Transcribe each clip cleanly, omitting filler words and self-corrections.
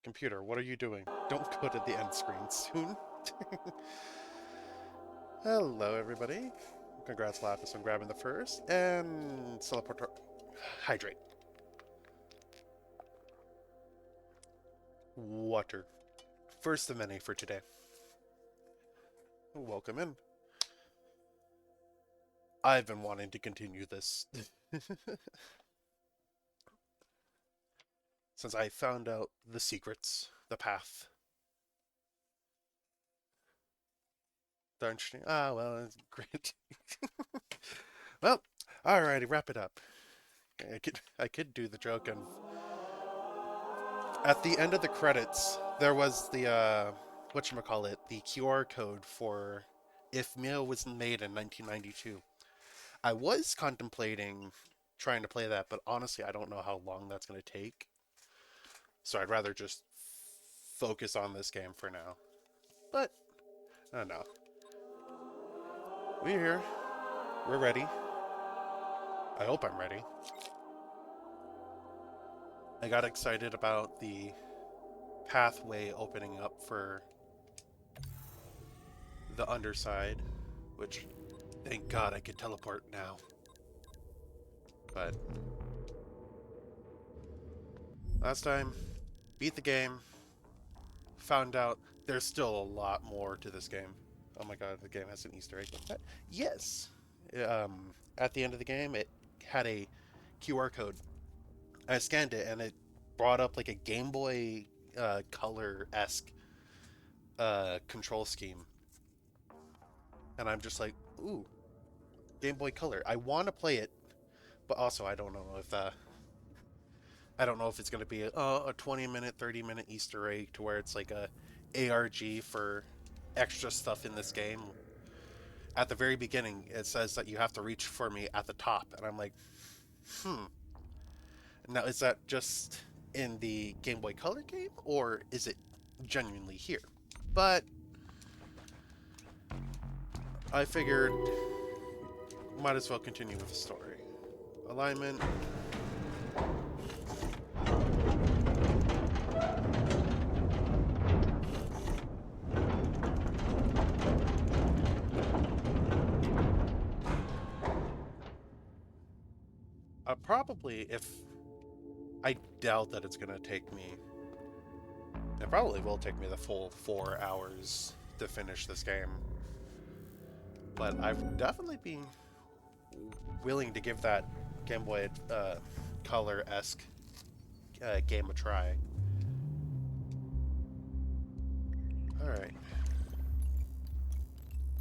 Computer, what are you doing? Don't go to the end screen soon. Hello, everybody. Congrats, Lapis, on grabbing the first. And Teleporter. Hydrate. Water. First of many for today. Welcome in. I've been wanting to continue this. Since I found out the secrets, the path. Darn interesting. Ah, well, it's great. Well, alrighty, wrap it up. I could do the joke, and at the end of the credits, there was the whatchamacallit, the QR code for if MIO was made in 1992. I was contemplating trying to play that, but honestly, I don't know how long that's going to take. So I'd rather just focus on this game for now. But, I don't know. We're here. We're ready. I hope I'm ready. I got excited about the pathway opening up for the underside, which, thank God I could teleport now. But last time, beat the game, found out there's still a lot more to this game. Oh my God, the game has an Easter egg like that. Yes! At the end of the game, it had a QR code. I scanned it, and it brought up like a Game Boy Color-esque control scheme. And I'm just like, ooh, Game Boy Color. I want to play it, but also I don't know if it's going to be a 20-minute, 30-minute Easter egg to where it's like a ARG for extra stuff in this game. At the very beginning, it says that you have to reach for me at the top, and I'm like, Now, is that just in the Game Boy Color game, or is it genuinely here? But I figured might as well continue with the story. Alignment. Probably, if I doubt that it's going to take me, it probably will take me the full 4 hours to finish this game. But I've definitely been willing to give that Game Boy Color-esque game a try. Alright.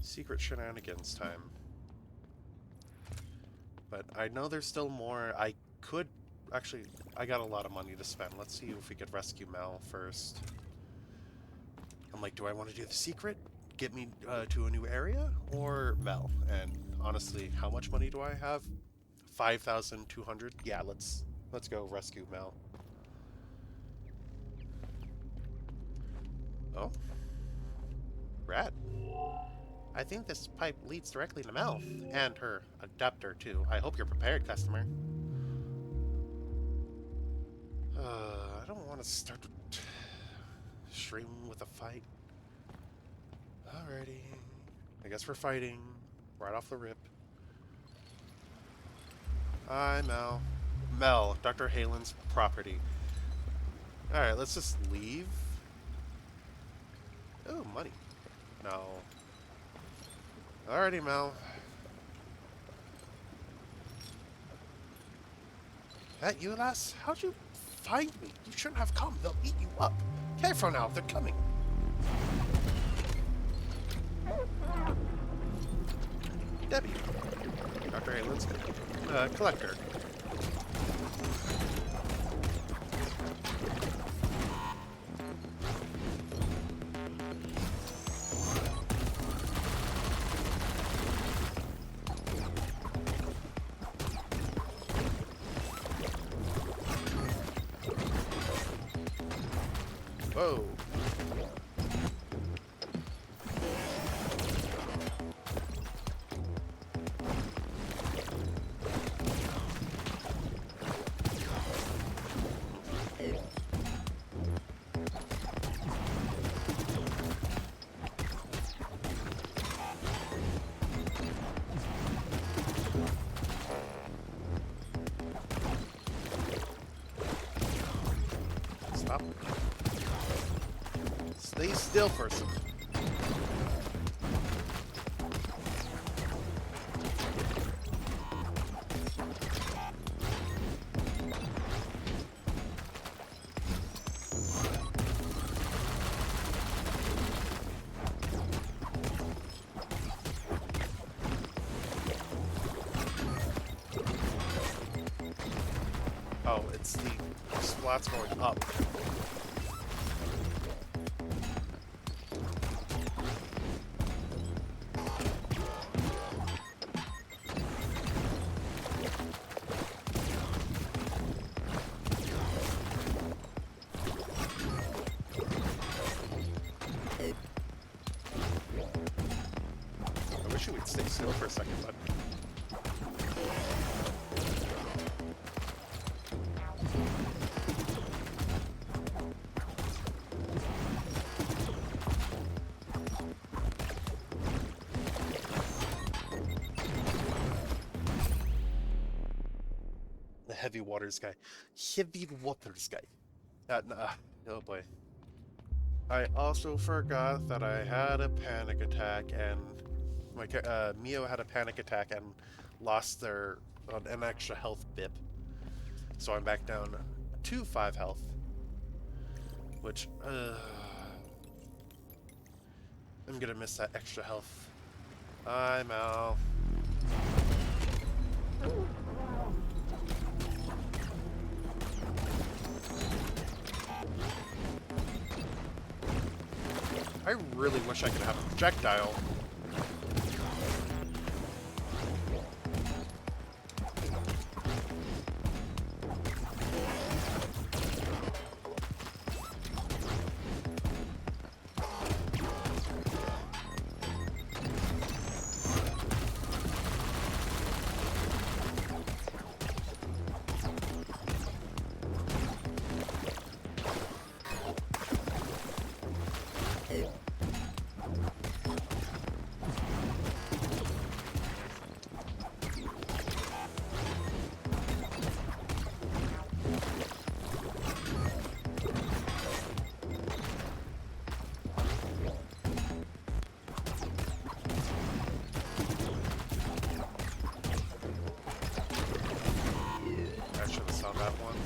Secret shenanigans time. But I know there's still more. I could... Actually, I got a lot of money to spend. Let's see if we could rescue Mel first. I'm like, do I want to do the secret? Get me to a new area? Or Mel? And honestly, how much money do I have? 5,200? Yeah, let's go rescue Mel. Oh. Rat. I think this pipe leads directly to Mel, and her adapter, too. I hope you're prepared, customer. I don't want to start stream with a fight. Alrighty. I guess we're fighting. Right off the rip. Hi, Mel. Mel, Dr. Halen's property. Alright, let's just leave. Oh, money. No. Alrighty, Mel. That you, lass? How'd you find me? You shouldn't have come. They'll eat you up. Careful now, they're coming. Debbie. Dr. Halen's collector. Whoa. Stay still for a second. Oh, it's the slots going up. I wish you would stay still for a second, but... The heavy waters guy. Heavy waters guy. Nah. Oh boy. I also forgot that I had a panic attack and my MIO had a panic attack and lost their an extra health bip. So I'm back down to 5 health. Which, I'm gonna miss that extra health. I'm out. I really wish I could have a projectile. That one.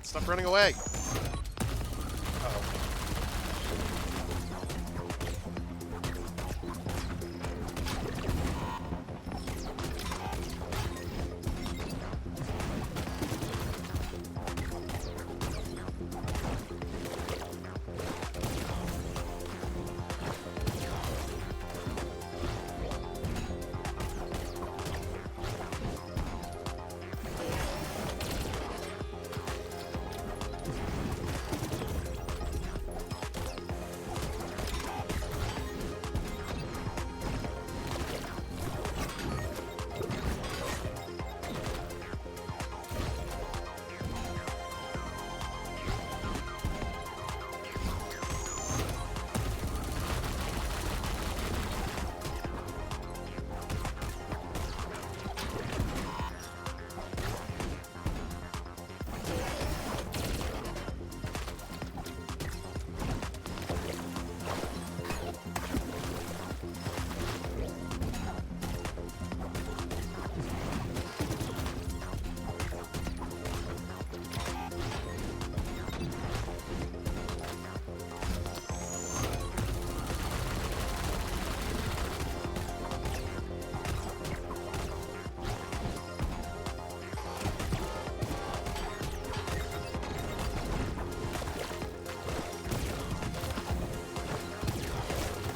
Stop running away! Uh-oh.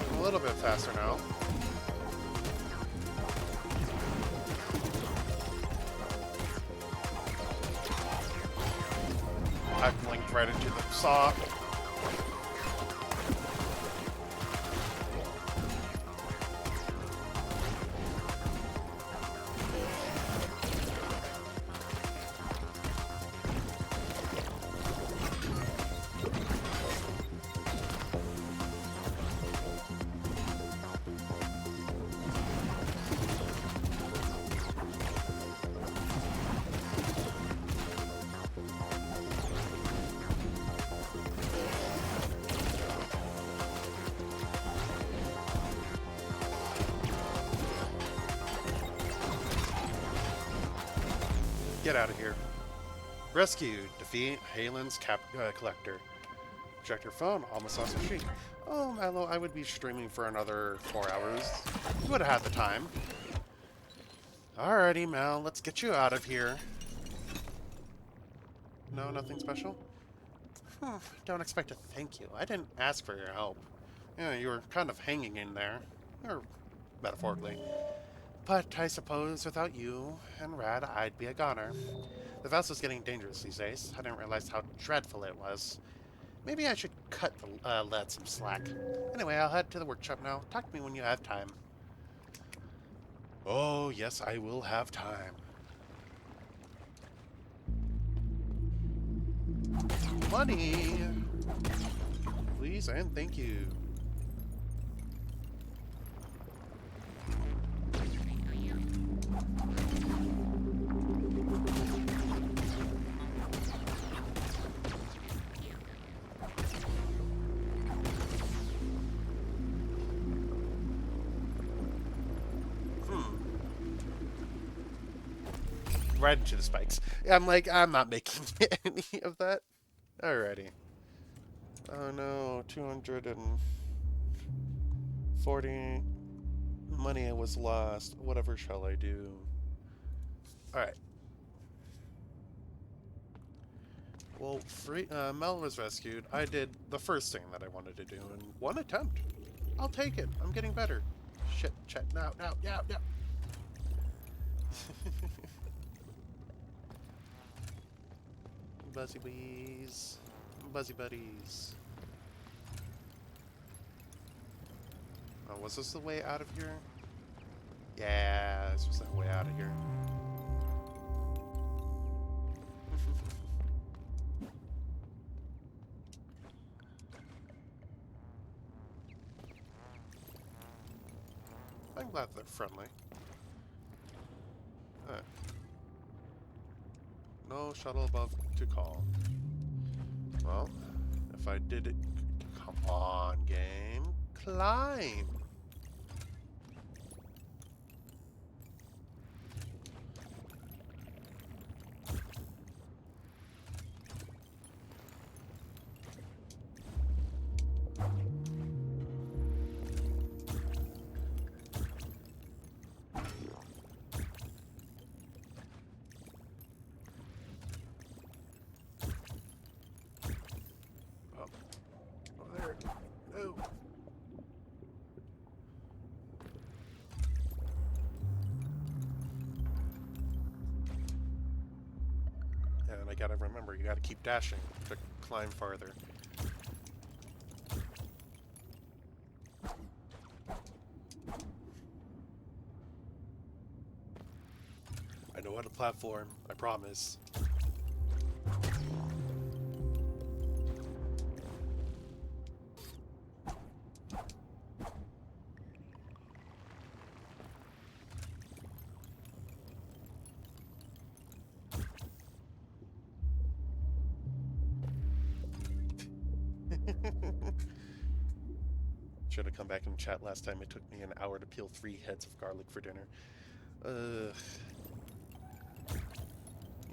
A little bit faster now. I've blinked right into the saw. Get out of here. Rescue. Defeat Halen's collector. Check your phone. Almost lost a streak. Oh, Milo, I would be streaming for another 4 hours. You would have had the time. Alrighty, Mel. Let's get you out of here. No, nothing special? Don't expect a thank you. I didn't ask for your help. Yeah, you were kind of hanging in there. Or metaphorically. But I suppose without you and Rad, I'd be a goner. The vessel's getting dangerous these days. I didn't realize how dreadful it was. Maybe I should cut the lad some slack. Anyway, I'll head to the workshop now. Talk to me when you have time. Oh, yes, I will have time. Money! Please and thank you. Right into the spikes. Yeah, I'm like, I'm not making any of that. Alrighty. Oh no, 240 money was lost. Whatever shall I do? Alright. Well, Mel was rescued. I did the first thing that I wanted to do in one attempt. I'll take it. I'm getting better. Shit, check. Now, yeah. Buzzy bees. Buzzy buddies. Oh, was this the way out of here? Yeah, this was the way out of here. I'm glad they're friendly. No shuttle above to call. Well, if I did it... Come on, game. Climb! No. And I gotta remember, you gotta keep dashing to climb farther. I know how to platform, I promise. Should have come back and chat last time. It took me an hour to peel 3 heads of garlic for dinner. You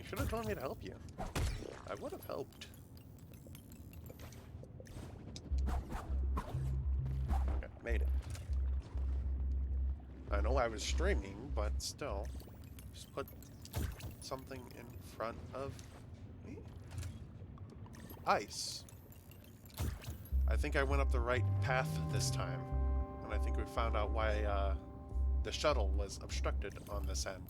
should have told me to help you. I would have helped. Okay, made it. I know I was streaming, but still. Just put something in front of me. Ice. I think I went up the right path this time. And I think we found out why the shuttle was obstructed on this end.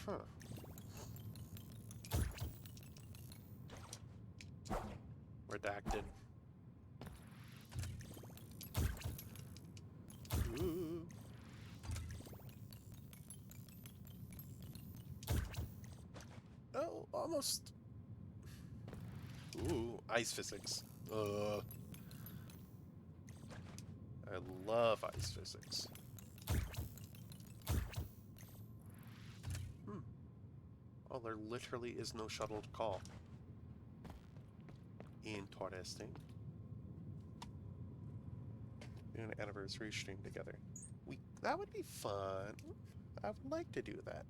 Huh. Redacted. Ooh. Oh, almost. Ooh, ice physics. I love ice physics. Hmm. Oh, there literally is no shuttle to call. Interesting. Do an anniversary stream together. That would be fun. I would like to do that.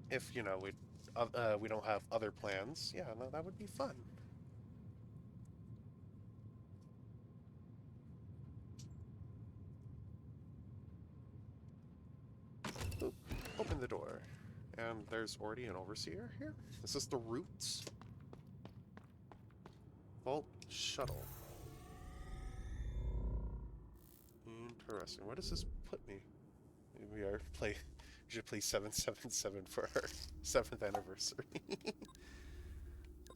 If, you know, we don't have other plans, yeah, no, that would be fun. Oop, open the door. And there's already an overseer here? Is this the Roots? Vault shuttle. Interesting. Where does this put me? Maybe we should play 777 for our 7th anniversary.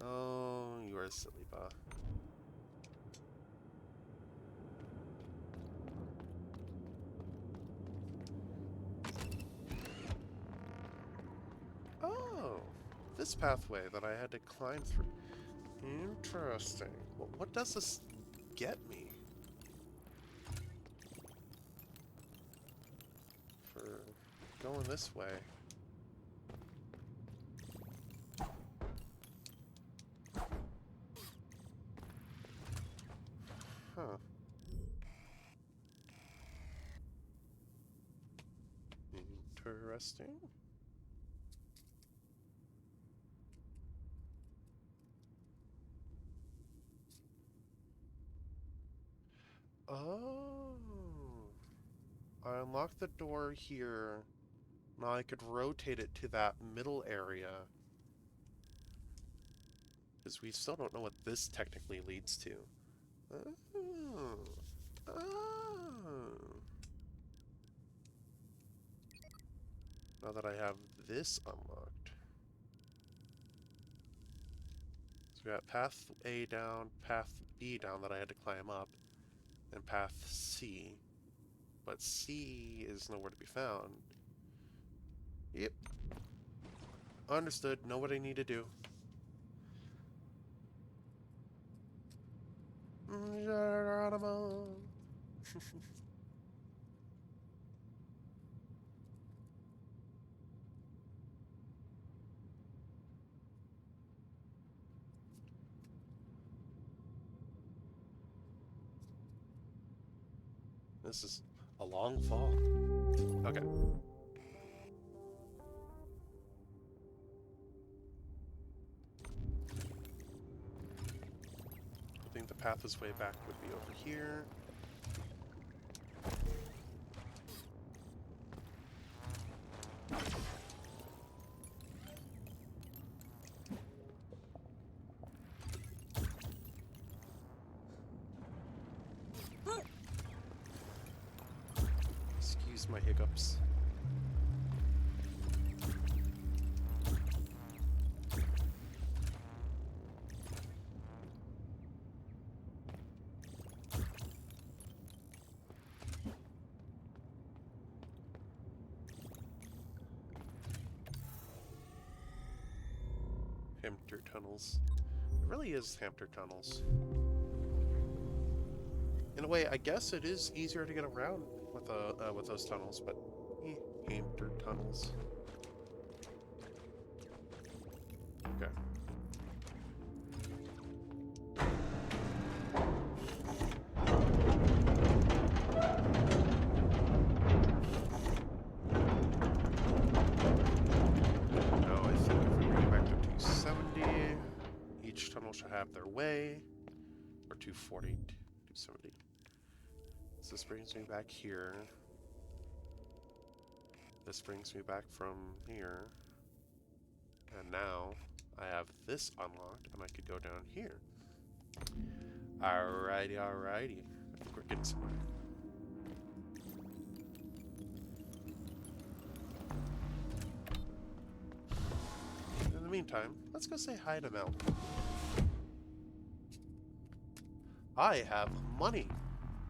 Oh, you are silly, Ba. Oh, this pathway that I had to climb through. Interesting. Well, what does this get me? For going this way. Huh. Interesting. Oh. I unlocked the door here. Now I could rotate it to that middle area. Because we still don't know what this technically leads to. Oh. Oh. Now that I have this unlocked. So we got path A down, path B down that I had to climb up, and path C. But C is nowhere to be found. Yep. Understood. Know what I need to do. This is a long fall. Okay. I think the pathway back would be over here. Excuse my hiccups. Hamter tunnels. It really is Hamter tunnels. In a way, I guess it is easier to get around with those tunnels, but Hamter tunnels. Okay. Now I think if we bring it back to 270, each tunnel should have their way, or 240, 270. So this brings me back here. This brings me back from here. And now I have this unlocked, and I could go down here. Alrighty, alrighty. I think we're getting somewhere. meantime, let's go say hi to Mel. I have money,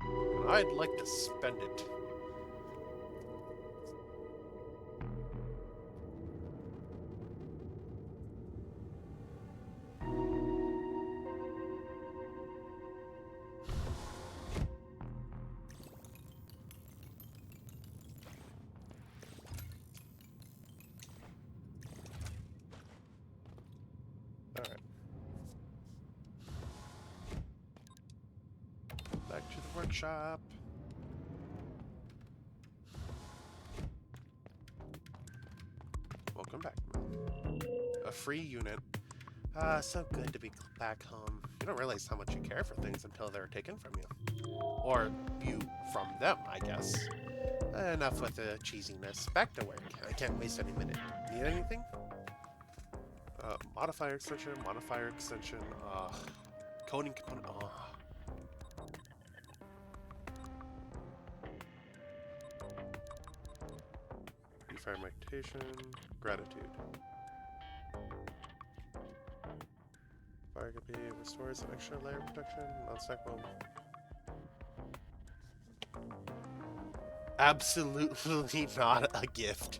and I'd like to spend it. Alright. Back to the workshop. Welcome back, Mel. A free unit. Ah, so good to be back home. You don't realize how much you care for things until they're taken from you. Or you from them, I guess. Enough with the cheesiness. Back to work. I can't waste any minute. Need anything? Modifier extension, coding component, Defragmentation, gratitude. Fire copy restores an extra layer of protection, non-stackable. Absolutely not a gift.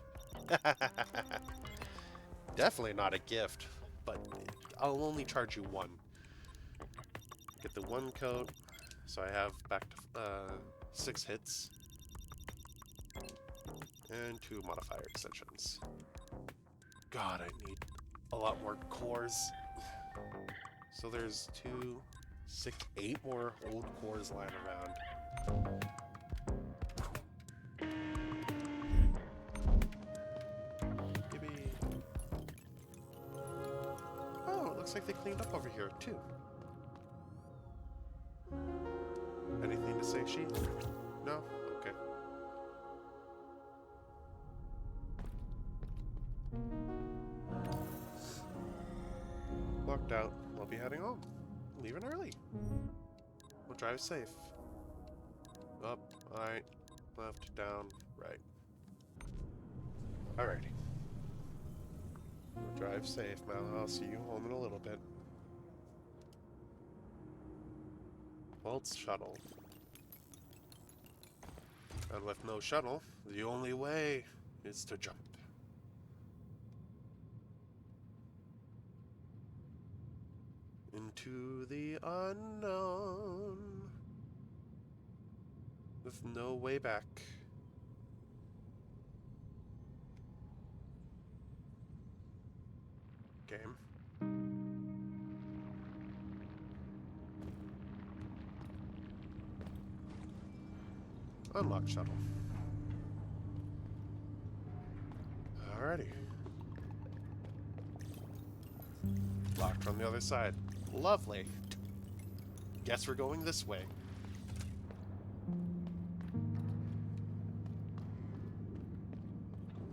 Definitely not a gift, but I'll only charge you one. Get the one coat, so I have back to 6 hits. And 2 modifier extensions. God, I need a lot more cores. So there's 2, 6, 8 more old cores lying around. Maybe... Oh, it looks like they cleaned up over here, too. Anything to say, she? No? Okay. Locked out. We'll be heading home. Leaving early. We'll drive safe. Up, right, left, down, right. Alrighty. We'll drive safe, Mal. I'll see you home in a little bit. Waltz shuttle. And with no shuttle, the only way is to jump. Into the unknown. With no way back. Game. Unlock shuttle. Alrighty. Locked on the other side. Lovely. Guess we're going this way.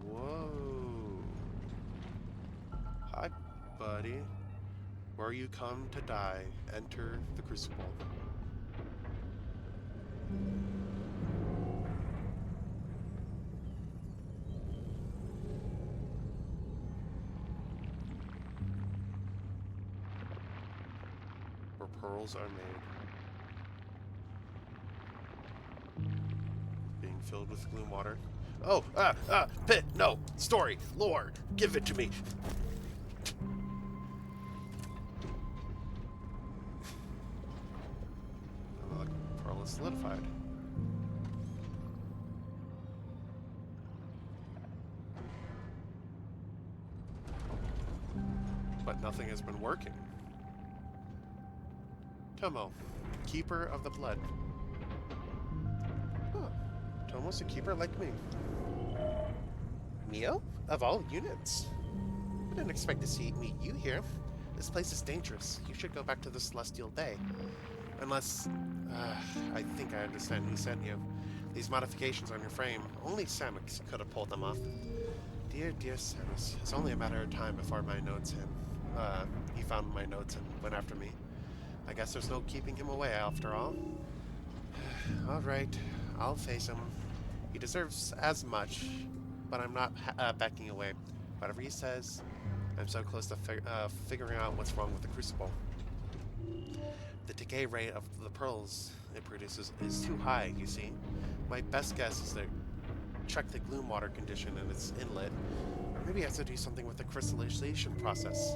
Whoa. Hi, buddy. Where you come to die, enter the crucible. Where pearls are made. Being filled with gloom water. Oh, pit, no, story, lore, give it to me. Oh, the pearl is solidified. But nothing has been working. Tomo, keeper of the blood. Huh. Tomo's a keeper like me. Mio? Of all units. I didn't expect to meet you here. This place is dangerous. You should go back to the Celestial Bay. Unless... I think I understand who sent you. These modifications on your frame, only Samus could have pulled them off. Dear, dear Samus. It's only a matter of time before my notes him. He found my notes and went after me. I guess there's no keeping him away after all. Alright, I'll face him. He deserves as much, but I'm not backing away. Whatever he says, I'm so close to figuring out what's wrong with the crucible. The decay rate of the pearls it produces is too high, you see. My best guess is to check the gloom water condition in its inlet. Or maybe I have to do something with the crystallization process.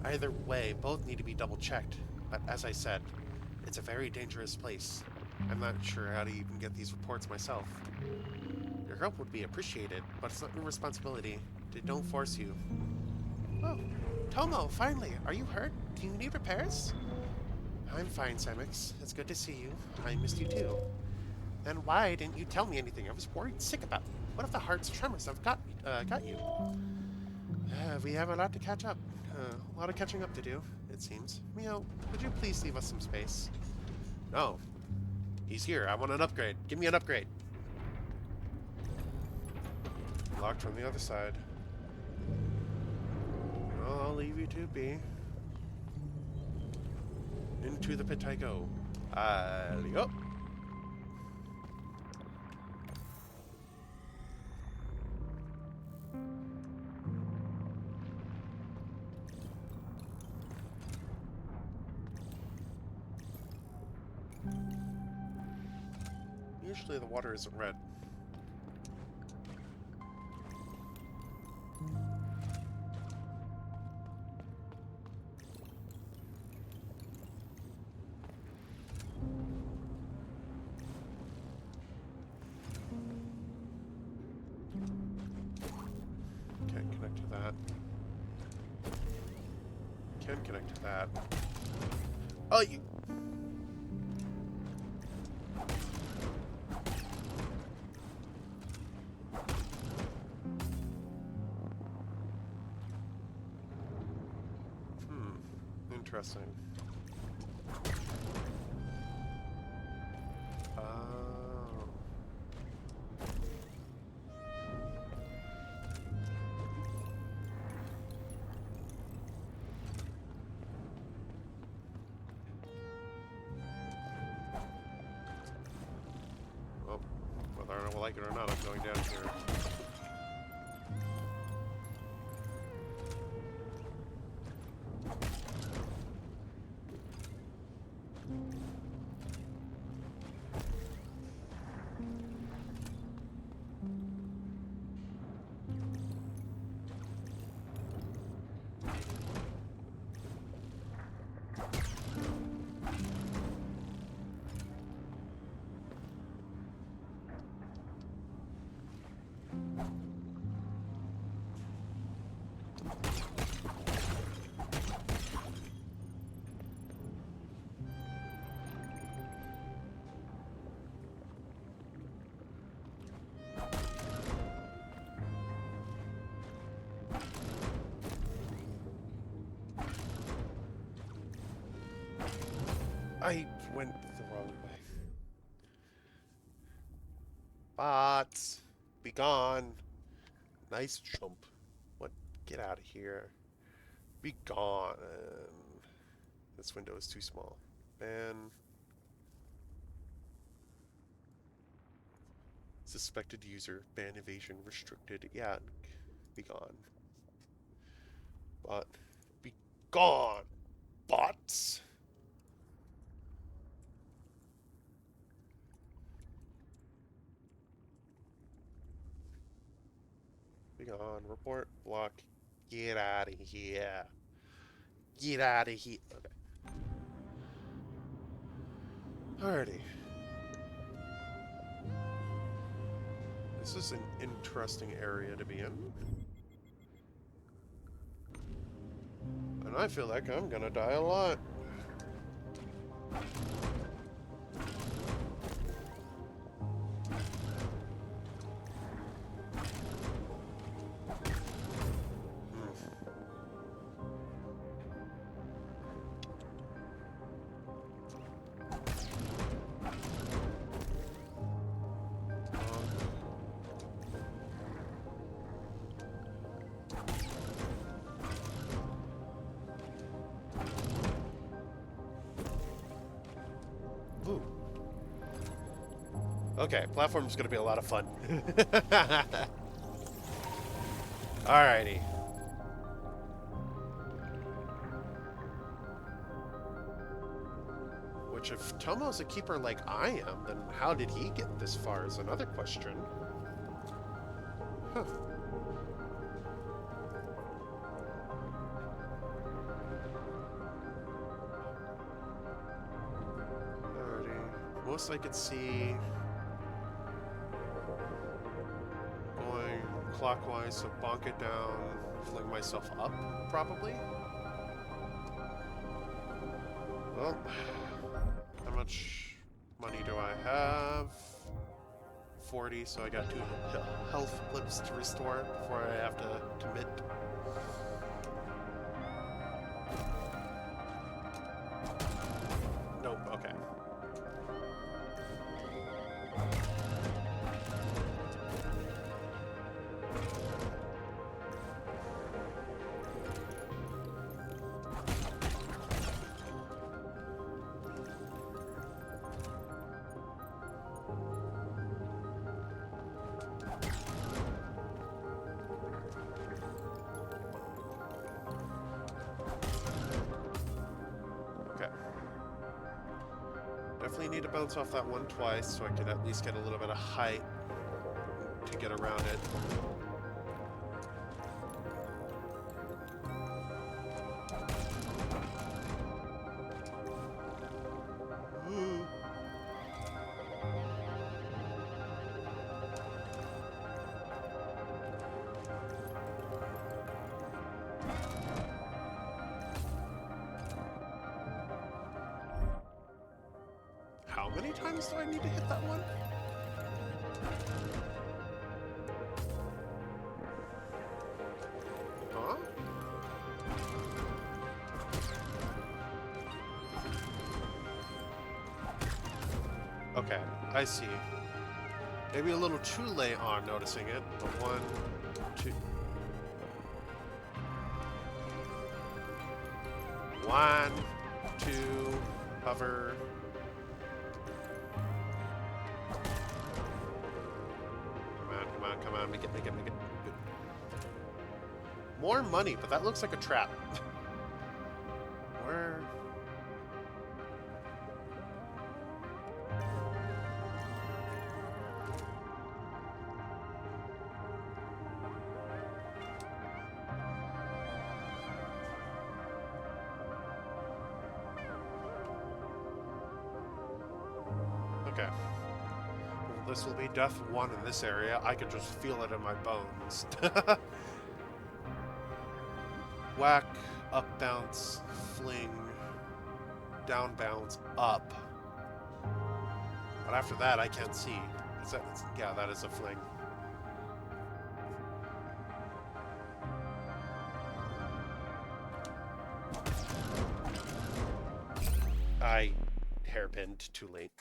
Either way, both need to be double-checked. But as I said, it's a very dangerous place. I'm not sure how to even get these reports myself. Your help would be appreciated, but it's not your responsibility. They don't force you. Oh, Tomo, finally! Are you hurt? Do you need repairs? I'm fine, Semix. It's good to see you. I missed you too. Then why didn't you tell me anything? I was worried sick about you. What if the heart's tremors have got you? We have a lot to catch up. A lot of catching up to do, it seems. Mio, would you please leave us some space? No. He's here. I want an upgrade. Give me an upgrade. Locked from the other side. Well, I'll leave you to be. Into the pit I go. Yo. Usually the water isn't red. Can't connect to that. Can connect to that. Oh, you... Interesting. Oh. Well, whether I like it or not, I'm going down here. I went the wrong way. Bots, be gone. Nice jump. What? Get out of here. Be gone. This window is too small. Ban. Suspected user. Ban evasion restricted. Yeah. Be gone. Bot. Be gone. Bots. Be gone. Report. Block. Get out of here. Get out of here. Okay. Alrighty. This is an interesting area to be in. And I feel like I'm gonna die a lot. Ooh. Okay, platform's gonna be a lot of fun. Alrighty. Which, if Tomo's a keeper like I am, then how did he get this far is another question. Huh. Alrighty. Most I could see going clockwise, so bonk it down, fling myself up, probably. Well, how much money do I have? 40, so I got 2 health blips to restore before I have to commit. Nope, okay. Definitely need to bounce off that one twice so I can at least get a little bit of height to get around it. Ooh. How many times do I need to hit that one? Huh? Okay, I see. Maybe a little too late on noticing it, but 1, 2... 1, 2, hover... Come on, make it. Good. More money, but that looks like a trap. Where? Okay. This will be death 1 in this area. I can just feel it in my bones. Whack, up bounce, fling, down bounce, up. But after that, I can't see. Is that? Yeah, that is a fling. I hairpinned too late.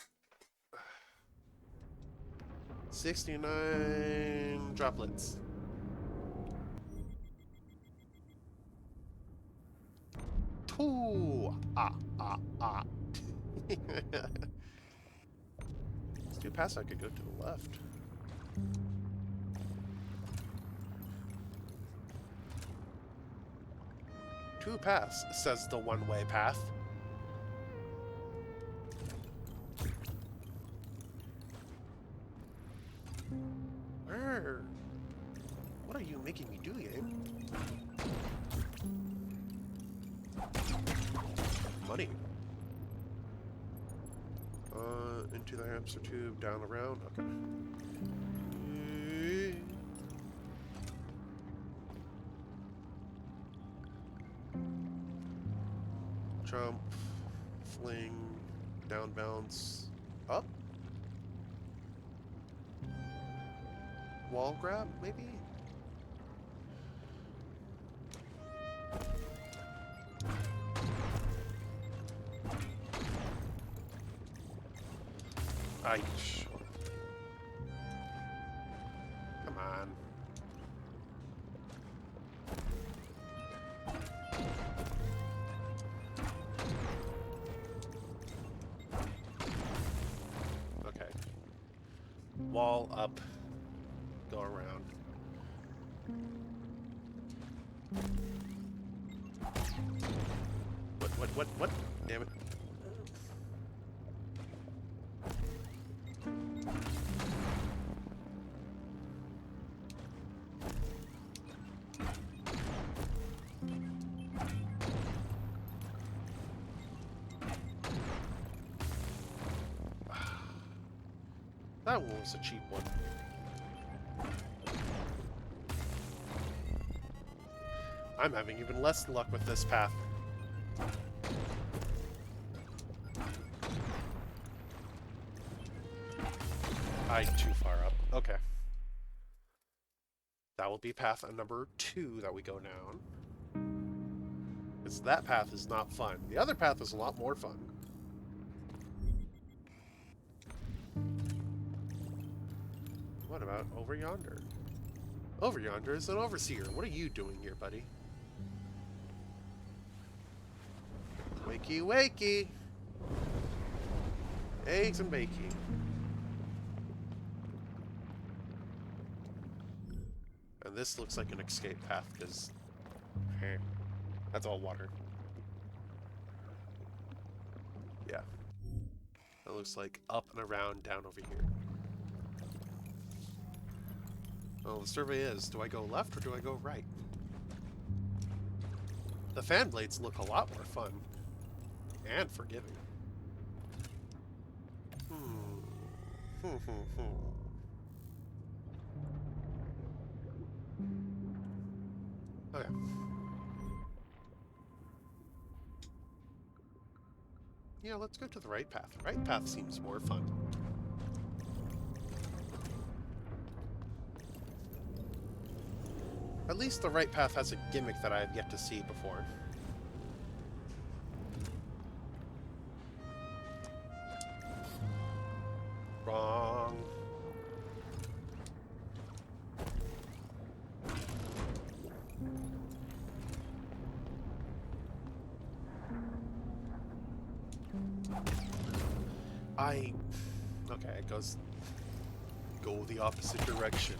69 droplets. Two. Let's do pass. I could go to the left. Two paths, says the one-way path. Where? What are you making me do, game? Money. Into the hamster tube, down around. Okay. Jump, fling, down bounce, up. Wall grab, maybe? Aish. Come on. Okay. Wall up. Go around. What? Damn it. That one was a cheap one. I'm having even less luck with this path. Too far up. Okay. That will be path number 2 that we go down. Because that path is not fun. The other path is a lot more fun. What about over yonder? Over yonder is an overseer. What are you doing here, buddy? Wakey, wakey! Eggs and bakey. And this looks like an escape path, because... that's all water. Yeah. That looks like up and around down over here. Well, the survey is, do I go left or do I go right? The fan blades look a lot more fun. And forgiving. Okay. Yeah, let's go to the right path. The right path seems more fun. At least the right path has a gimmick that I have yet to see before. Wrong. Okay, it goes... Go the opposite direction.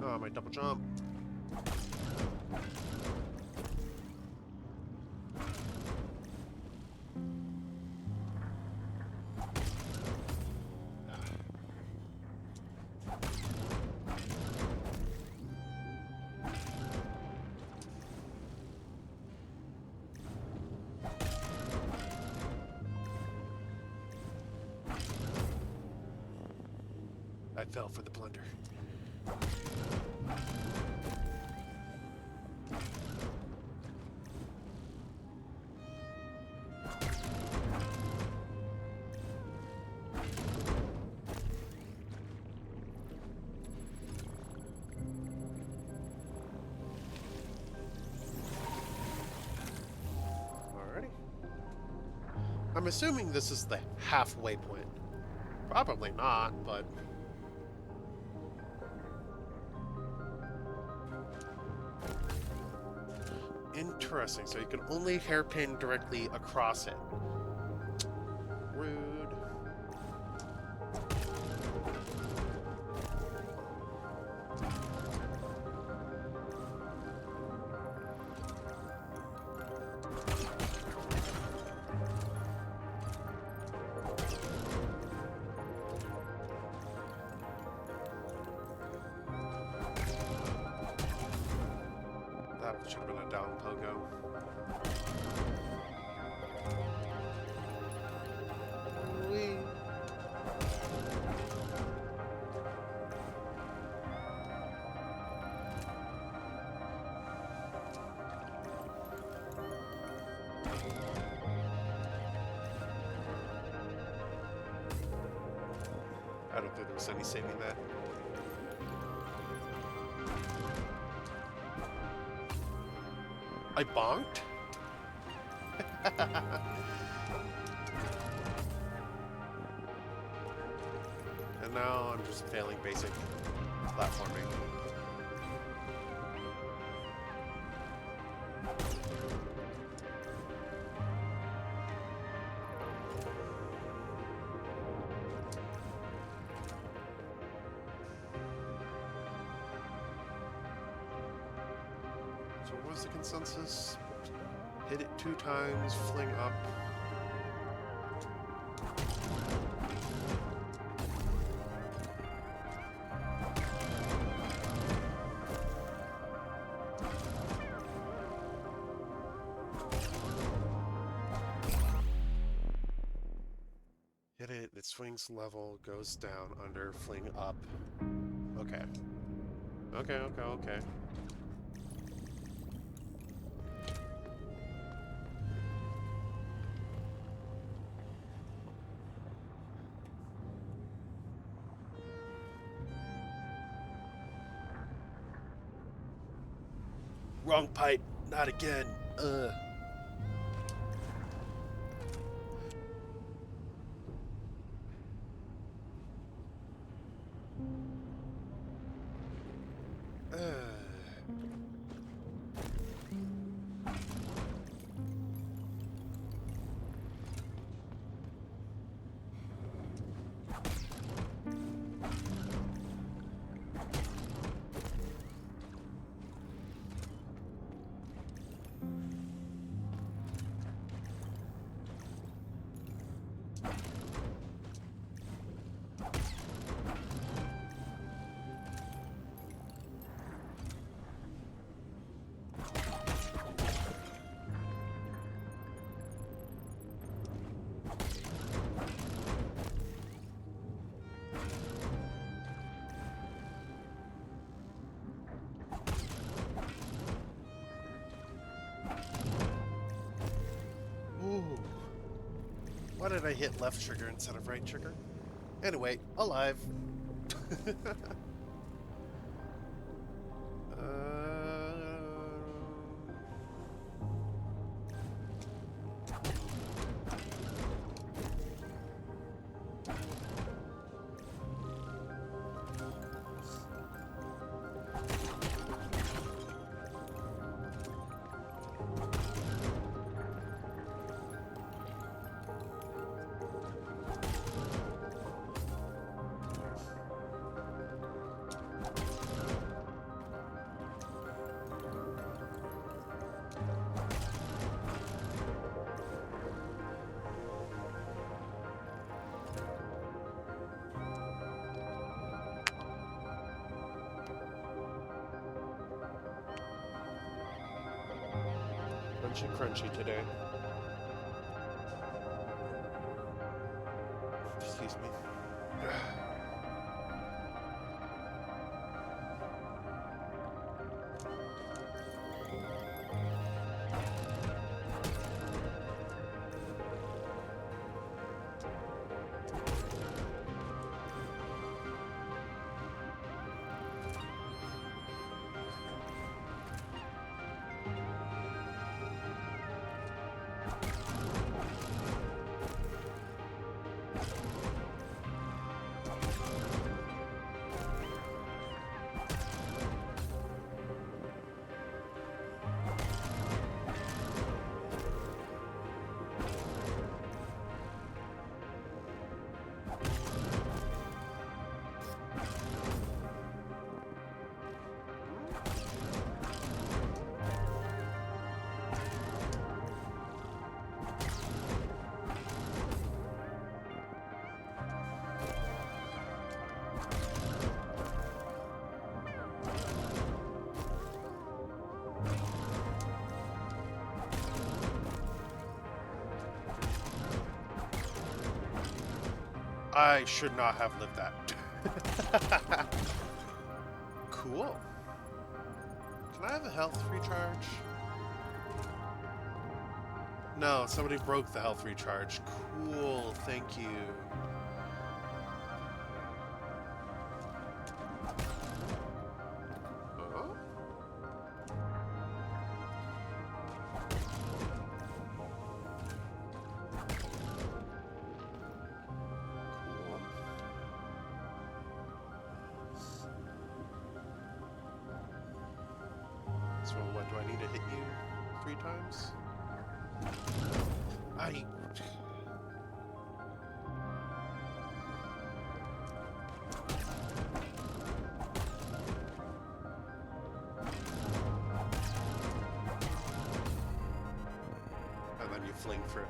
Oh, my double jump. I fell for the blunder. Alrighty. I'm assuming this is the halfway point. Probably not, but... Interesting, so you can only hairpin directly across it. Rude. That should have been a down pogo. I don't think there was any saving that. I bonked? And now I'm just failing basic platforming. So what was the consensus? Hit it 2 times, fling up. Hit it, it swings level, goes down, under, fling up. Okay. Okay. Wrong pipe, not again. Ugh. Ooh. Why did I hit left trigger instead of right trigger? Anyway, alive. Crunchy today. Excuse me. I should not have lived that. Cool. Can I have a health recharge? No, somebody broke the health recharge. Cool, thank you. I need to hit you 3 times? And then you fling for it.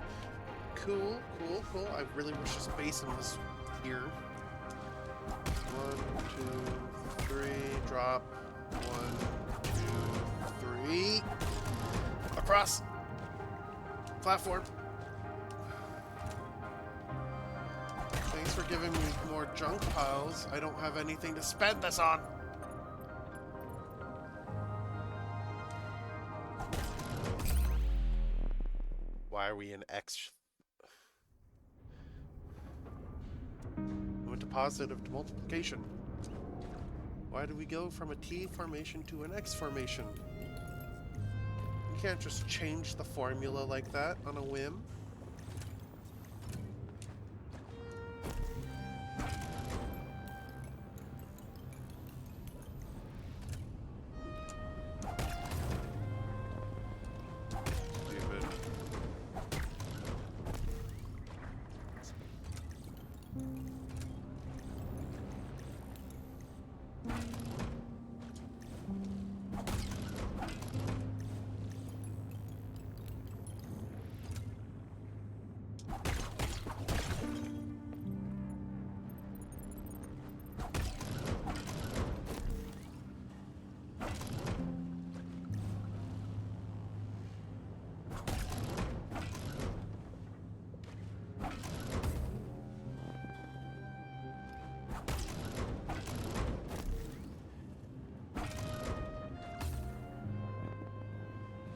Cool, cool, cool. I really wish this basin was here. 1, 2, 3, drop. 1, 2, 3. Across! Platform. Thanks for giving me more junk piles. I don't have anything to spend this on. Why are we in X? I went to positive to multiplication. Why do we go from a T formation to an X formation? You can't just change the formula like that on a whim.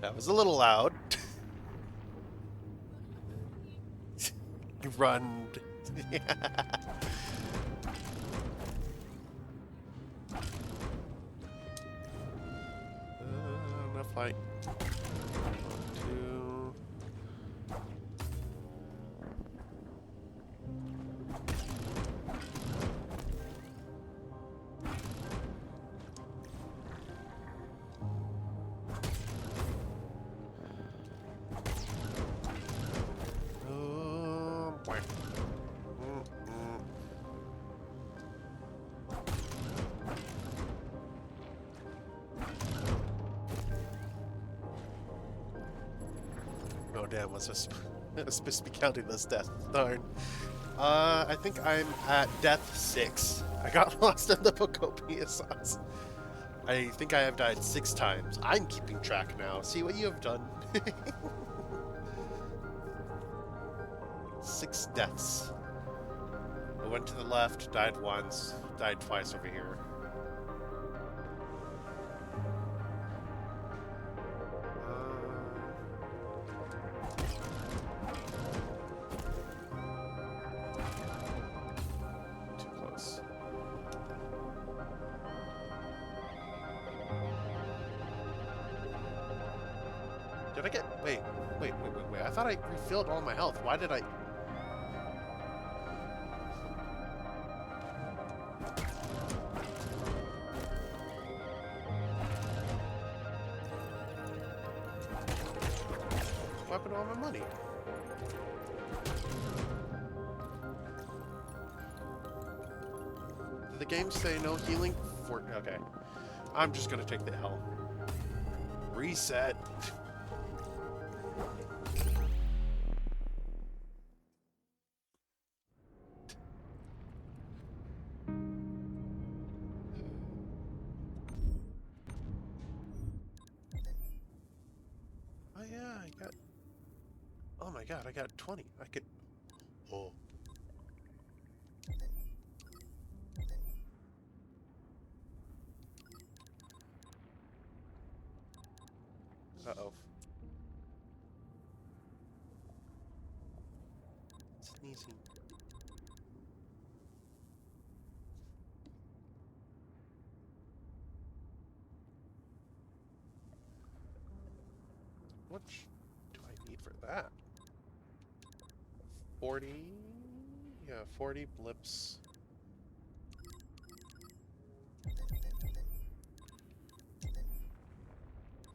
That was a little loud. You run. Enough light. 1, 2. Oh damn, was I supposed to be counting those deaths? Darn. I think I'm at death 6. I got lost in the Pocopia sauce. I think I have died 6 times. I'm keeping track now. See what you have done. 6 deaths. I went to the left, died once, died twice over here. Too close. Did I get... Wait. I thought I refilled all my health. Why did I... What happened to all my money? Did the game say no healing for... Okay. I'm just gonna take the L. Reset. Oh yeah, I got... Oh my god, I got 20. I could... Oh. Uh-oh. Sneezing. What do I need for that? 40? Yeah, 40 blips.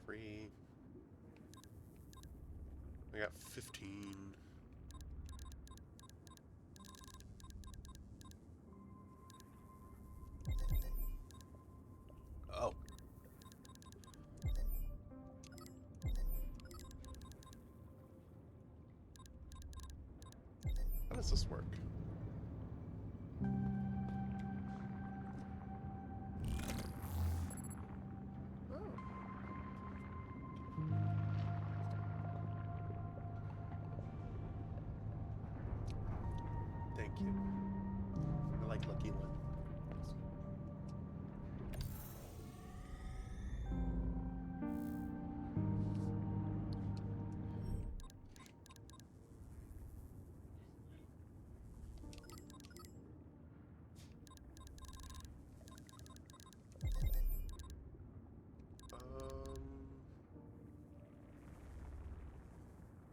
Free. does this work? Oh. Thank you. I like Lucky One.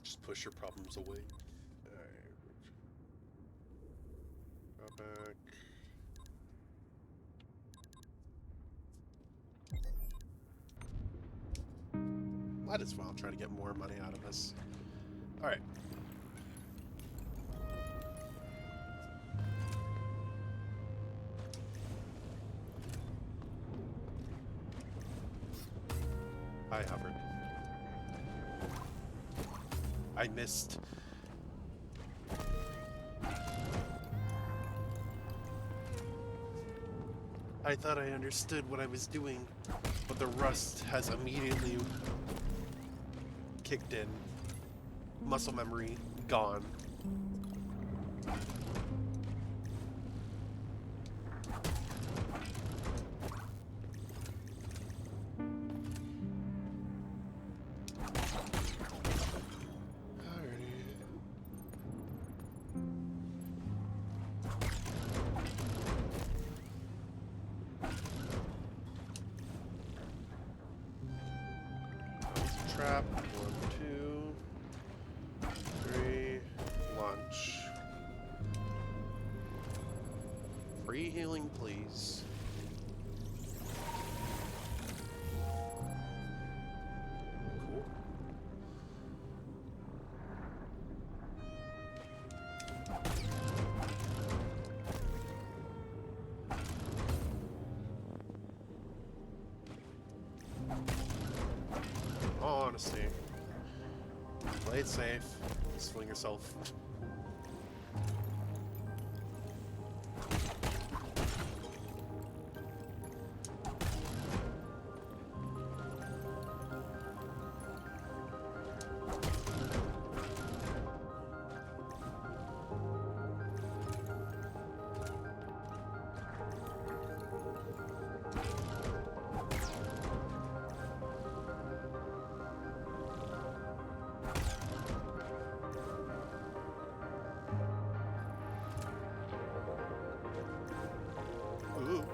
Just push your problems away. Alright. Go back. Might as well try to get more money out of this. Alright. I hovered. I missed. I thought I understood what I was doing, but the rust has immediately kicked in. Muscle memory gone. Trap. 1, 2, 3. Launch. Free healing, please. Cool. Honesty. Play it safe. Swing yourself. Ooh.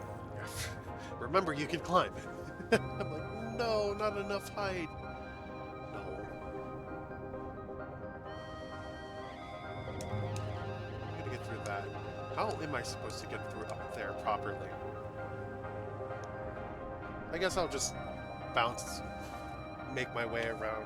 Remember, you can climb. I'm like, no, not enough height. No. I'm gonna get through that. How am I supposed to get through up there properly? I guess I'll just bounce, make my way around.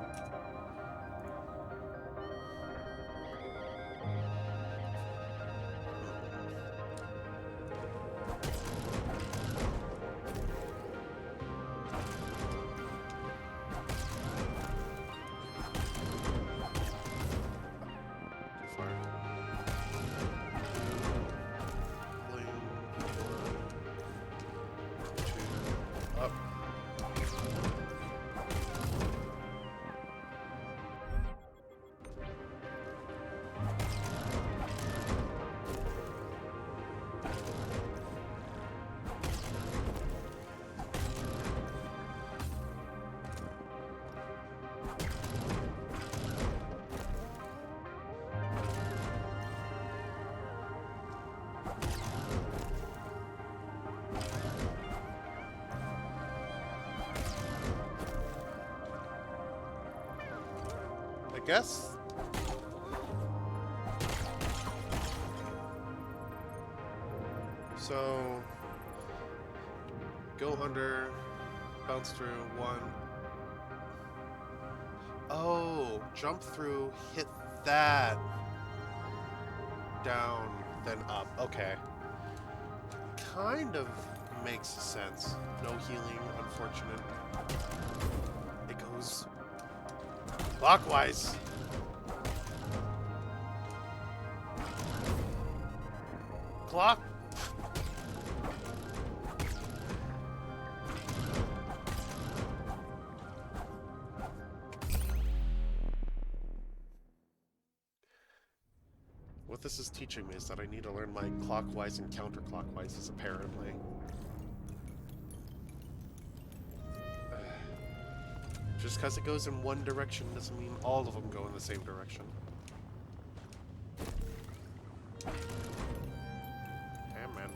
I guess. So, go under, bounce through, 1. Oh, jump through, hit that, down, then up. Okay. Kind of makes sense. No healing, unfortunate. It goes clockwise. clock. What this is teaching me is that I need to learn my clockwise and counterclockwise, apparently. Just because it goes in one direction doesn't mean all of them go in the same direction. Damn, man.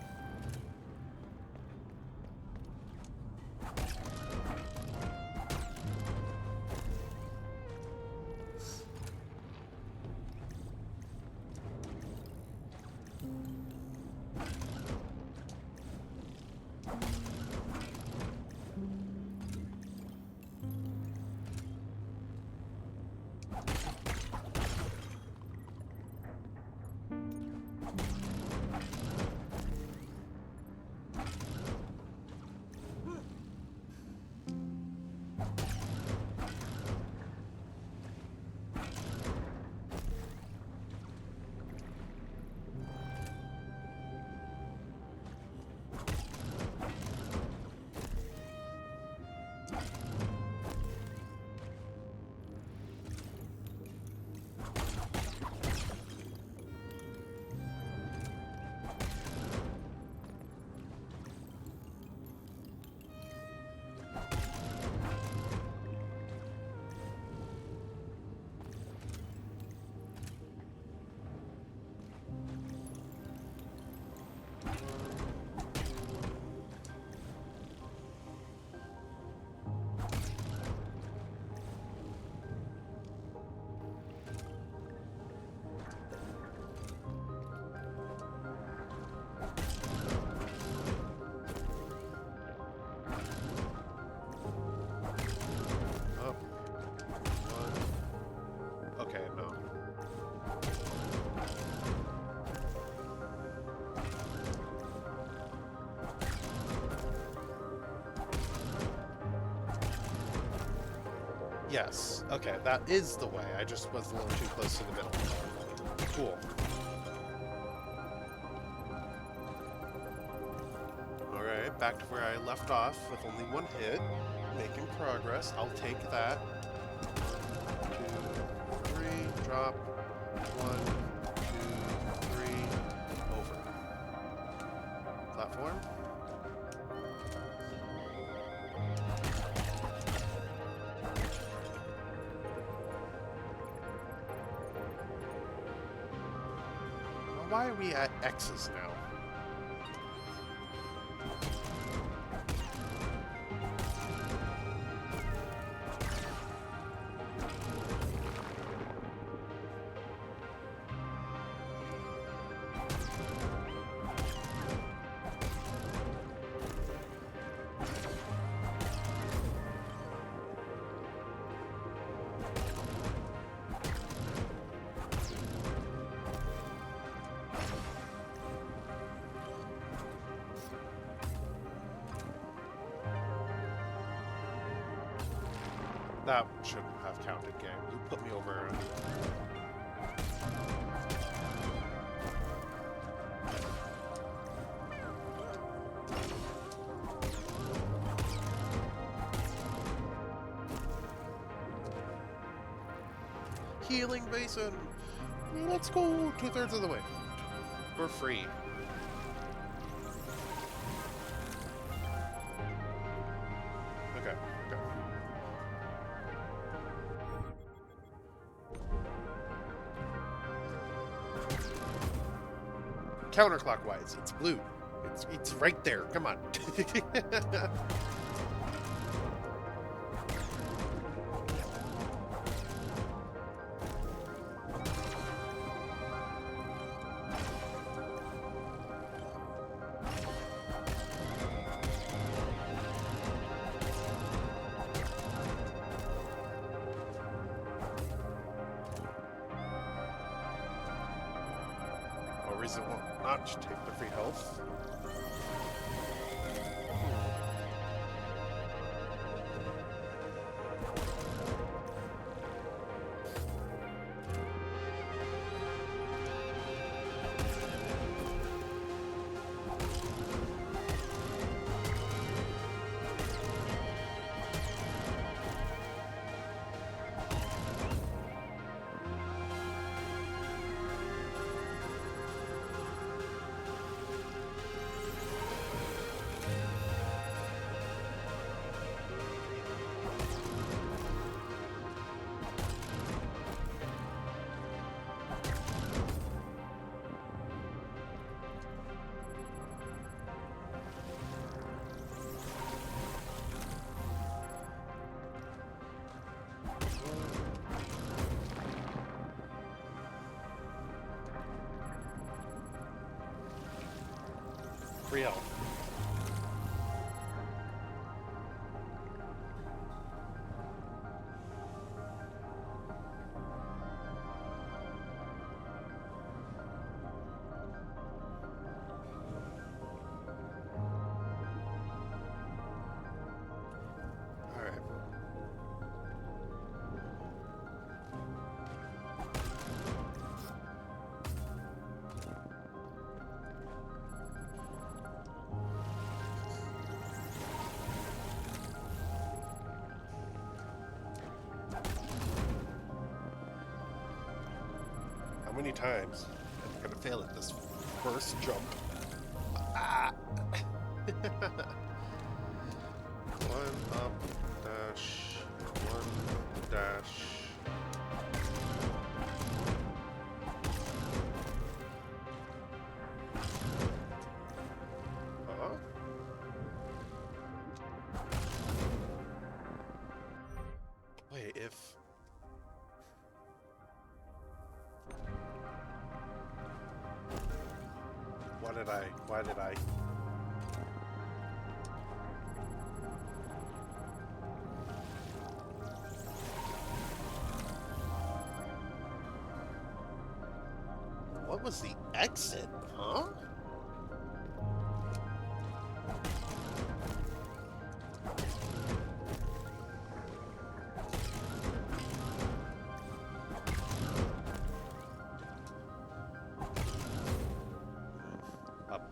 Yes. Okay, that is the way. I just was a little too close to the middle. Cool. Alright, back to where I left off with only one hit. Making progress. I'll take that. 2, 3, drop. 1, 2, 3, over. Platform. Why are we at X's now? That shouldn't have counted, game. You put me over. Healing basin! Let's go 2/3 of the way. We're free. Okay, okay. Counterclockwise. It's blue. It's right there. Come on. No reason won't not take the free health. Free health. Alright. How many times am I gonna fail at this first jump? Ah! One up dash, one dash. Wait, if... Why did I? What was the exit, huh? Up.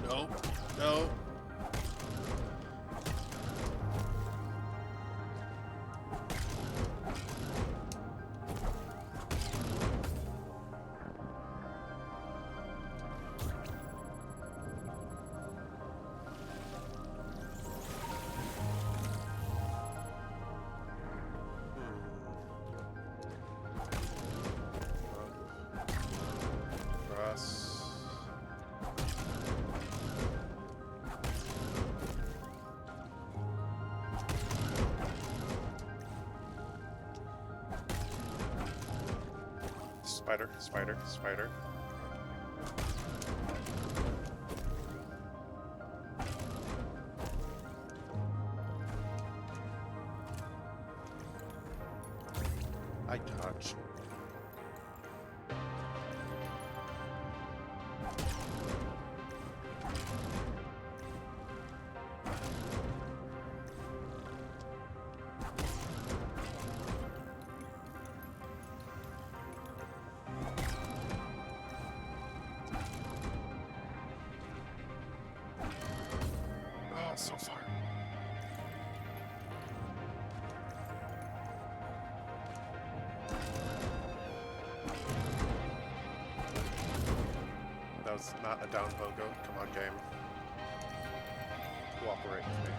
No, no. Cross. Spider, spider, spider. I dodged. Oh, so far. That was not a down pogo. Come on, game. Cooperate with me.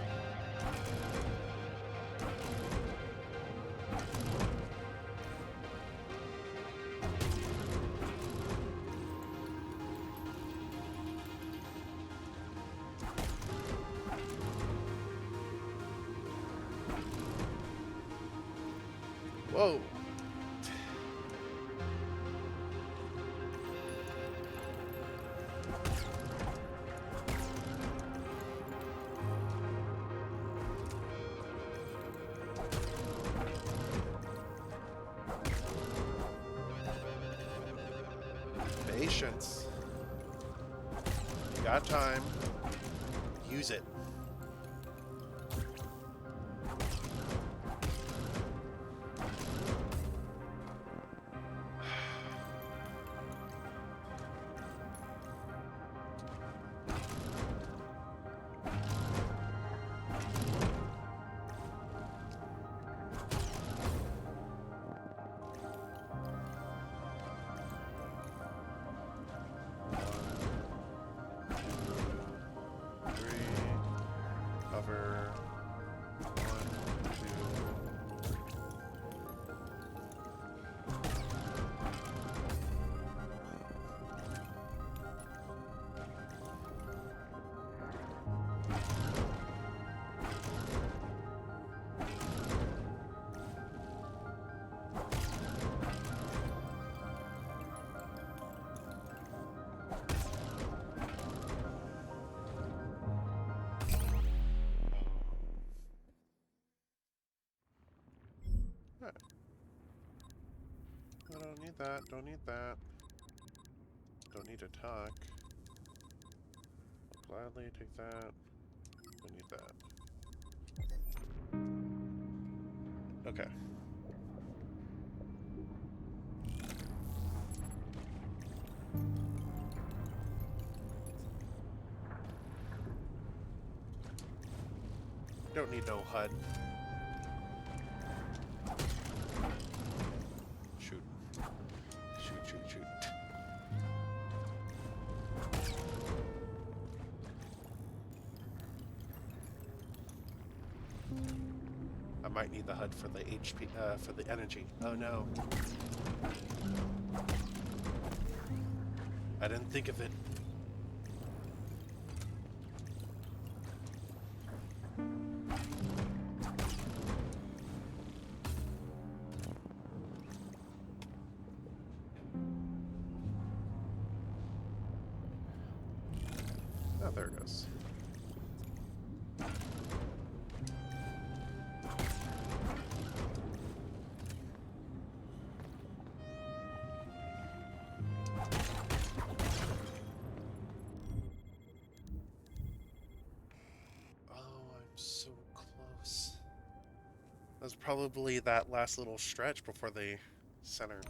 Whoa! Patience. You got time. Use it. Right. I don't need that. Don't need that. Don't need to talk. I'll gladly take that. Don't need that. Okay. Don't need no HUD. Shoot. Shoot, shoot, shoot. I might need the HUD for the HP, for the energy. Oh no. I didn't think of it. Oh, there it goes. So close. That was probably that last little stretch before they centered.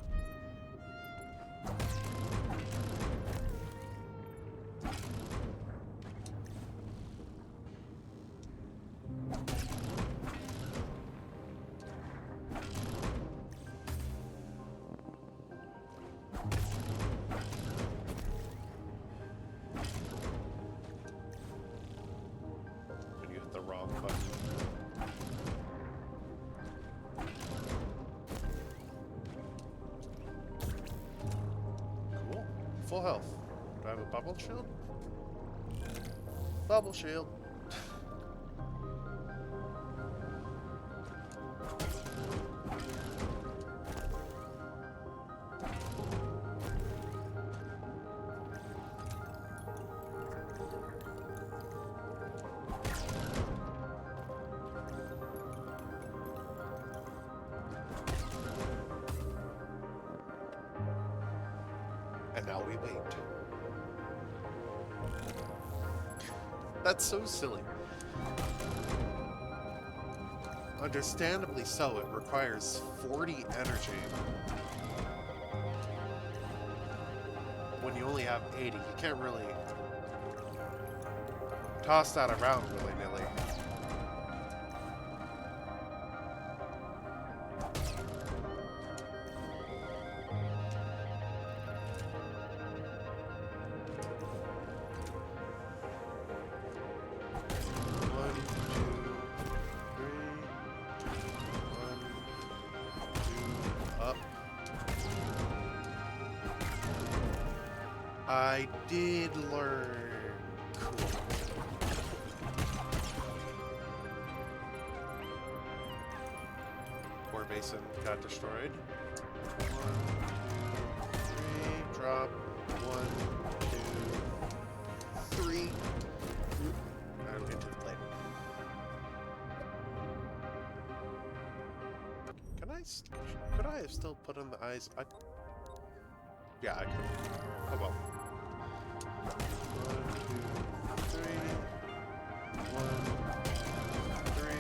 The wrong button. Cool. Full health. Do I have a bubble shield? Bubble shield. And now we wait. That's so silly. Understandably so, it requires 40 energy. When you only have 80, you can't really toss that around willy-nilly. I did learn. Cool. Ore basin got destroyed. 1, 2, 3, drop. 1, 2, 3. And into the plate. Could I have still put on the eyes? Yeah, I could. How about? 1, 2, 3. 1, 3.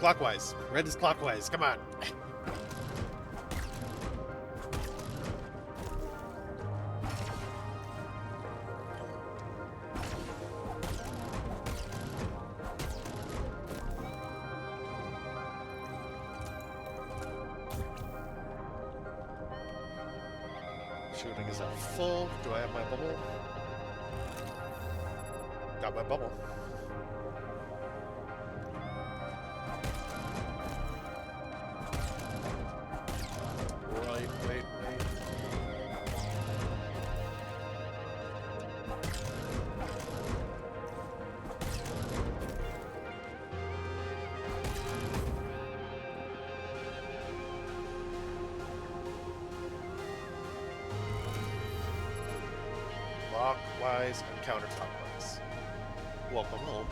Clockwise. Red is clockwise. Come on. Shooting is at full. Do I have my bubble? Got my bubble. Wait. clockwise and counterclockwise. Welcome home.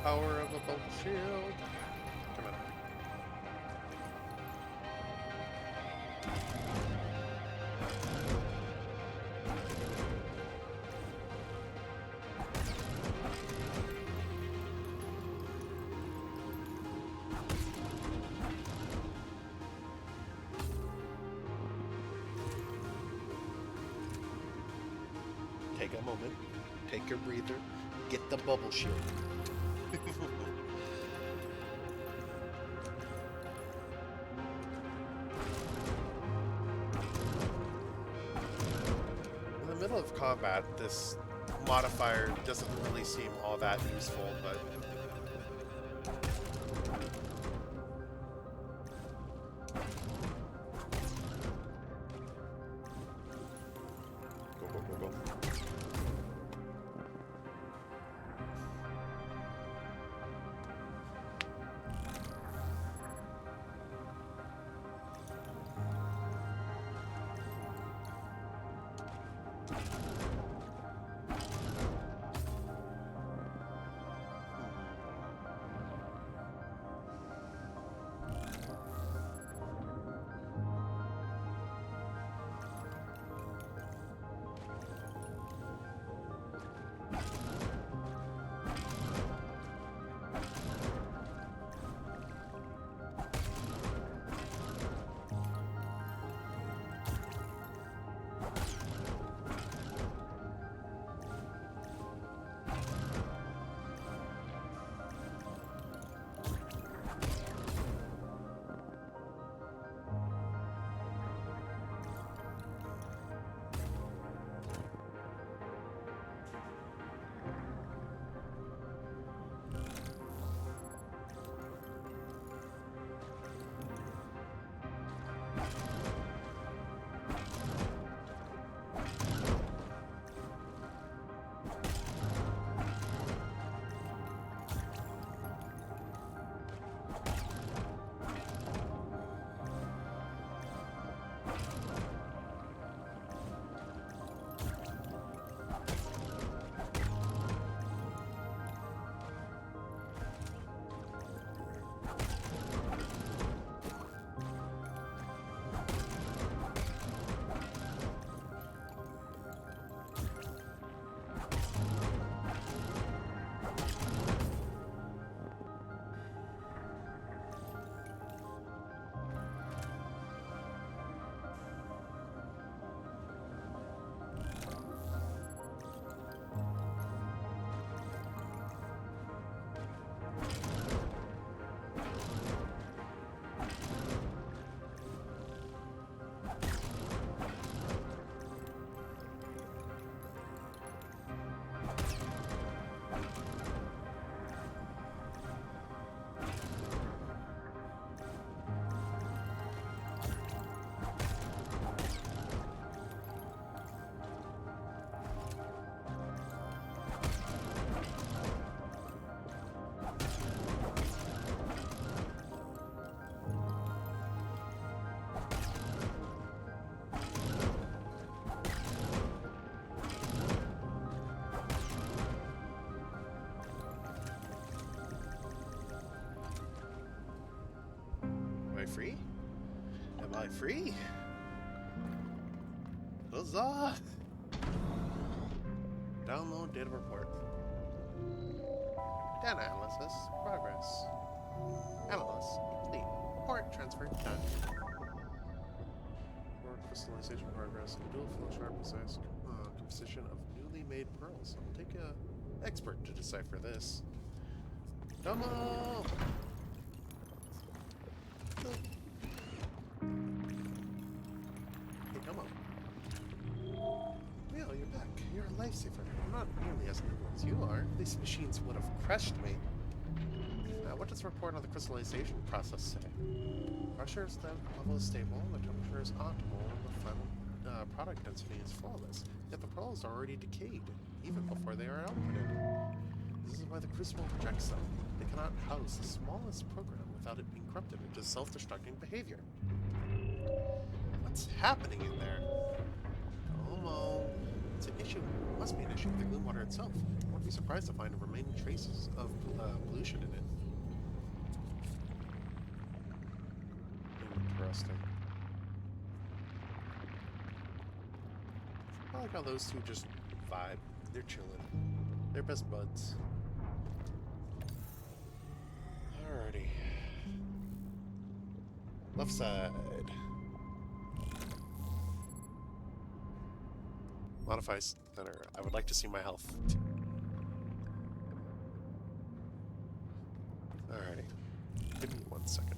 Power of a bubble shield. Come on. Take a moment. Take your breather. Get the bubble shield. In the middle of combat, this modifier doesn't really seem all that useful, but go, go, go, go. Free? Am I free? Huzzah! Download data report. Data analysis. Progress. Analysis complete. Report transfer done. Report crystallization progress. Dual flow chart precise composition of newly made pearls. I'll take a expert to decipher this. Domo! Hey, Domo. Well, you're back. You're a lifesaver. I'm not nearly as nimble as you are. These machines would have crushed me. What does the report on the crystallization process say? Pressure level is stable, the temperature is optimal, and the final product density is flawless. Yet the pearls are already decayed, even before they are outputted. This is why the crucible rejects them. They cannot house the smallest program without it being corrupted into self-destructing behavior. What's happening in there? Omo. It's an issue. It must be an issue with the gloom water itself. I wouldn't be surprised to find remaining traces of pollution in it. Interesting. I like how those two just vibe. They're chilling. They're best buds. Alrighty. Left side. Modify center. I would like to see my health. Alrighty. Give me 1 second.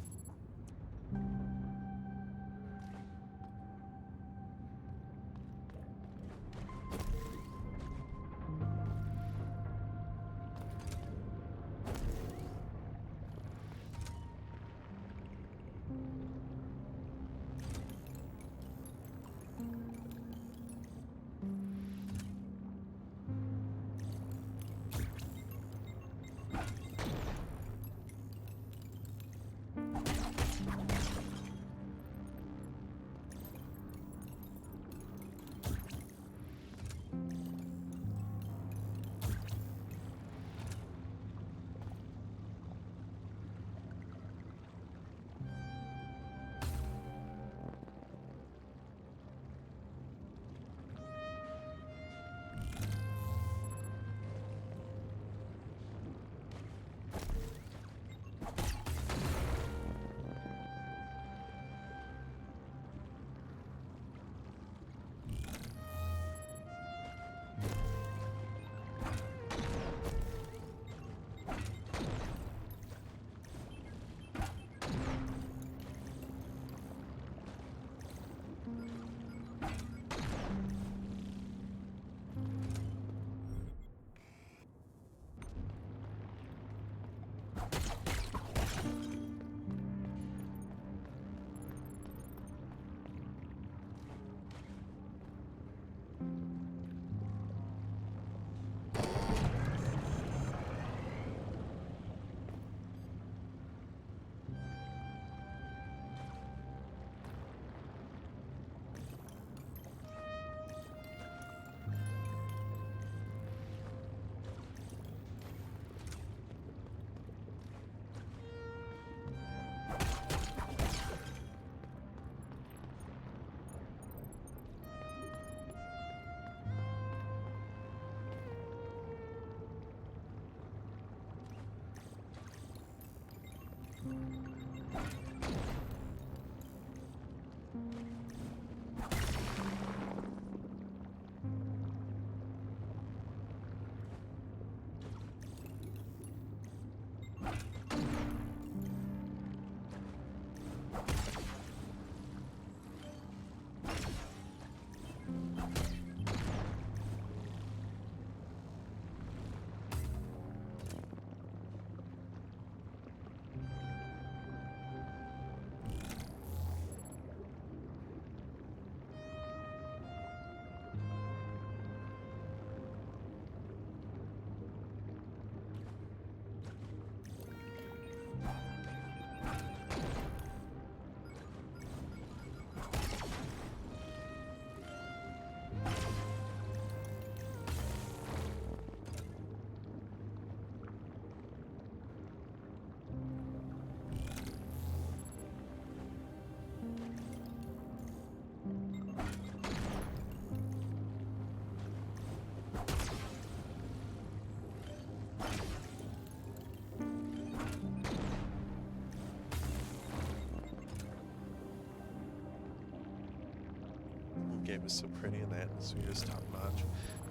game is so pretty and the atmosphere is top notch.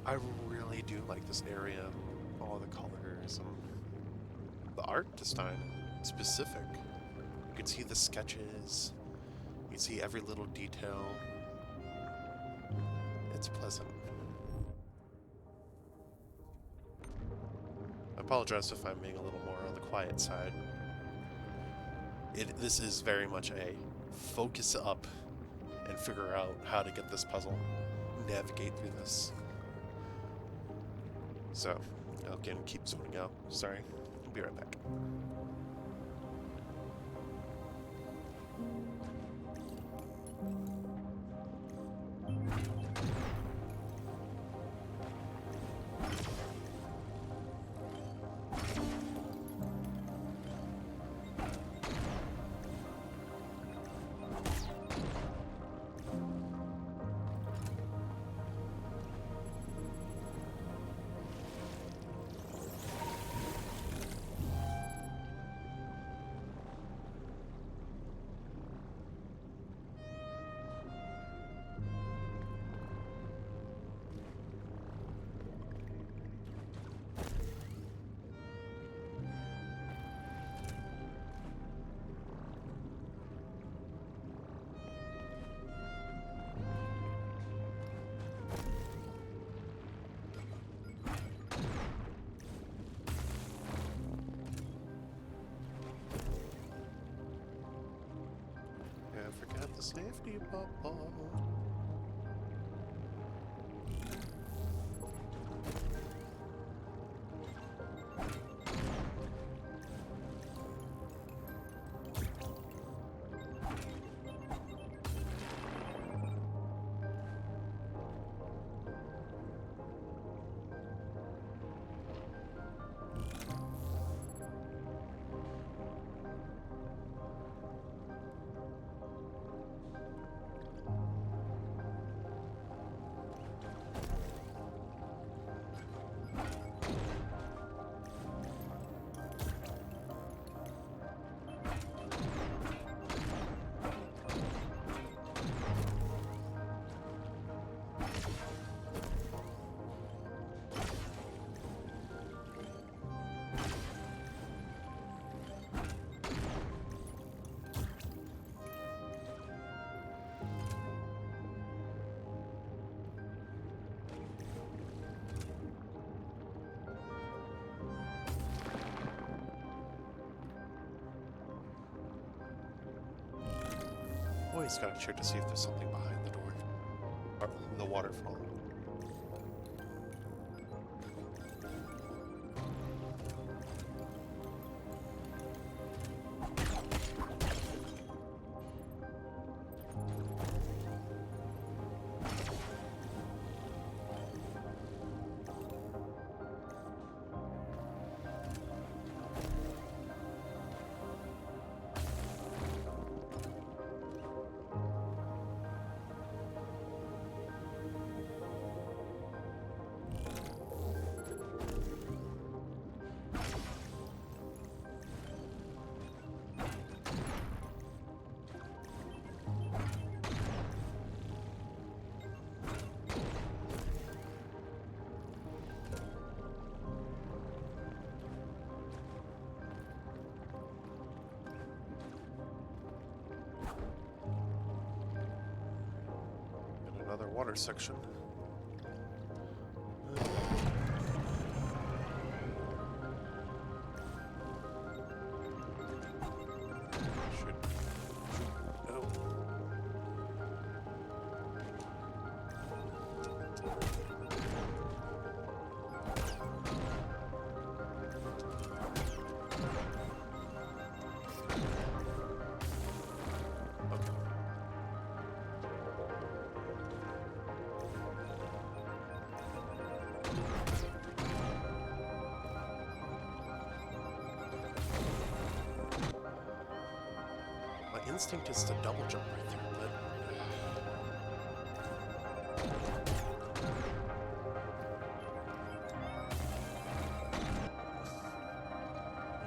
I really do like this area, all the colors and the art design specific. You can see the sketches, you can see every little detail. It's pleasant. I apologize if I'm being a little more on the quiet side. This is very much a focus up and figure out how to get this puzzle, navigate through this. So, again, keep zoning out. Sorry. I'll be right back. Forgot the safety bubble. Always gotta check to see if there's something behind the door. Or the waterfall. Another water section. My instinct is to double jump right through, but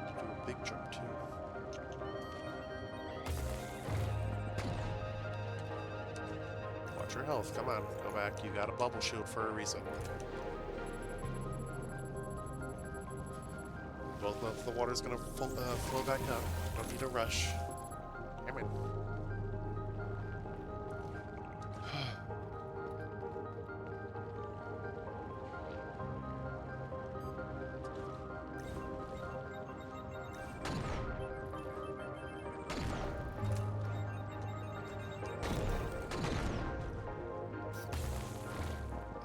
I need to do a big jump too. Water Watch your health. Come on, go back. You got a bubble shield for a reason. Well, the water's gonna flow back up. Don't need to rush. Come in.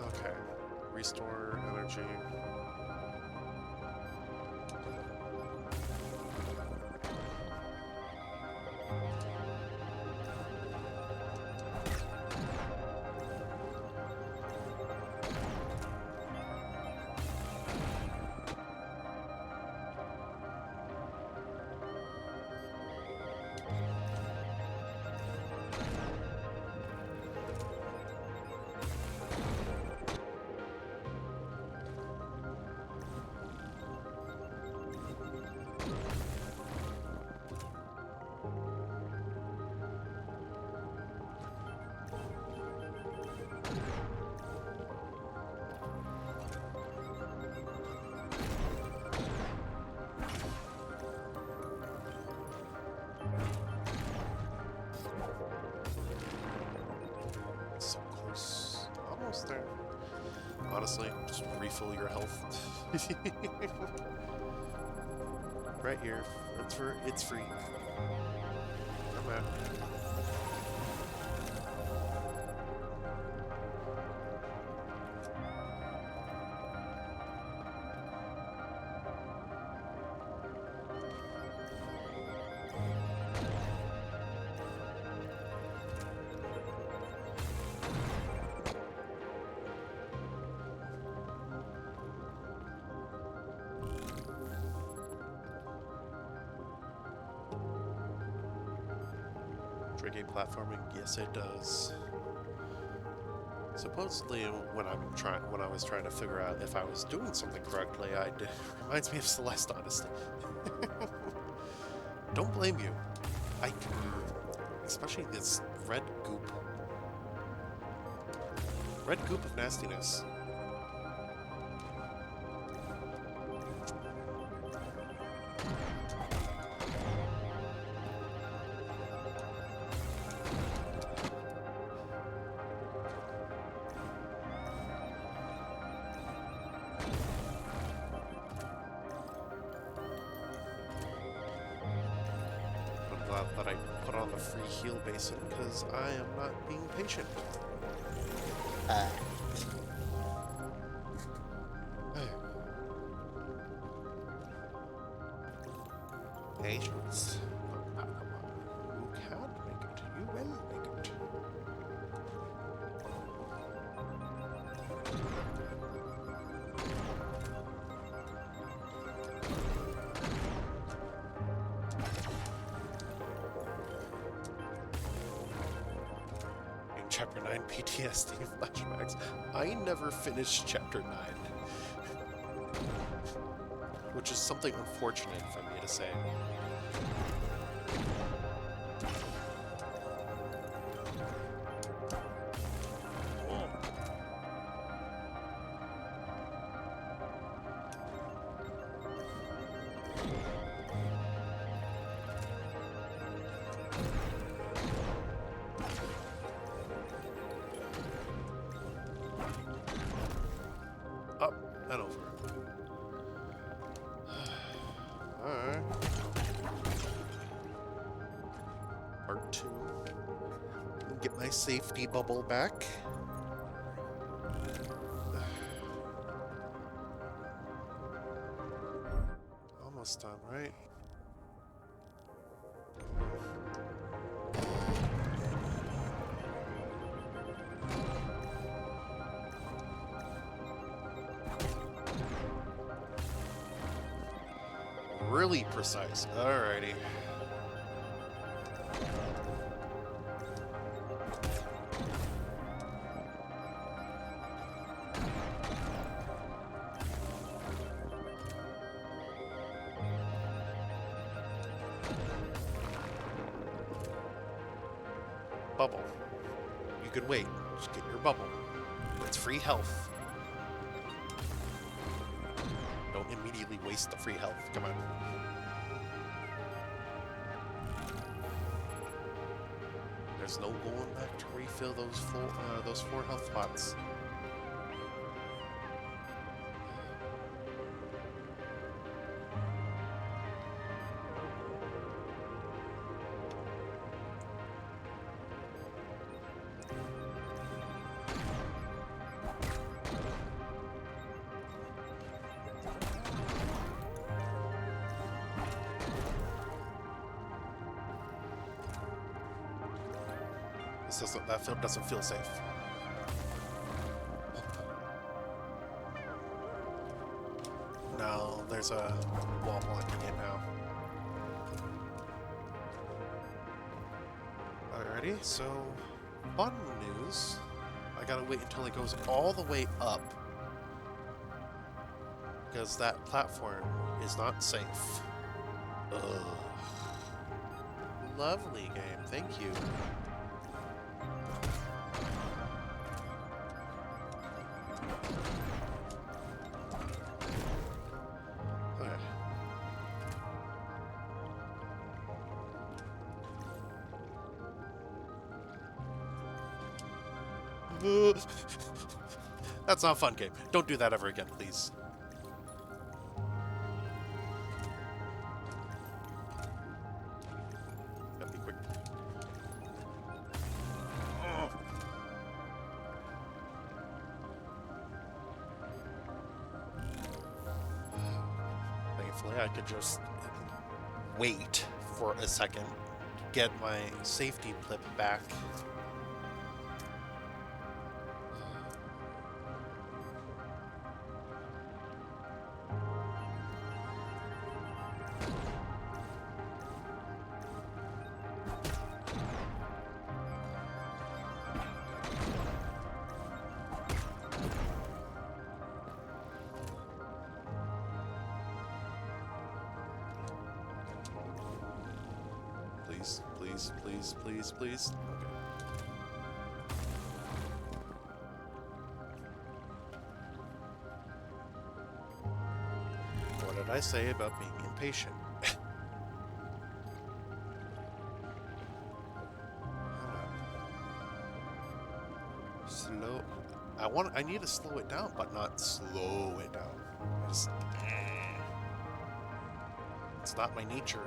Okay. Restore energy. So close. Almost there. Honestly, just refill your health. Right here. It's free. Come on. Tricky platforming, yes it does. Supposedly, when I was trying to figure out if I was doing something correctly, it reminds me of Celeste, honestly. Don't blame you. Especially this red goop of nastiness. That I put on the free heal basin because I am not being patient. Patience. You can make it. You will make it. Chapter 9 PTSD flashbacks. I never finished Chapter 9. Which is something unfortunate for me to say. Up and over. Alright. Part 2. Get my safety bubble back. Almost done, right? Really precise. Alrighty. Bubble. You could wait. Just get your bubble. It's free health. Don't immediately waste the free health. Come on. There's no going back to refill those 4 health pots. That field doesn't feel safe. No, there's a wall blocking it now. Alrighty, so fun news. I gotta wait until it goes all the way up, because that platform is not safe. Ugh. Lovely game, thank you. That's not a fun game. Don't do that ever again, please. Gotta be quick. Thankfully, I could just wait for a second, get my safety blip back. Please, please, please, please. Okay. What did I say about being impatient? Slow. I need to slow it down, but not slow it down. It's not my nature.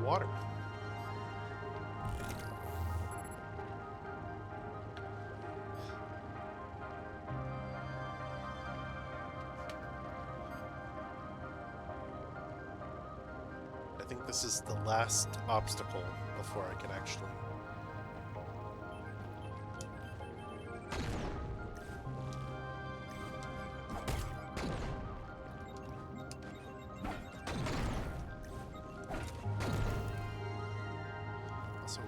Water. I think this is the last obstacle before I can actually... So...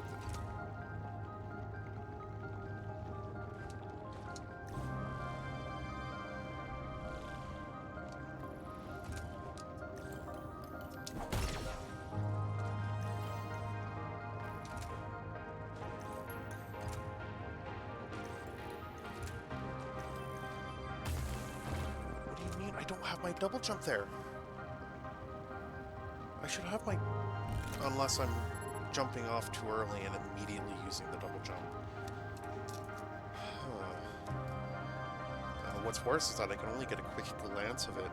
What do you mean? I don't have my double jump there. I should have my... Unless I'm jumping off too early and immediately using the double jump. What's worse is that I can only get a quick glance of it.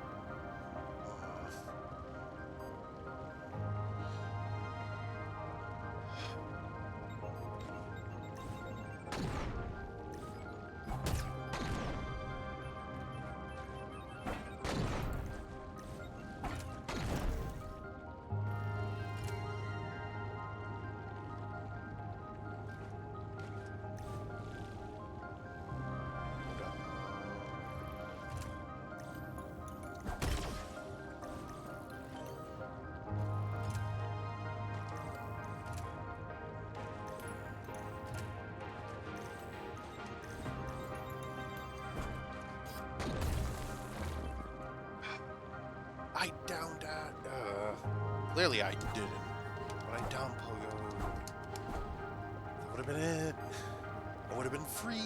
I downed that. Clearly I didn't. But I downed Pogo. That would have been it. I would have been free.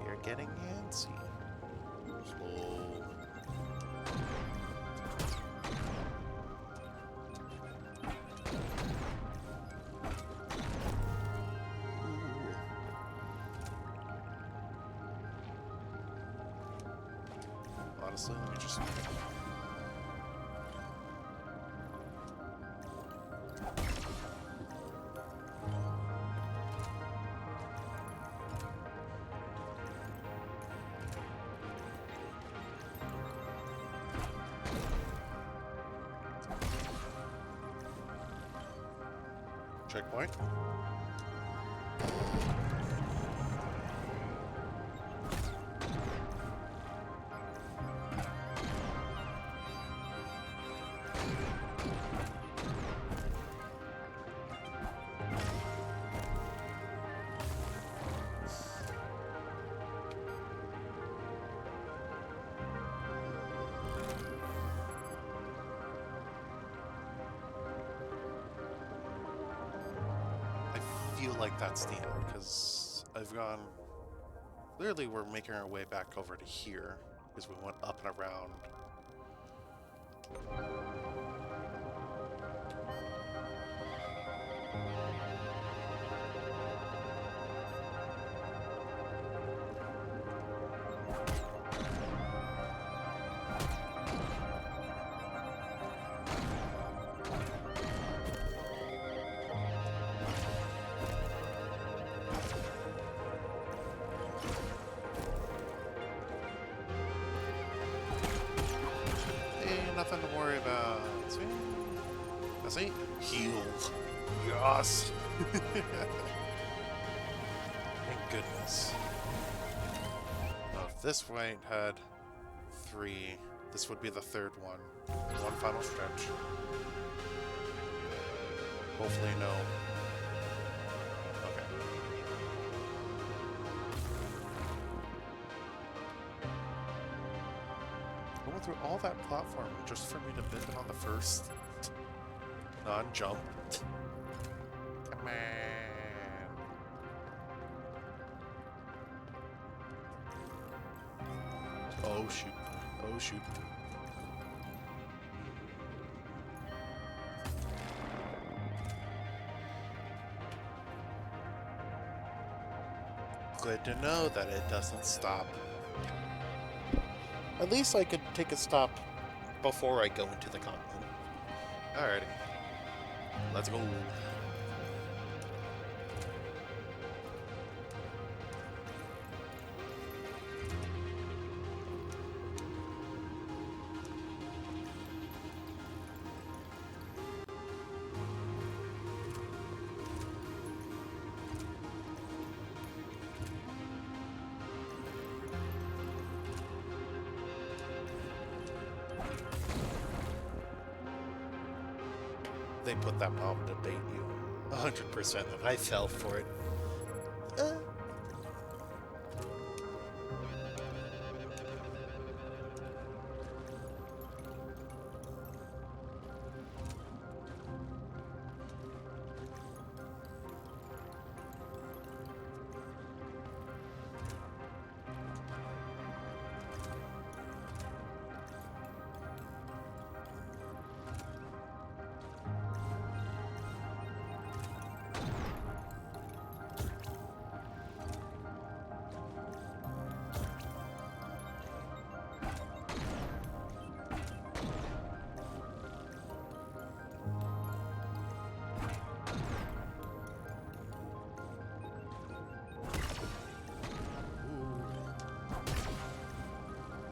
You're getting antsy. Slow. Honestly, let me just... Checkpoint. I feel like that's the end, because I've gone... Clearly we're making our way back over to here, because we went up and around. Nothing to worry about. See? That's it. Heal. Yes. Thank goodness. Now, if this fight had 3, this would be the 3rd one. One final stretch. Hopefully, no. Okay. Going through all that platform just for me to bid it on the first non-jump. Come on. Oh shoot. Oh shoot. Good to know that it doesn't stop. At least I could take a stop before I go into the continent. Alrighty. Let's go. They put that bomb to bait you. 100%, and I fell for it.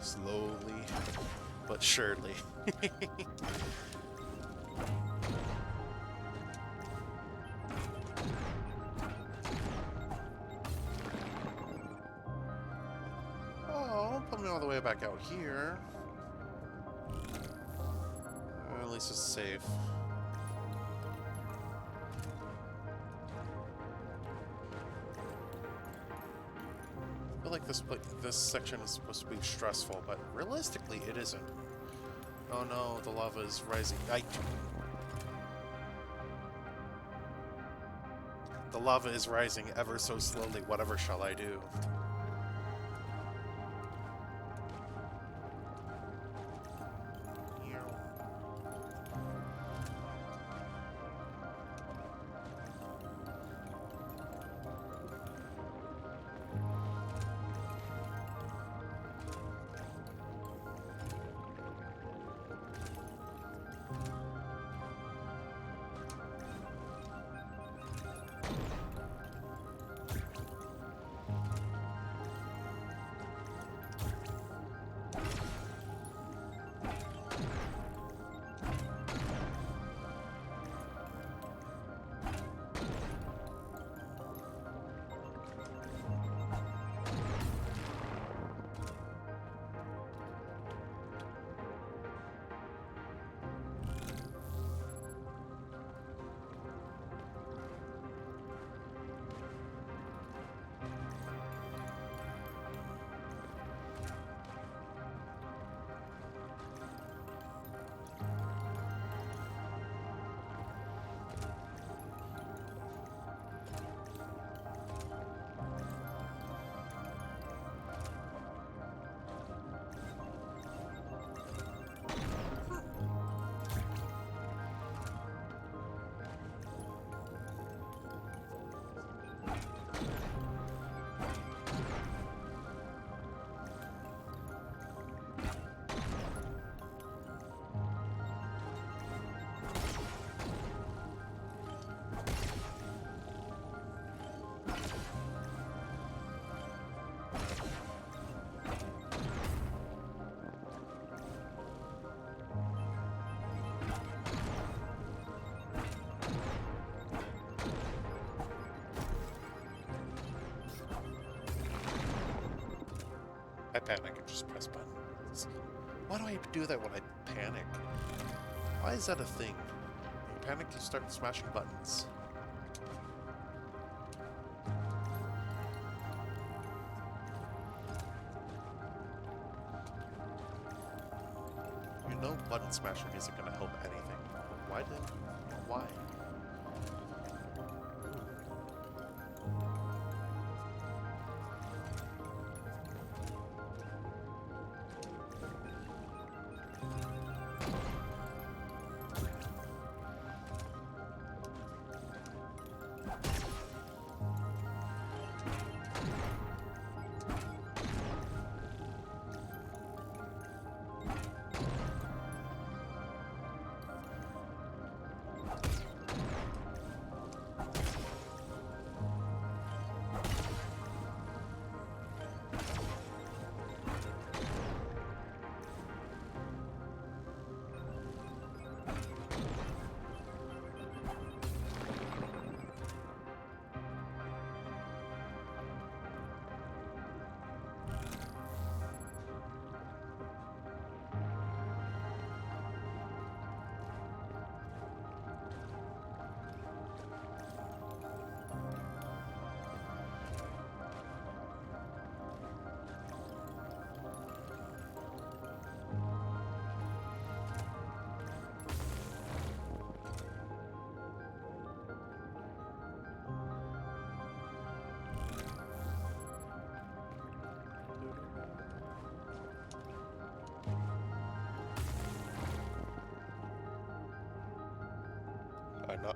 Slowly, but surely. Oh, put me all the way back out here. At least it's safe. like this section is supposed to be stressful, but realistically, it isn't. Oh no, the lava is rising. The lava is rising ever so slowly. Whatever shall I do? I panic and just press buttons. Why do I do that when I panic? Why is that a thing? You panic, you start smashing buttons. You know button smashing isn't going to help anything. Why?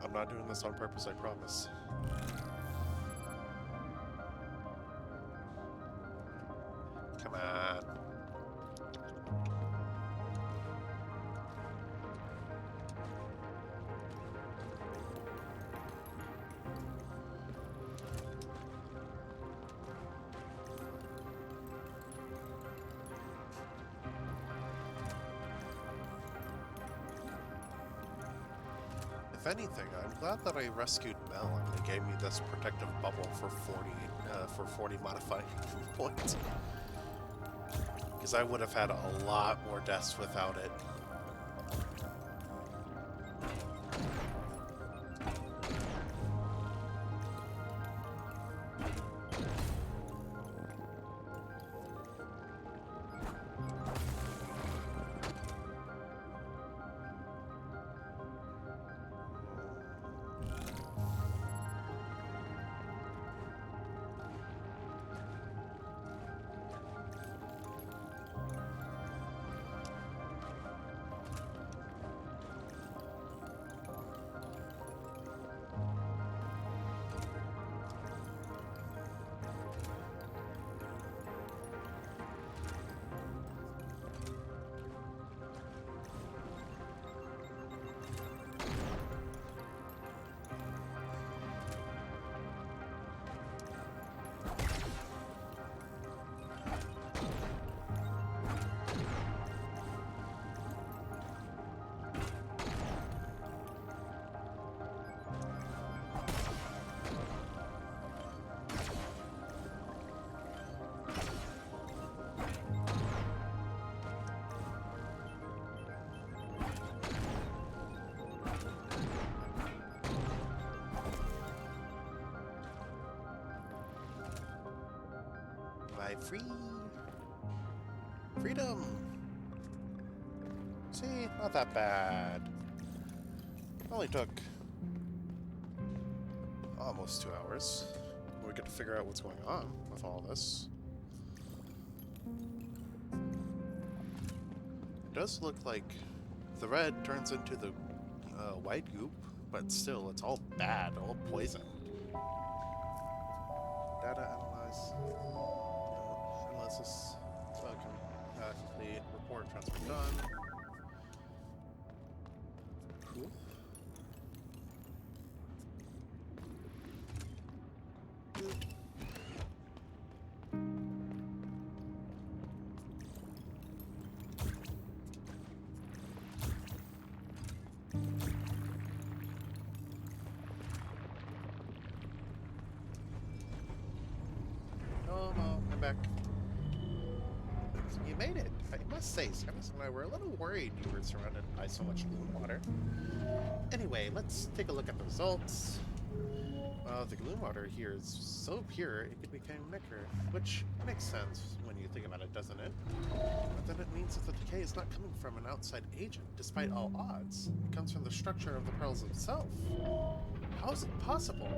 I'm not doing this on purpose, I promise. Come on. If anything, I'm glad that I rescued Mel and they gave me this protective bubble for 40 modifying points. Because I would have had a lot more deaths without it. Pt5 free! Freedom! See, not that bad. Only took almost 2 hours. We get to figure out what's going on with all this. It does look like the red turns into the white goop, but still, it's all bad, all poison. Data analyze. Analysis. Complete. Report transfer done. Cool. Oh, no, I'm back. You made it. I must say, Samus and I were a little worried you were surrounded by so much gloom water. Anyway, let's take a look at the results. The gloom water here is so pure it could become liquor, which makes sense when you think about it, doesn't it? But then it means that the decay is not coming from an outside agent, despite all odds. It comes from the structure of the pearls itself. How is it possible?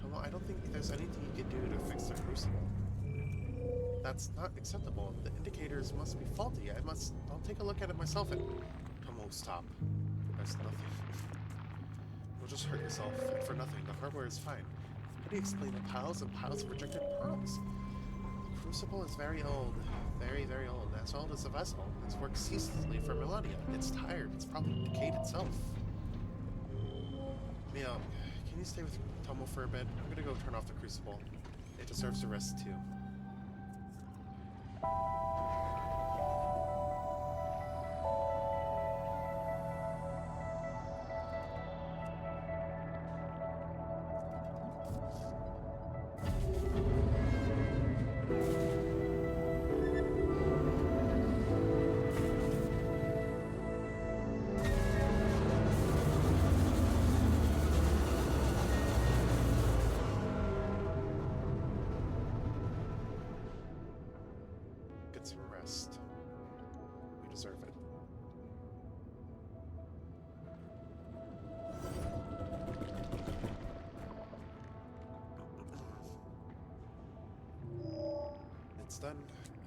Tomo, I don't think there's anything you can do to fix the crucible. That's not acceptable. The indicators must be faulty. I'll take a look at it myself and... Tomo, stop. There's nothing. You'll just hurt yourself, and for nothing. The hardware is fine. How do you explain the piles and piles of rejected pearls? The crucible is very old. Very, very old. As old as the vessel. It's worked ceaselessly for millennia. It's tired. It's probably decayed itself. Mio, can you stay with Tomo for a bit? I'm gonna go turn off the crucible. It deserves a rest, too. Get some rest. You deserve it. It's done.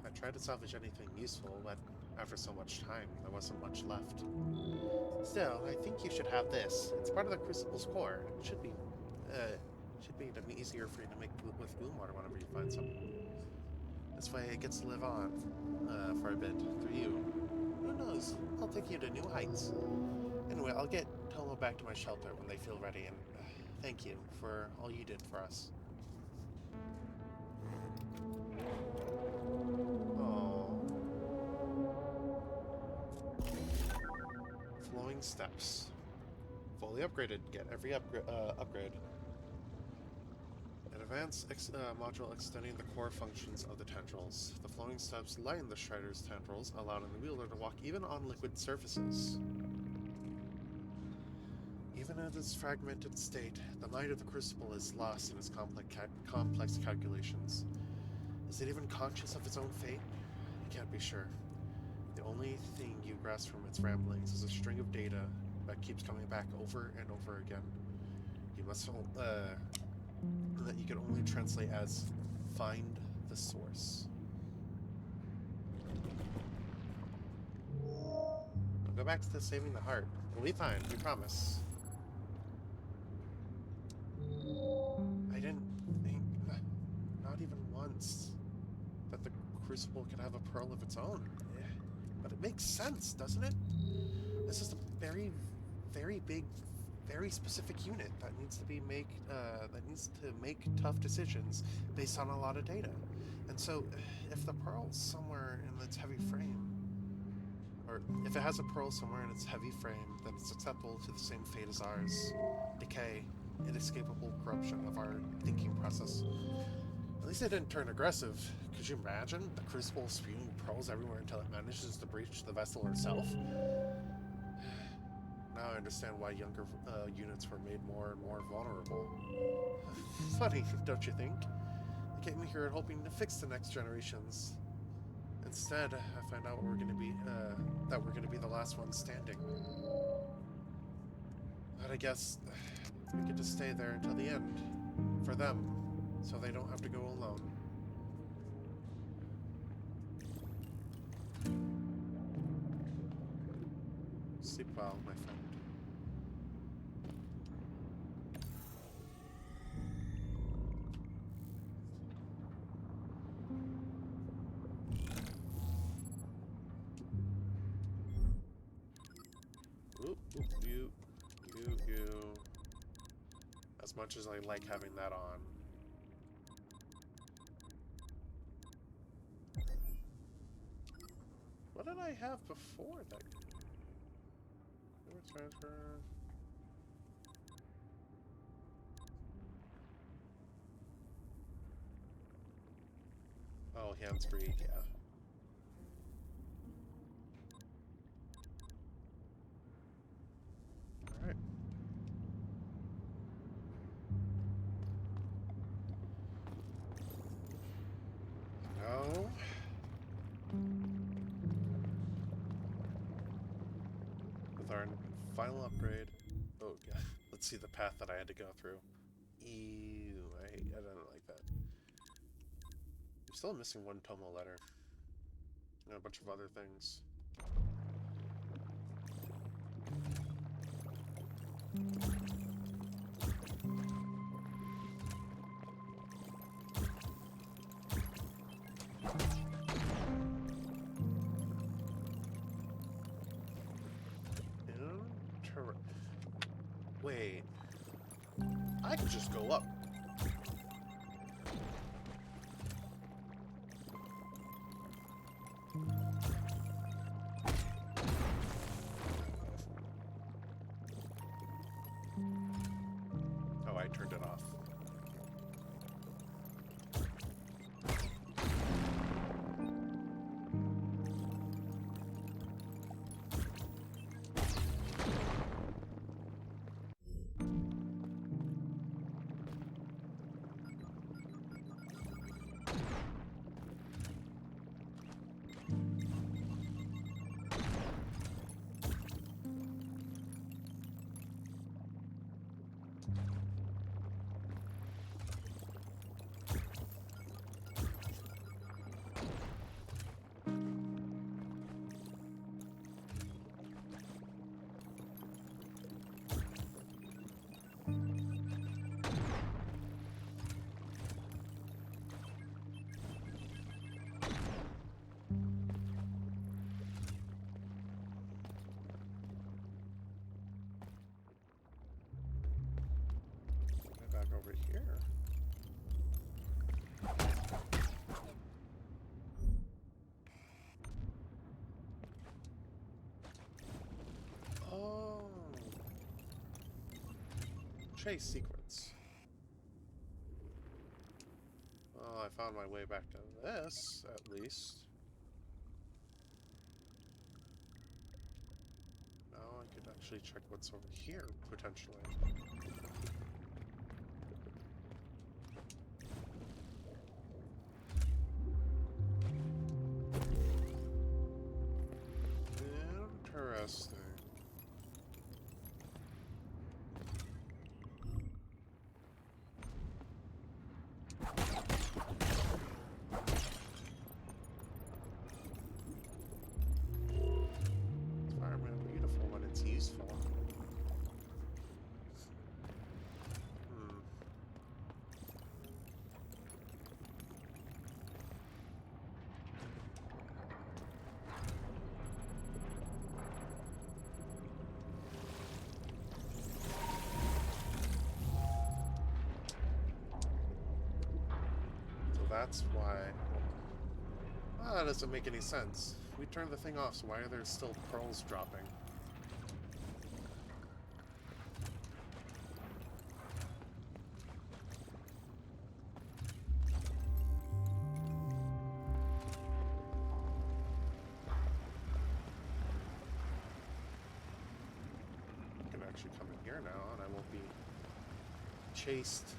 I tried to salvage anything useful, but after so much time, there wasn't much left. Still, I think you should have this. It's part of the crucible's core. It should be easier for you to make with gloom water whenever you find some. This way it gets to live on for a bit through you. Who knows? I'll take you to new heights. Anyway, I'll get Tomo back to my shelter when they feel ready, and thank you for all you did for us. Oh. Flowing steps. Fully upgraded. Get every upgrade. An advanced module extending the core functions of the tendrils. The flowing steps lighten the Strider's tendrils, allowing the wielder to walk even on liquid surfaces. Even in its fragmented state, the mind of the Crucible is lost in its complex calculations. Is it even conscious of its own fate? I can't be sure. The only thing you grasp from its ramblings is a string of data that keeps coming back over and over again. You must that you can only translate as find the source. We'll go back to saving the heart. We'll be fine, we promise. I didn't think, not even once, that the Crucible could have a pearl of its own. But it makes sense, doesn't it? This is a very, very big, very specific unit that needs to make tough decisions based on a lot of data. And so, if the pearl's somewhere in its heavy frame, or if it has a pearl somewhere in its heavy frame, then it's acceptable to the same fate as ours: decay, inescapable corruption of our thinking process. At least it didn't turn aggressive. Could you imagine the Crucible spewing pearls everywhere until it manages to breach the vessel herself? Now I understand why younger units were made more and more vulnerable. Funny, don't you think? I came here hoping to fix the next generations. Instead, I find out we're gonna be, that we're gonna be the last ones standing. But I guess we could just stay there until the end. For them. So they don't have to go alone. Sleep well, my friend. Oop, oop, you. As much as I like having that on. What did I have before that? Transfer. Oh, hands-free, yeah. Alright. No. With our final upgrade. Oh, God. Let's see the path that I had to go through. Ew, I don't like that. I'm still missing one Tomo letter. And a bunch of other things. Wait. I could just go up. Oh, I turned it off. Back over here. Oh. Chase sequence. Well, I found my way back to this, at least. Now I could actually check what's over here, potentially. Interesting. Environment beautiful when it's useful. That's why... Well, that doesn't make any sense. We turned the thing off, so why are there still pearls dropping? I can actually come in here now, and I won't be chased.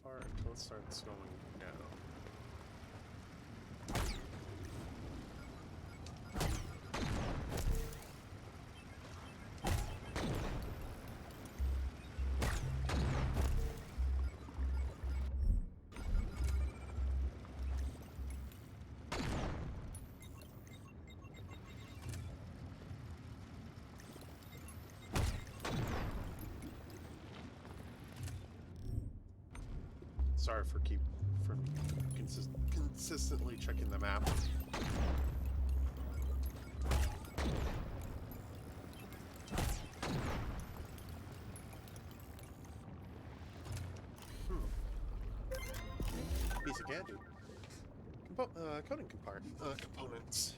far until it starts going down. Sorry for consistently checking the map. Piece of candy. Coding components.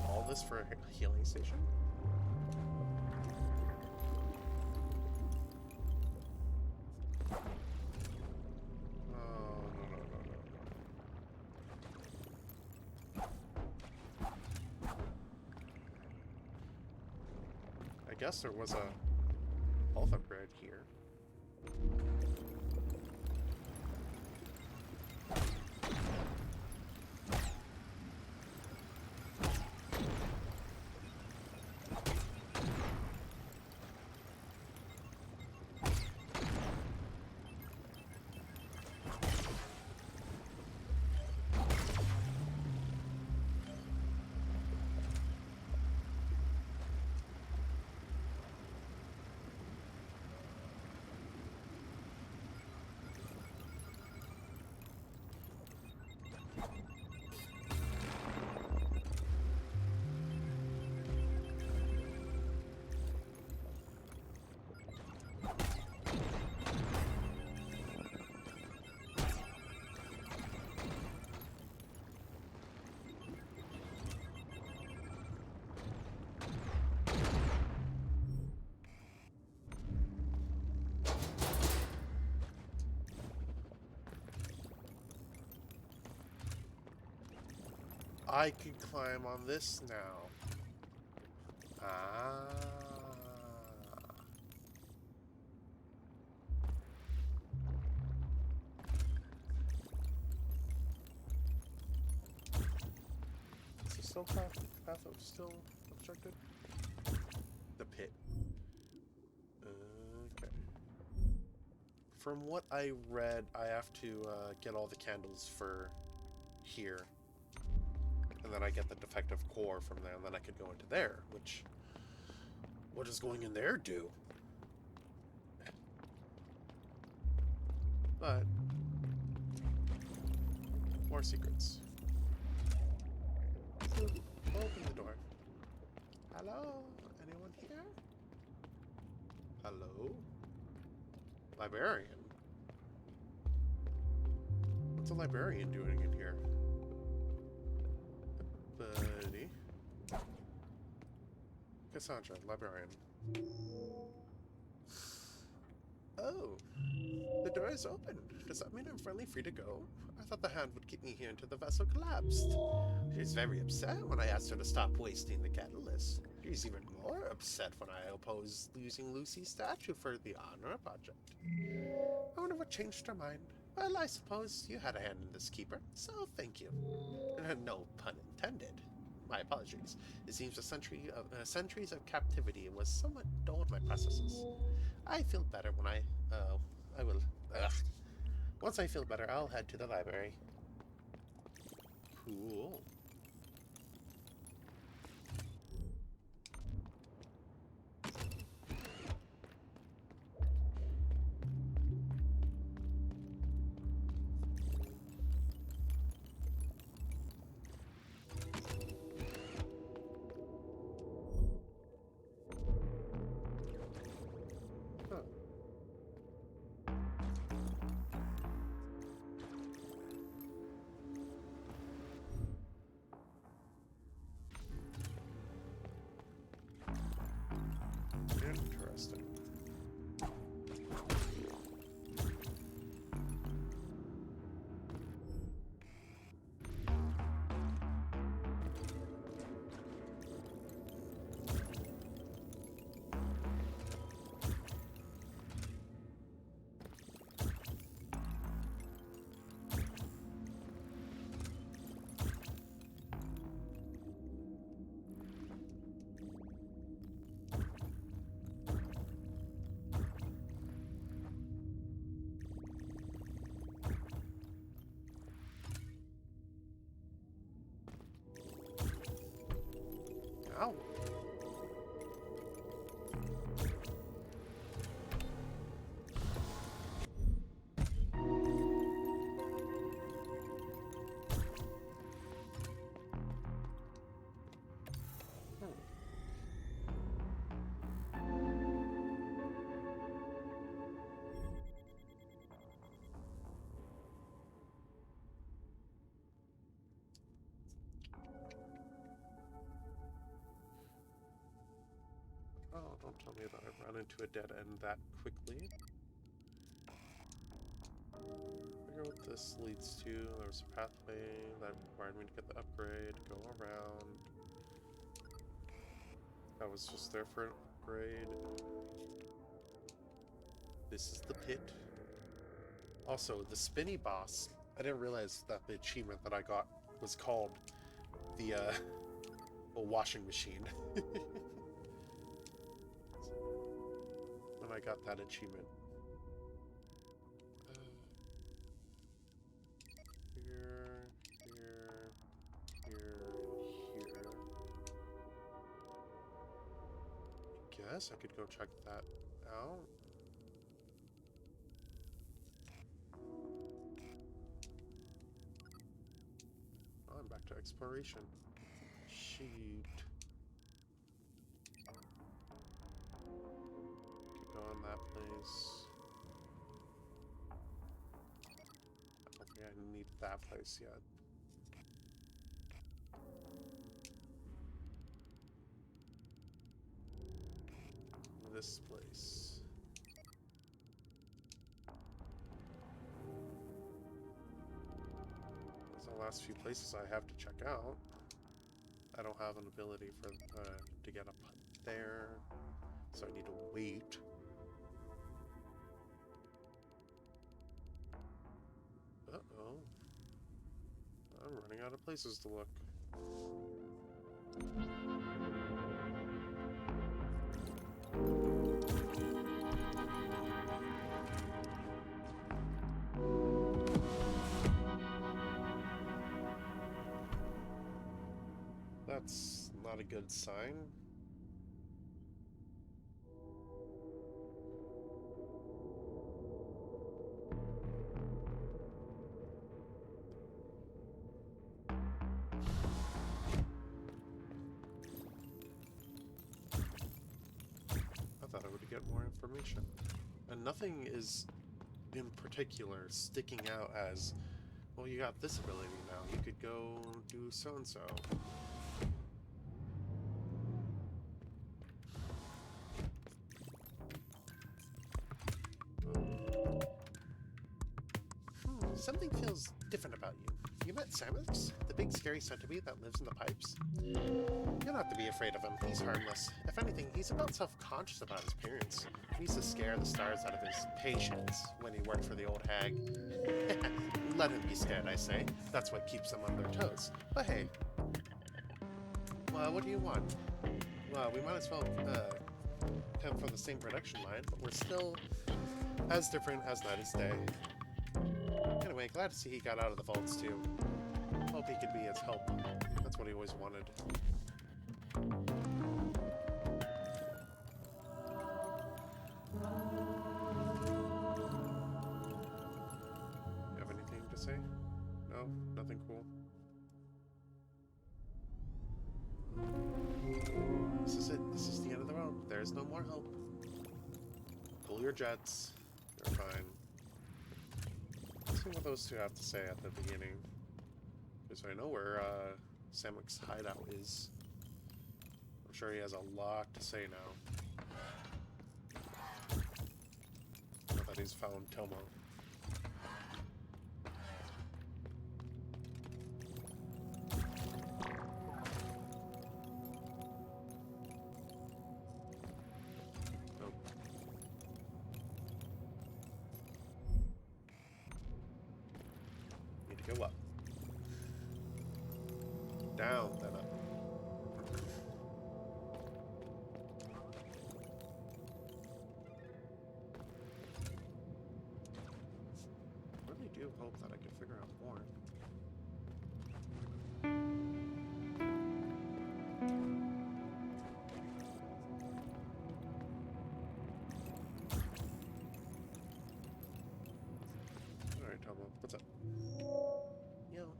All this for a healing station? Oh, no. I guess there was a health upgrade here. I could climb on this now. Ah. Is the still path still obstructed? The pit. Okay. From what I read, I have to get all the candles for here. And then I get the defective core from there, and then I could go into there, which... What does going in there do? But... More secrets. Open the door. Hello? Anyone here? Hello? Librarian? What's a librarian doing in here? Buddy. Cassandra, librarian. Oh, the door is open. Does that mean I'm finally free to go? I thought the hand would keep me here until the vessel collapsed. She's very upset when I asked her to stop wasting the catalyst. She's even more upset when I opposed using Lucy's statue for the honor project. I wonder what changed her mind. Well, I suppose you had a hand in this, Keeper, so thank you. No pun intended. My apologies. It seems centuries of captivity was somewhat dulled my processes. I feel better when I will... Once I feel better, I'll head to the library. Cool. Interesting. Ow. Oh, don't tell me that I run into a dead end that quickly. Figure what this leads to. There was a pathway that required me to get the upgrade, go around. That was just there for an upgrade. This is the pit. Also, the spinny boss. I didn't realize that the achievement that I got was called the washing machine. When I got that achievement. Here, here, here, here. I guess I could go check that out. Oh, I'm back to exploration. Shoot. Could go in that place. I don't think I need that place yet. This place. Those are the last few places I have to check out. I don't have an ability for to get up there, so I need to wait. Uh-oh. I'm running out of places to look. That's not a good sign. I thought I would get more information. And nothing is in particular sticking out as, well, you got this ability now. You could go do so-and-so. Something feels different about you. You met Samus, the big scary centipede that lives in the pipes? You don't have to be afraid of him. He's harmless. If anything, he's about self-conscious about his appearance. He used to scare the stars out of his patients when he worked for the old hag. Let him be scared, I say. That's what keeps them on their toes. But hey, well, what do you want? Well, we might as well come from the same production line, but we're still as different as night is day. Anyway, glad to see he got out of the vaults too. Hope he could be his help. That's what he always wanted. You have anything to say? No? Nothing cool? This is it. This is the end of the road. There's no more hope. Pull your jets. You're fine. Let's see what those two have to say at the beginning. Because I know where Samek's hideout is. I'm sure he has a lot to say now. Now that he's found Tomo. Nope. Need to go up. Down, then up. I really do hope that I can figure out more.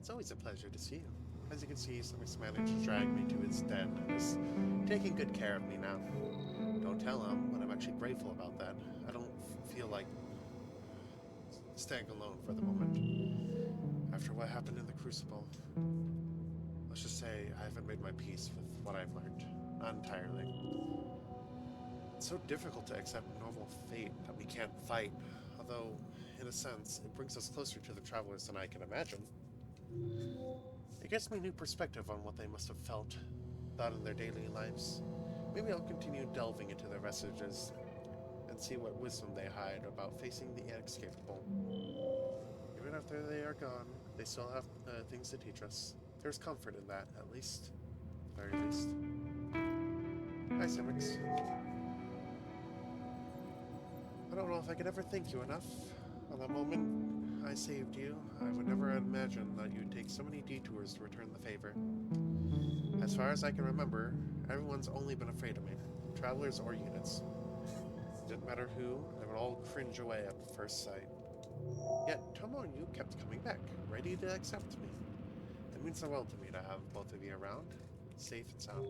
It's always a pleasure to see you. As you can see, Slimmy's managed to drag me to his den and is taking good care of me now. Don't tell him, but I'm actually grateful about that. I don't feel like staying alone for the moment. After what happened in the Crucible, let's just say I haven't made my peace with what I've learned. Not entirely. It's so difficult to accept normal fate that we can't fight, although, in a sense, it brings us closer to the travelers than I can imagine. It gives me new perspective on what they must have felt, thought in their daily lives. Maybe I'll continue delving into their messages and see what wisdom they hide about facing the inescapable. Even after they are gone, they still have things to teach us. There's comfort in that, at least. Very least. Hi, Simix. I don't know if I could ever thank you enough. On the moment I saved you, I would never have imagined that you'd take so many detours to return the favor. As far as I can remember, everyone's only been afraid of me, travelers or units. It didn't matter who, they would all cringe away at first sight. Yet Tomo and you kept coming back, ready to accept me. It means the world to me to have both of you around, safe and sound.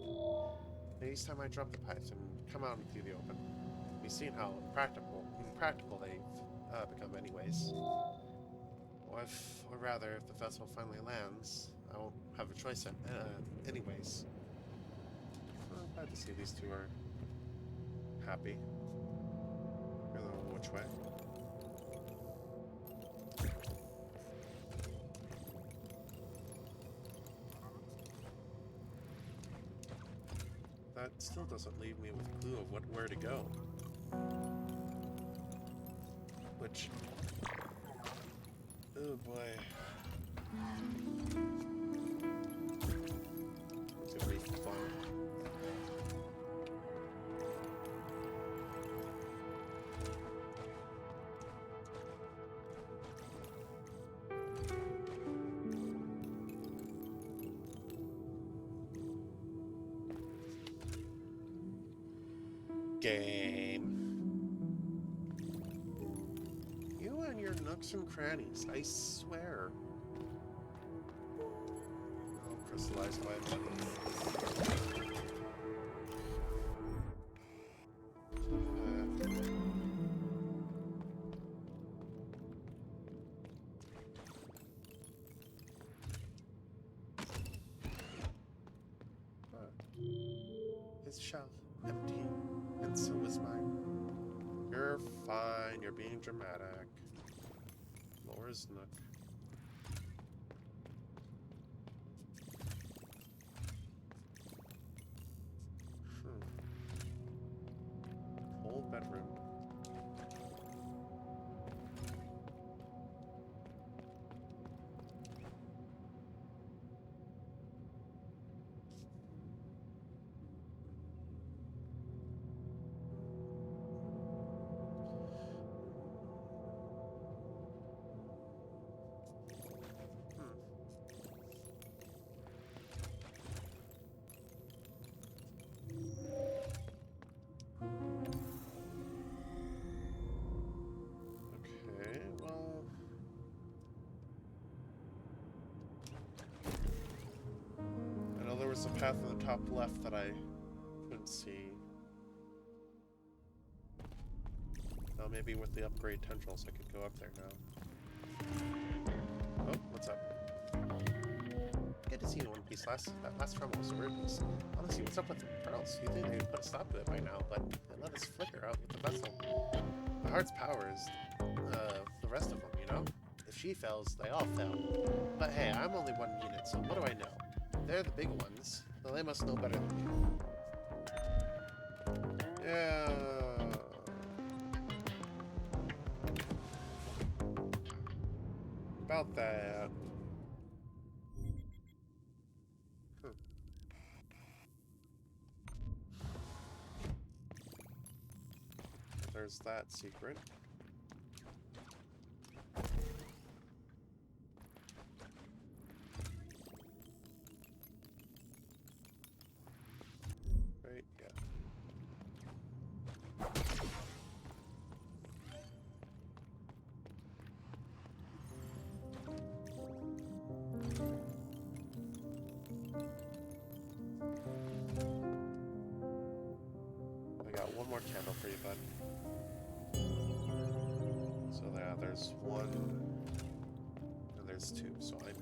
And each time I drop the pipes and come out into the open, we've seen how impractical they've become anyways. Or rather, if the vessel finally lands, I won't have a choice anyways. Well, I'm glad to see these two are happy. I don't know which way. That still doesn't leave me with a clue of where to go. Which... oh boy. It's gonna be fun. Game. You and your nooks and crannies, I swear. Oh, crystallized by his shelf, empty, and so is mine. You're fine, you're being dramatic. Laura's nook. Whole bedroom. Okay, well... I know there was a path in the top left that I couldn't see. Now maybe with the upgrade tendrils I could go up there now. Oh, what's up? Good to see you in one piece. That last trouble was a weird piece. Honestly, what's up with the pearls? You think they would put a stop to it by now, but they let us flicker out with the vessel. The heart's power is the rest of them, you know? If she fails, they all fail. But hey, I'm only one unit, so what do I know? They're the big ones, so they must know better than me. Yeah. About that. There's that secret. Right, yeah. I got one more candle for you, bud. So yeah, there's one, and there's two. So I'm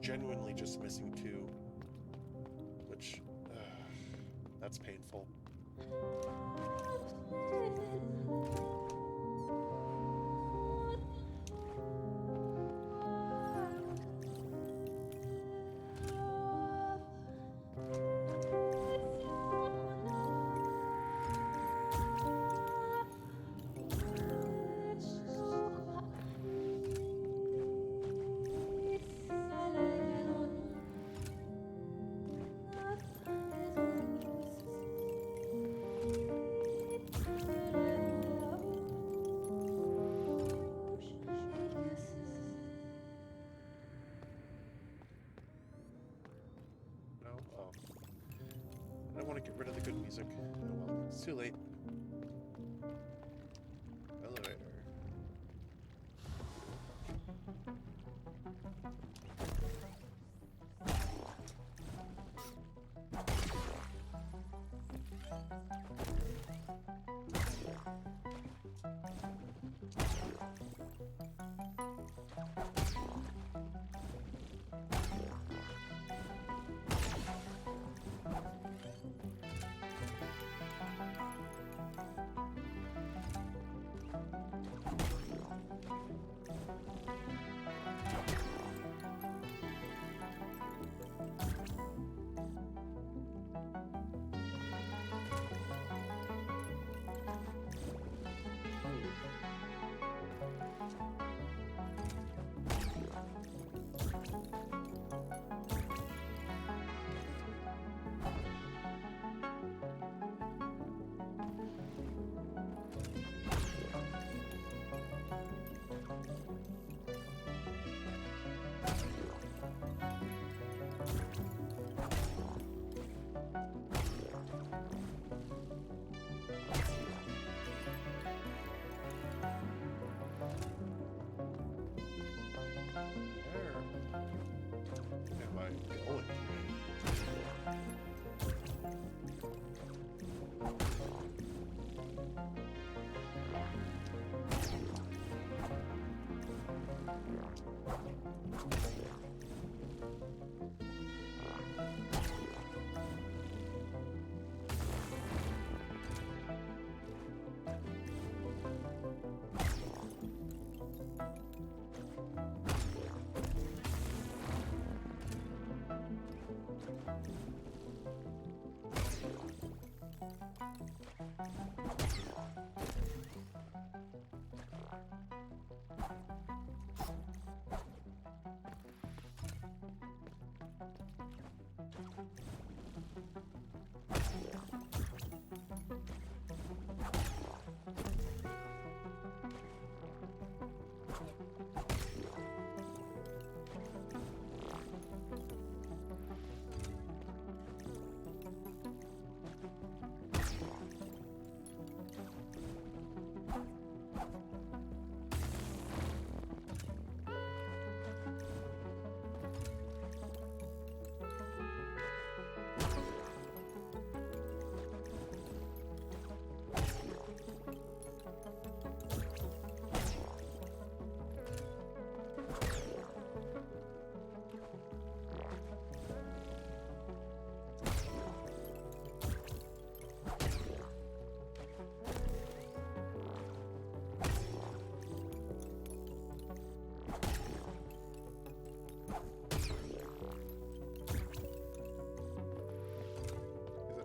genuinely just missing two, which that's painful. No? Oh. I don't want to get rid of the good music. Oh well, it's too late. Elevator. Where am I going?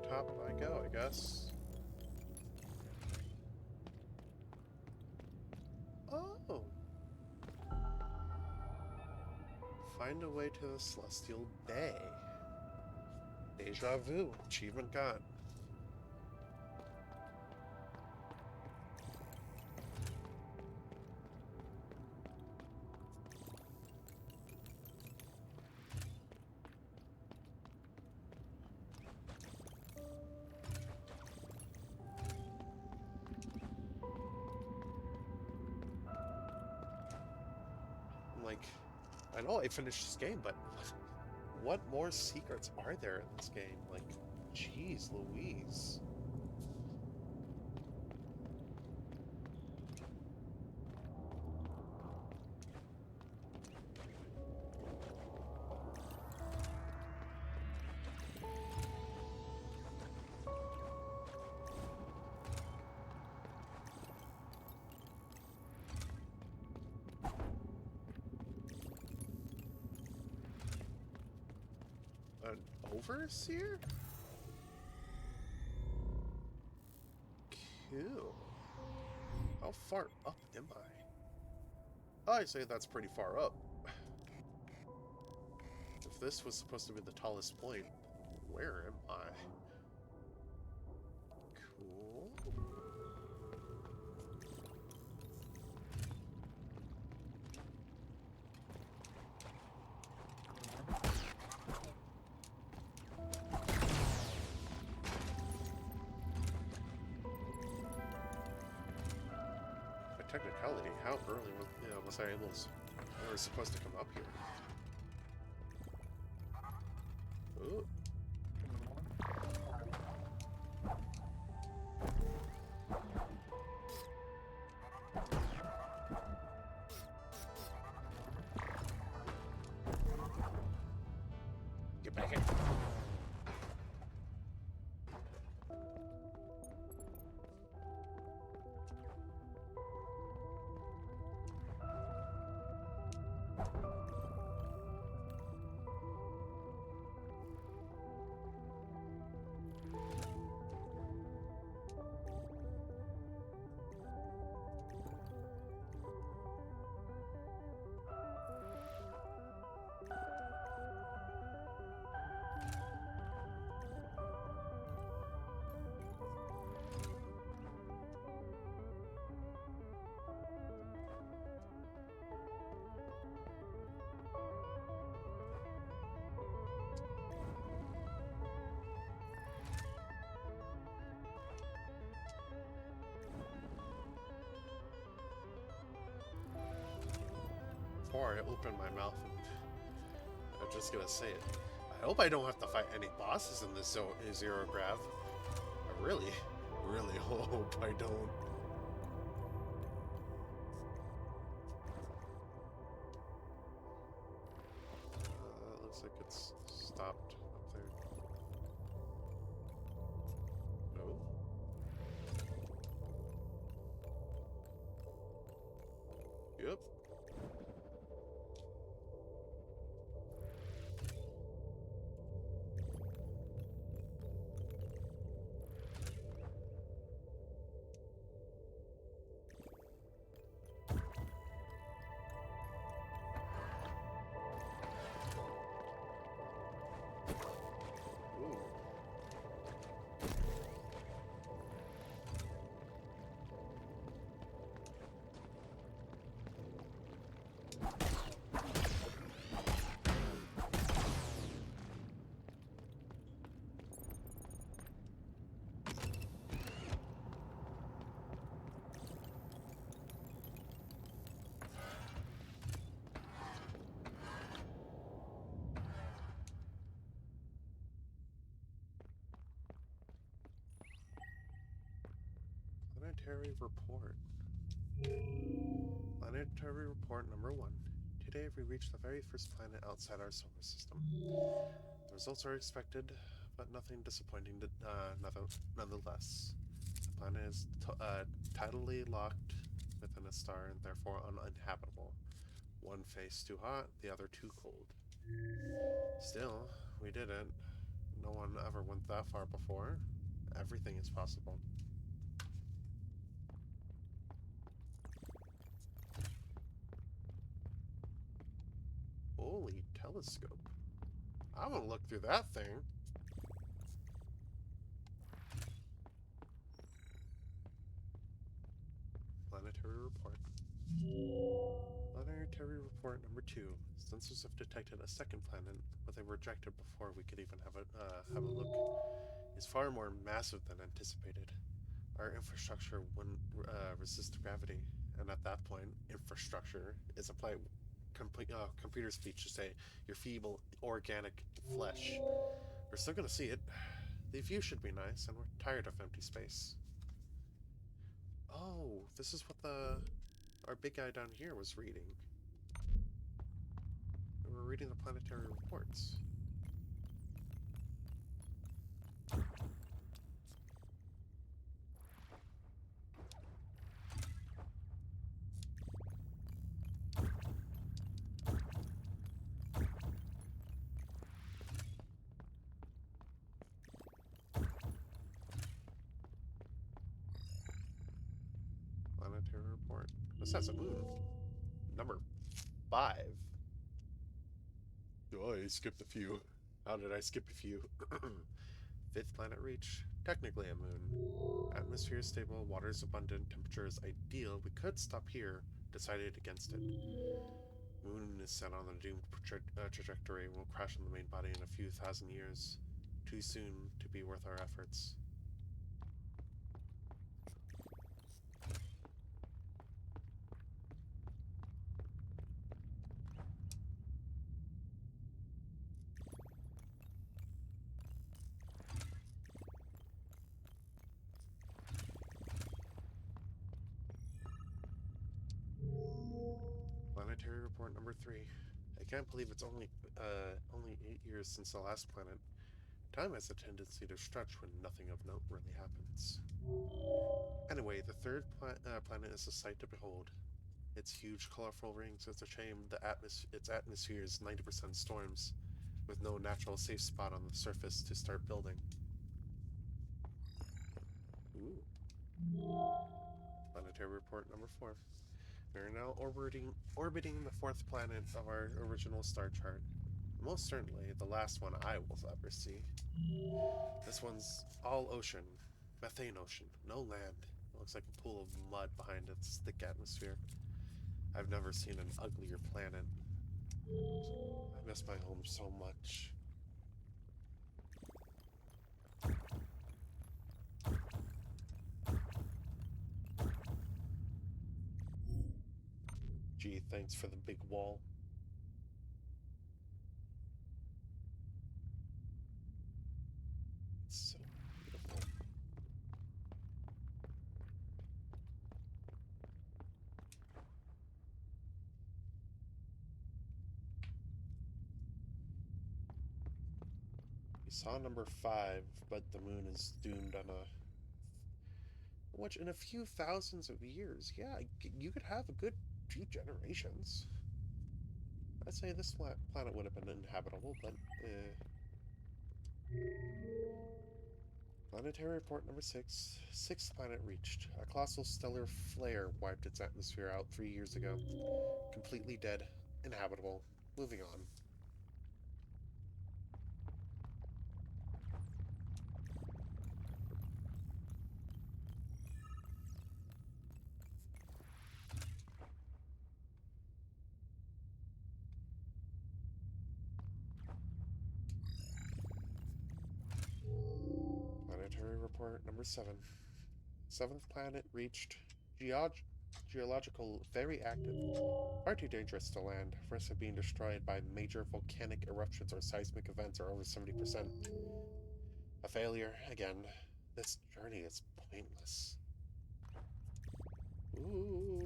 Top I go, I guess. Oh! Find a way to the Celestial Bay. Deja vu. Achievement gone. Like, I know I finished this game, but what more secrets are there in this game? Like, jeez Louise. overseer? Cool. How far up am I? I say that's pretty far up. If this was supposed to be the tallest point, where am I? Cool. By technicality, how early was I able to... I was supposed to come up here? Ooh. Get back in. Before I open my mouth, I'm just gonna say it. I hope I don't have to fight any bosses in this Zero Grav. I really, really hope I don't. Looks like it's stopped up there. No? Yep. Planetary report. Planetary report number 1. Today we reached the very first planet outside our solar system. The results are expected, but nothing disappointing nonetheless. The planet is tidally locked within a star and therefore uninhabitable. One face too hot, the other too cold. Still, we did it. No one ever went that far before. Everything is possible. Holy telescope. I want to look through that thing. Planetary report. Planetary report number 2. Sensors have detected a second planet, but they were rejected before we could even have a look. It's far more massive than anticipated. Our infrastructure wouldn't resist gravity, and at that point, infrastructure is applied computer speech to say your feeble organic flesh. We're still gonna see it. The view should be nice, and we're tired of empty space. Oh, this is what our big guy down here was reading. We were reading the planetary reports. This has a moon. Number 5. Oh, I skipped a few. How did I skip a few? Fifth planet reach. Technically a moon. Atmosphere is stable, water is abundant, temperature is ideal. We could stop here. Decided against it. Moon is set on a doomed trajectory and will crash on the main body in a few thousand years. Too soon to be worth our efforts. Planetary report number 3. I can't believe it's only 8 years since the last planet. Time has a tendency to stretch when nothing of note really happens. Anyway, the third planet is a sight to behold. Its huge, colorful rings. It's a shame its atmosphere is 90% storms, with no natural safe spot on the surface to start building. Ooh. Planetary report number 4. We are now orbiting the fourth planet of our original star chart. Most certainly the last one I will ever see. This one's all ocean. Methane ocean. No land. It looks like a pool of mud behind its thick atmosphere. I've never seen an uglier planet. I miss my home so much. Gee, thanks for the big wall. It's so beautiful. We saw number 5, but the moon is doomed on a... Which, in a few thousands of years, yeah, you could have a good few generations. I'd say this planet would have been inhabitable, but Planetary report number 6. Sixth planet reached. A colossal stellar flare wiped its atmosphere out 3 years ago. Completely dead. Inhabitable. Moving on. Planetary report number 7. Seventh planet reached. Geological, very active. Far too dangerous to land. Risks of being destroyed by major volcanic eruptions or seismic events are over 70%. A failure, again. This journey is pointless. Ooh.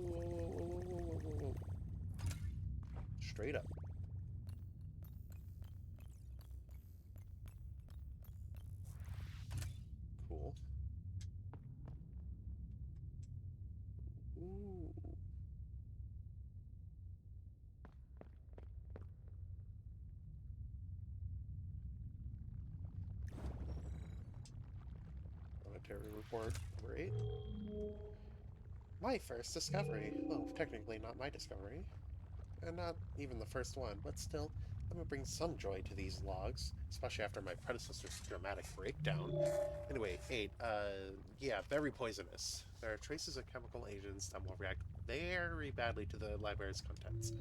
Straight up. Cool. Ooh. Planetary report number 8. My first discovery. Well, technically not my discovery. And not even the first one, but still, let me bring some joy to these logs, especially after my predecessor's dramatic breakdown. Anyway, 8, yeah, very poisonous. There are traces of chemical agents that will react very badly to the library's contents.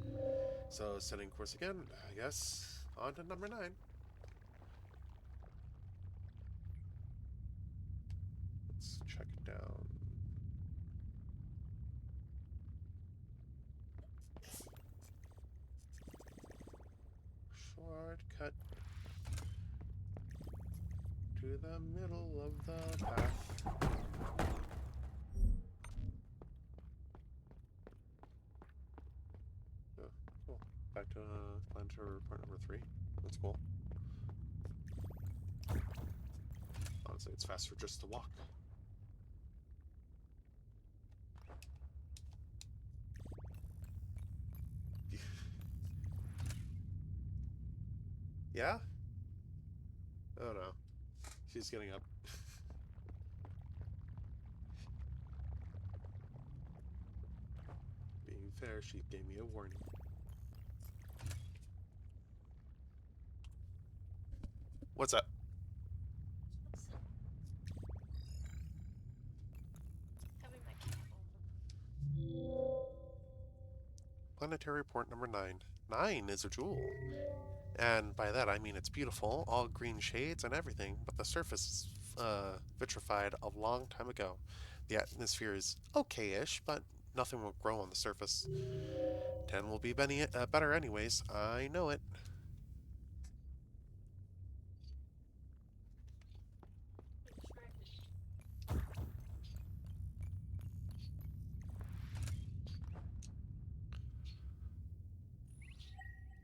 So, setting course again, I guess, on to number 9. Let's check it down. Shortcut to the middle of the path. Oh, cool. Back to planetary report number 3. That's cool. Honestly, it's faster just to walk. Yeah? Oh no. She's getting up. Fair Sheep gave me a warning. What's up? Planetary report number 9. 9 is a jewel. And by that I mean it's beautiful, all green shades and everything, but the surface is vitrified a long time ago. The atmosphere is okay-ish, but nothing will grow on the surface. 10 will be better anyways, I know it.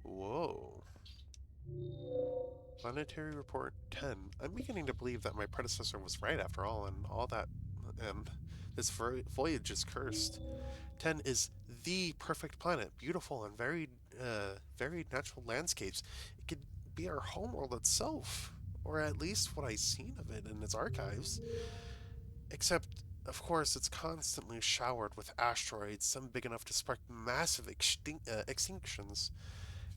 Whoa. Planetary Report 10. I'm beginning to believe that my predecessor was right after all, and this voyage is cursed. 10 is the perfect planet, beautiful and varied natural landscapes. It could be our homeworld itself, or at least what I've seen of it in its archives. Except, of course, it's constantly showered with asteroids, some big enough to spark massive extinctions,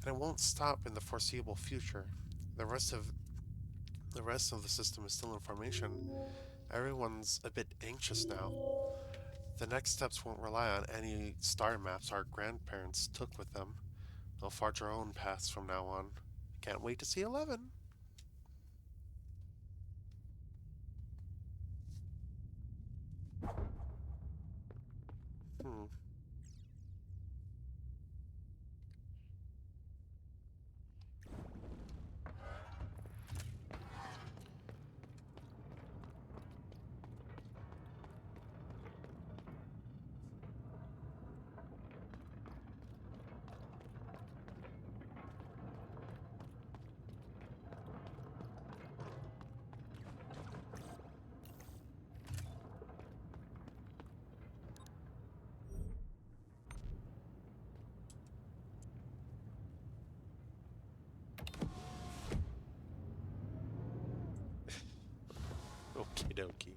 and it won't stop in the foreseeable future. The rest of the rest of the system is still in formation. Everyone's a bit anxious now. The next steps won't rely on any star maps our grandparents took with them. They'll forge our own paths from now on. Can't wait to see 11. Hmm. Okie dokie.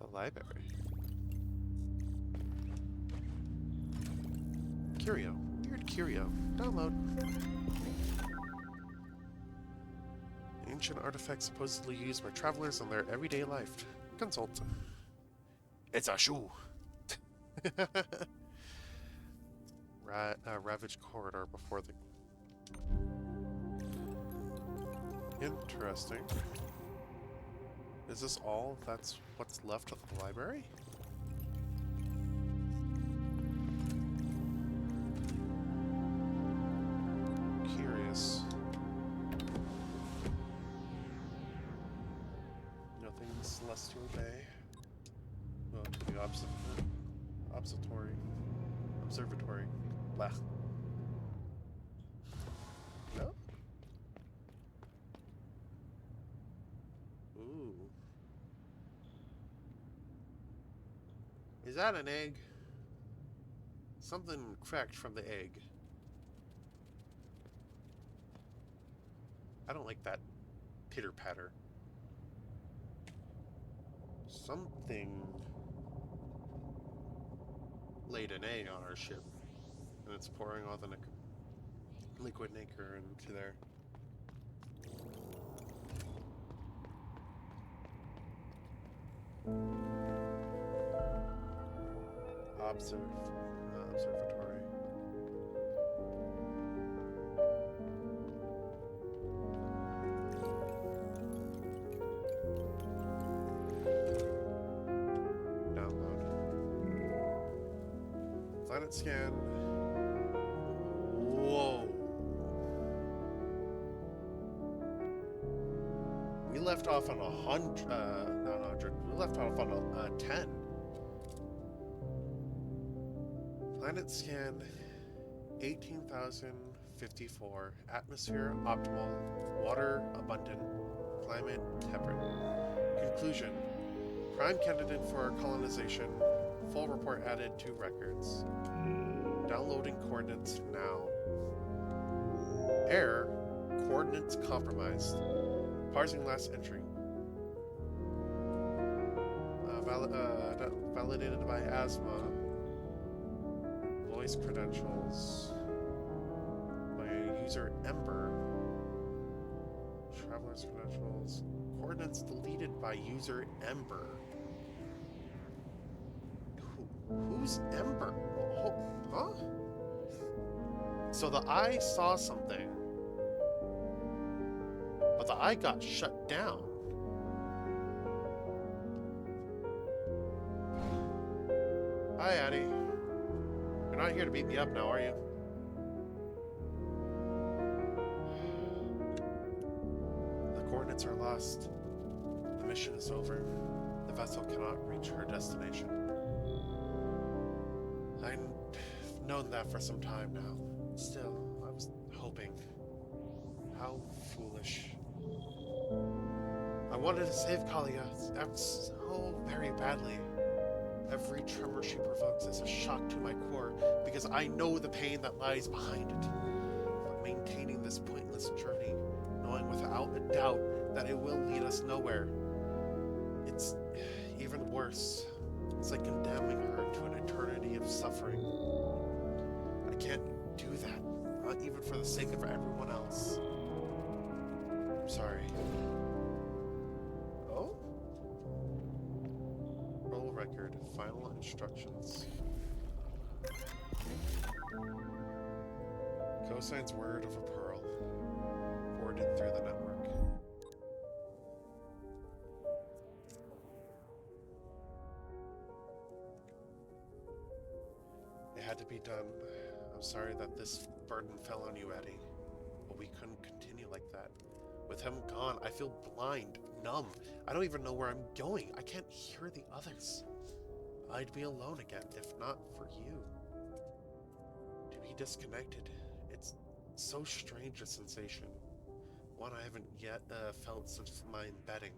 The library. Curio. Weird curio. Download. Ancient artifacts supposedly used by travelers in their everyday life. Consult. It's a shoe. Ravaged corridor before the... Interesting. Is this all that's what's left of the library? Curious. Nothing celestial bay. Well, it could be observatory. Blah. No? Ooh. Is that an egg? Something cracked from the egg. I don't like that pitter-patter. Something laid an egg on our ship, and it's pouring all the liquid nacre into there. Observatory. Download. Planet scan. Whoa. We left off on 100, not 100. We left off on a 10. Planet scan 18,054. Atmosphere optimal. Water abundant. Climate temperate. Conclusion. Prime candidate for colonization. Full report added to records. Downloading coordinates now. Error. Coordinates compromised. Parsing last entry. Validated by Asthma. device credentials. My user Ember. Traveler's credentials. Coordinates deleted by user Ember. Who's Ember? Oh, huh? So the eye saw something, but the eye got shut down. Hi, Addie. You're not here to beat me up now, are you? The coordinates are lost. The mission is over. The vessel cannot reach her destination. I've known that for some time now. Still, I was hoping. How foolish. I wanted to save Kalia so very badly. Every tremor she provokes is a shock to my core because I know the pain that lies behind it. But maintaining this pointless journey, knowing without a doubt that it will lead us nowhere, it's even worse. It's like condemning her to an eternity of suffering. I can't do that, not even for the sake of everyone else. I'm sorry. Oh? Roll record, final instructions. Cosine's word of a pearl, forwarded through the network. It had to be done. I'm sorry that this burden fell on you, Eddie. But we couldn't continue like that. With him gone, I feel blind, numb. I don't even know where I'm going. I can't hear the others. I'd be alone again, if not for you. To be disconnected, it's so strange a sensation. One I haven't yet felt since my embedding.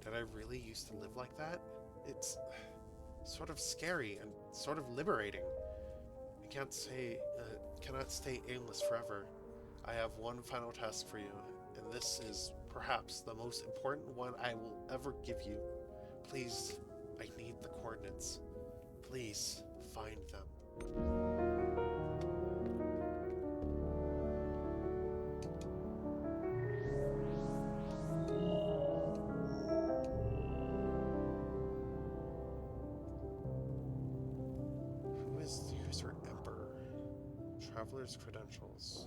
Did I really used to live like that? It's sort of scary and sort of liberating. I cannot stay aimless forever. I have one final task for you, and this is perhaps the most important one I will ever give you. Please, I need the coordinates. Please, find them. Who is the user Ember? Traveler's credentials.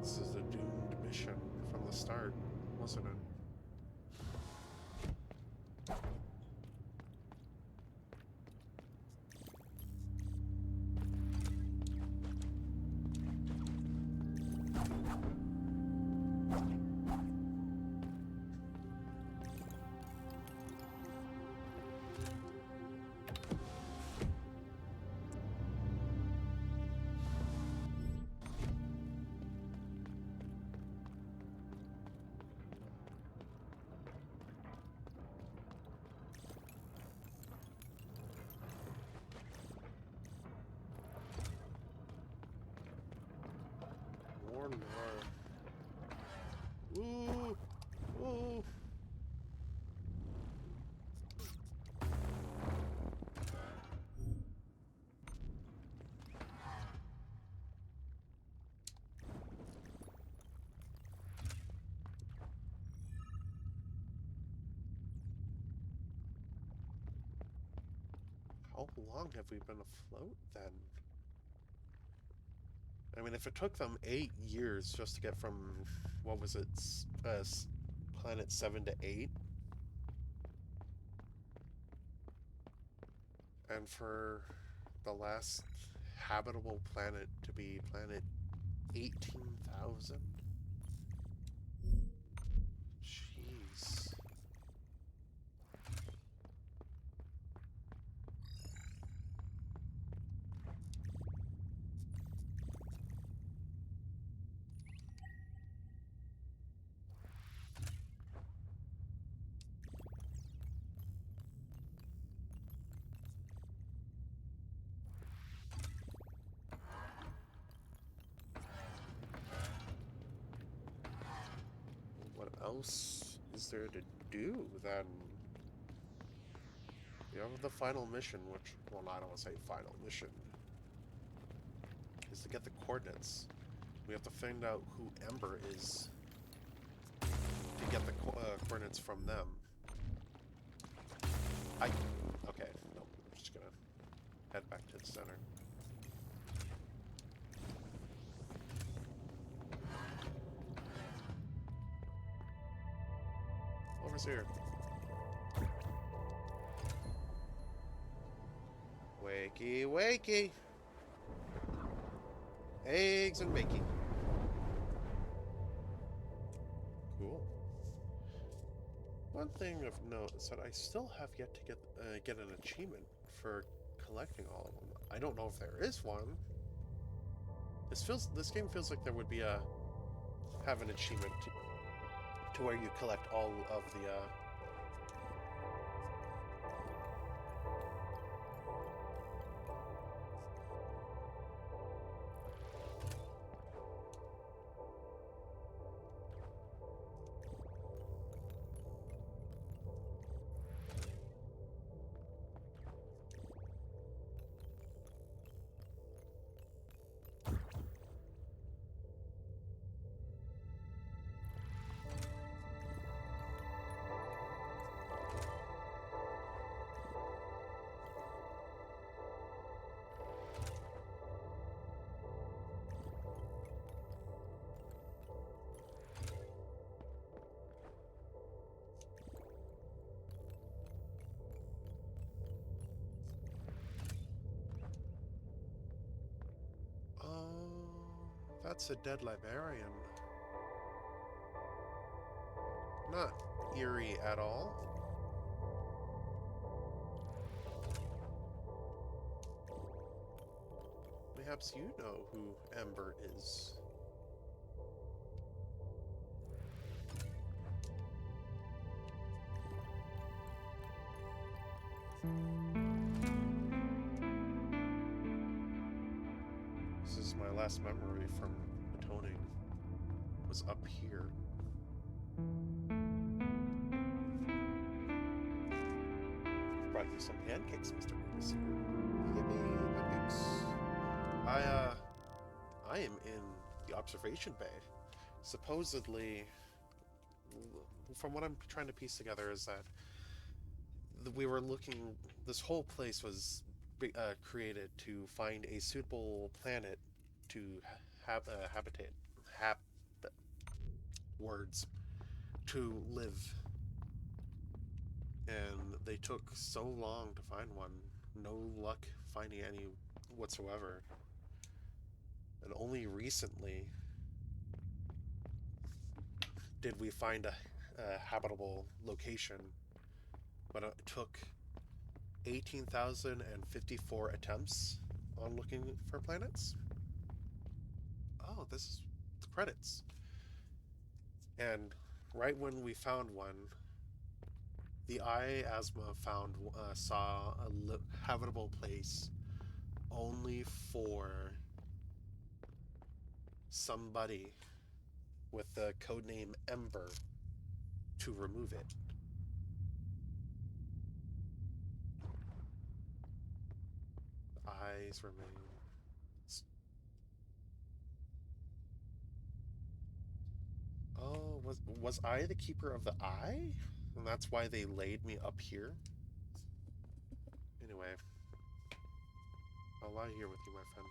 This is a doomed mission from the start, wasn't it? More lore. Ooh! Ooh! How long have we been afloat then? I mean, if it took them 8 years just to get from, what was it, planet 7 to 8, and for the last habitable planet to be planet 18,000? Jeez. else is there to do than we have the final mission, which, well, I don't want to say final mission, is to get the coordinates. We have to find out who Ember is to get the coordinates from them. Okay, no, I'm just gonna head back to the center. Over's here. Wakey, wakey! Eggs and bacon. Cool. One thing of note is that I still have yet to get an achievement for collecting all of them. I don't know if there is one. This game feels like there would be have an achievement to where you collect all of the that's a dead librarian. Not eerie at all. Perhaps you know who Ember is. This is my last memory from atoning. Was up here. Brought you some pancakes, Mr. Chris. Yippee, pancakes. I am in the observation bay. Supposedly, from what I'm trying to piece together, is that we were looking. This whole place was created to find a suitable planet to habitate. Words to live, and they took so long to find one. No luck finding any whatsoever, and only recently did we find a habitable location, but it took 18,054 attempts on looking for planets. Oh, this is the credits. And right when we found one, the IASMA saw a habitable place only for somebody with the codename Ember to remove it. The eyes remain. Oh, was I the keeper of the eye? And that's why they laid me up here? Anyway, I'll lie here with you, my friend.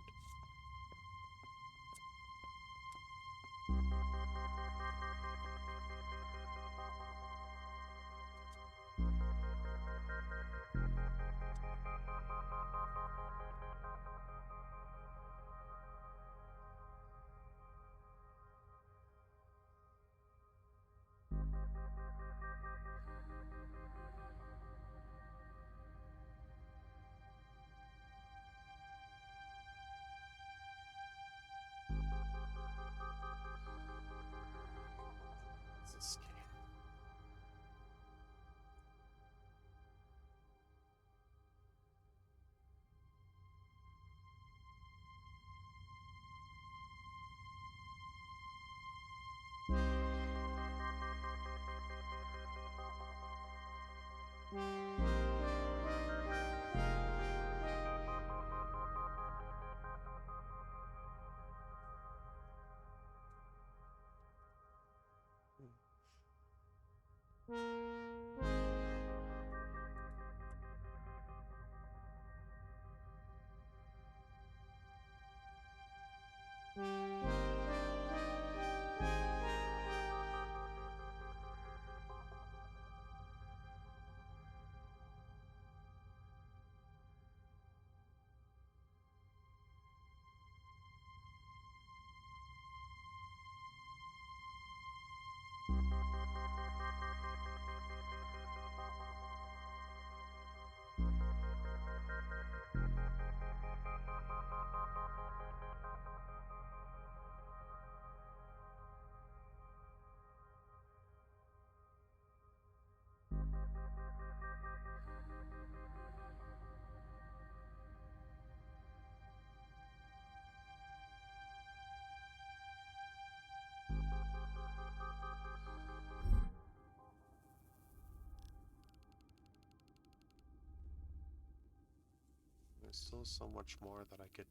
There's still so much more that I could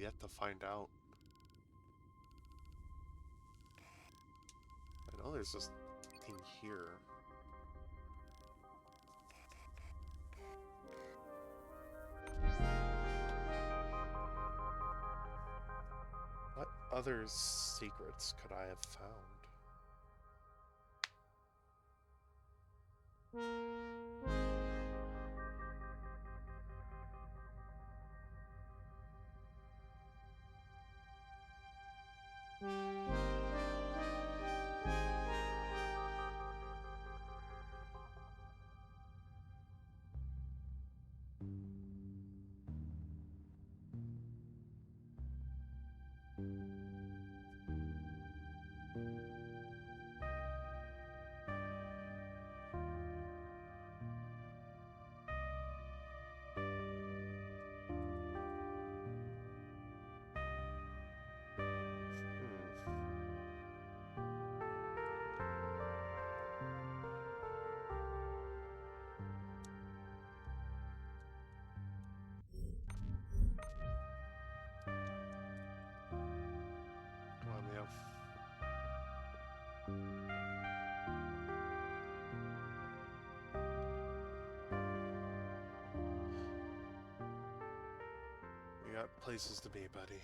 yet to find out. I know there's this thing here. What other secrets could I have found? Come on, Leo. We got places to be, buddy.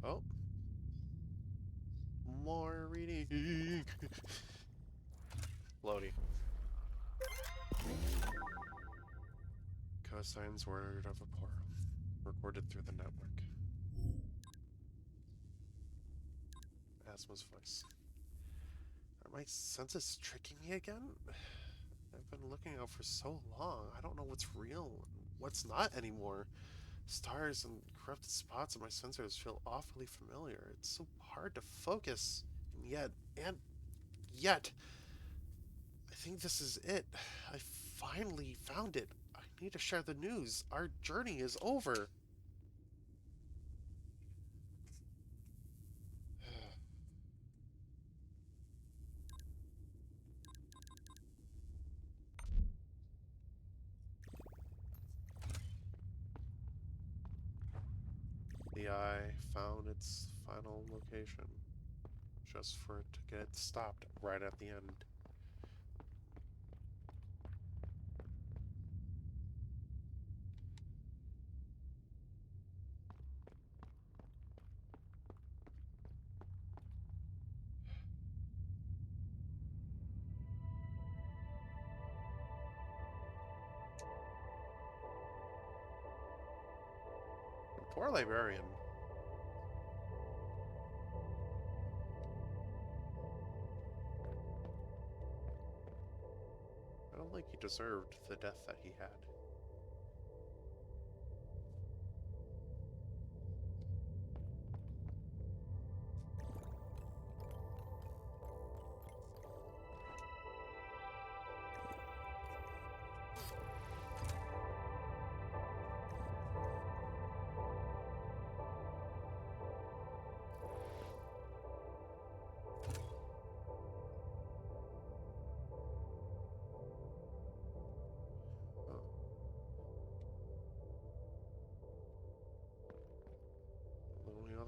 Oh. More reading. Loading. Cosine's word of a portal. Recorded through the network. Asma's voice. Are my senses tricking me again? I've been looking out for so long. I don't know what's real and what's not anymore. Stars and corrupted spots on my sensors feel awfully familiar. It's so hard to focus. And yet, I think this is it. I finally found it. I need to share the news. Our journey is over. The eye found its final location, just for it to get stopped right at the end. Poor librarian. I don't think he deserved the death that he had.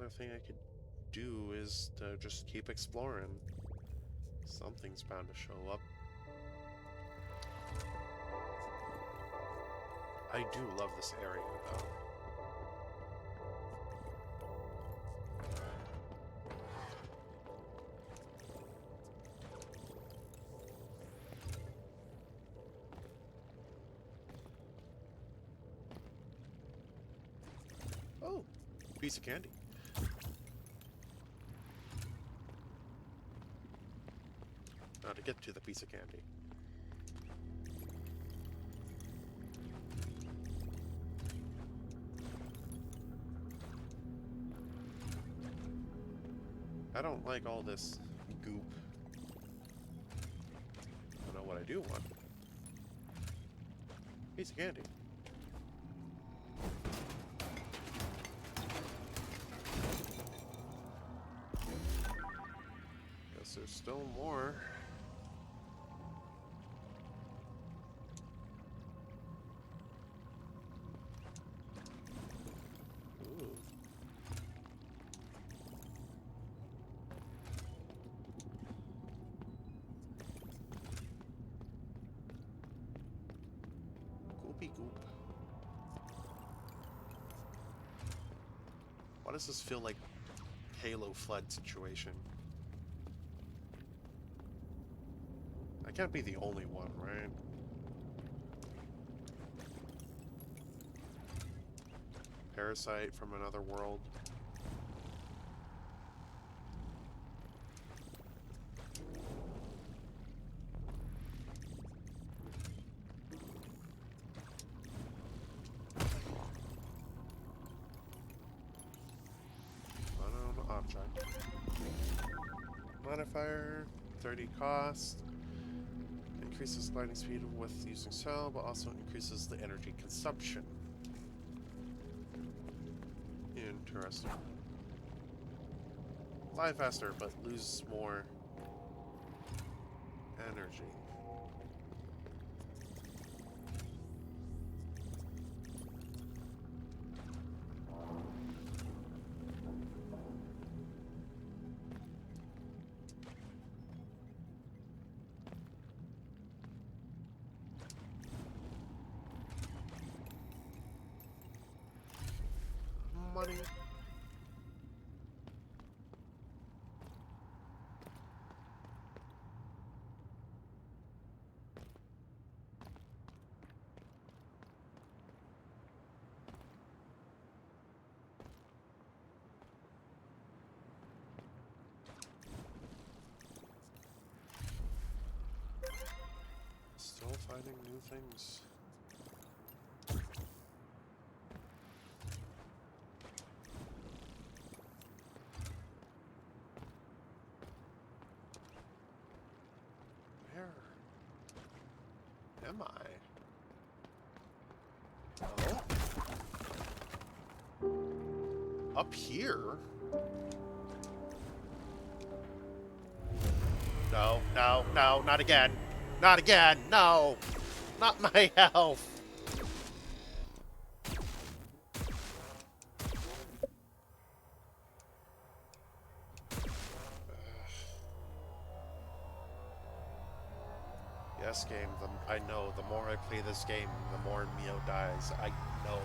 other thing I could do is to just keep exploring. Something's bound to show up. I do love this area, though. Oh, piece of candy. Now to get to the piece of candy. I don't like all this goop. I know what I do want. Piece of candy. Guess there's still more. Ooh. Goopy goop. Why does this feel like Halo Flood situation? I can't be the only one, right? Parasite from another world. Unknown object. Modifier, 30 cost. Increases gliding speed with using cell, but also increases the energy consumption. Interesting. Fly faster, but lose more energy. Money. Still finding new things. Where am I? Oh? Up here? No, no, no, not again. Not again, no! Not my health! Yes, game, I know, the more I play this game, the more Mio dies. I know.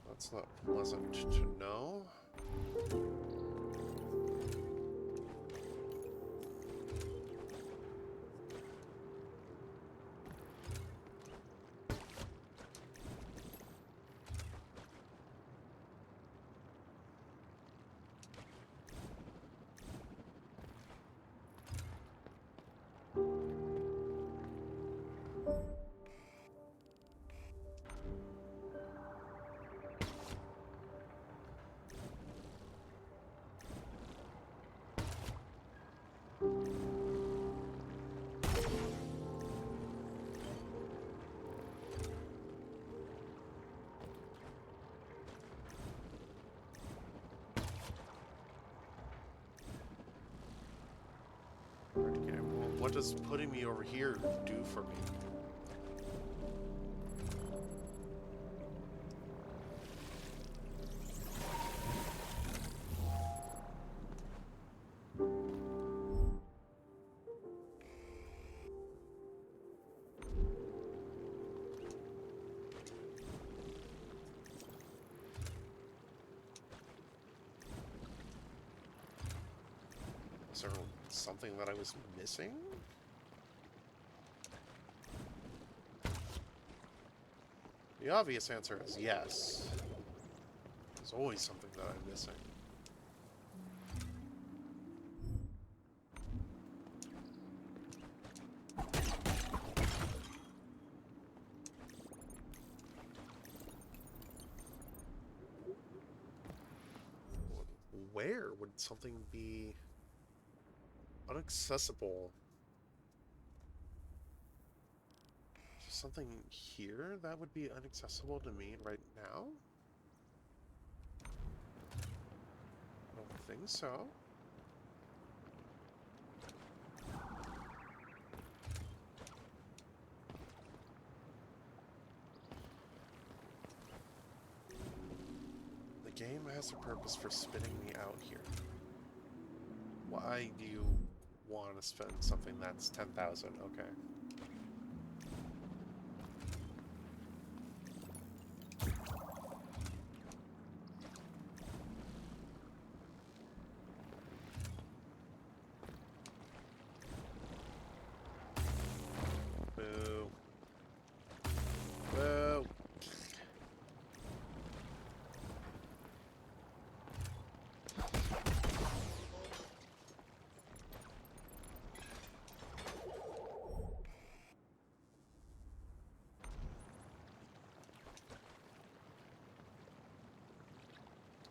That's not pleasant to know. what does putting me over here do for me? Is there something that I was missing? The obvious answer is yes. There's always something that I'm missing. Where would something be inaccessible? Something here that would be inaccessible to me right now? I don't think so. The game has a purpose for spinning me out here. Why do you want to spend something that's 10,000? Okay. Boo. Boo.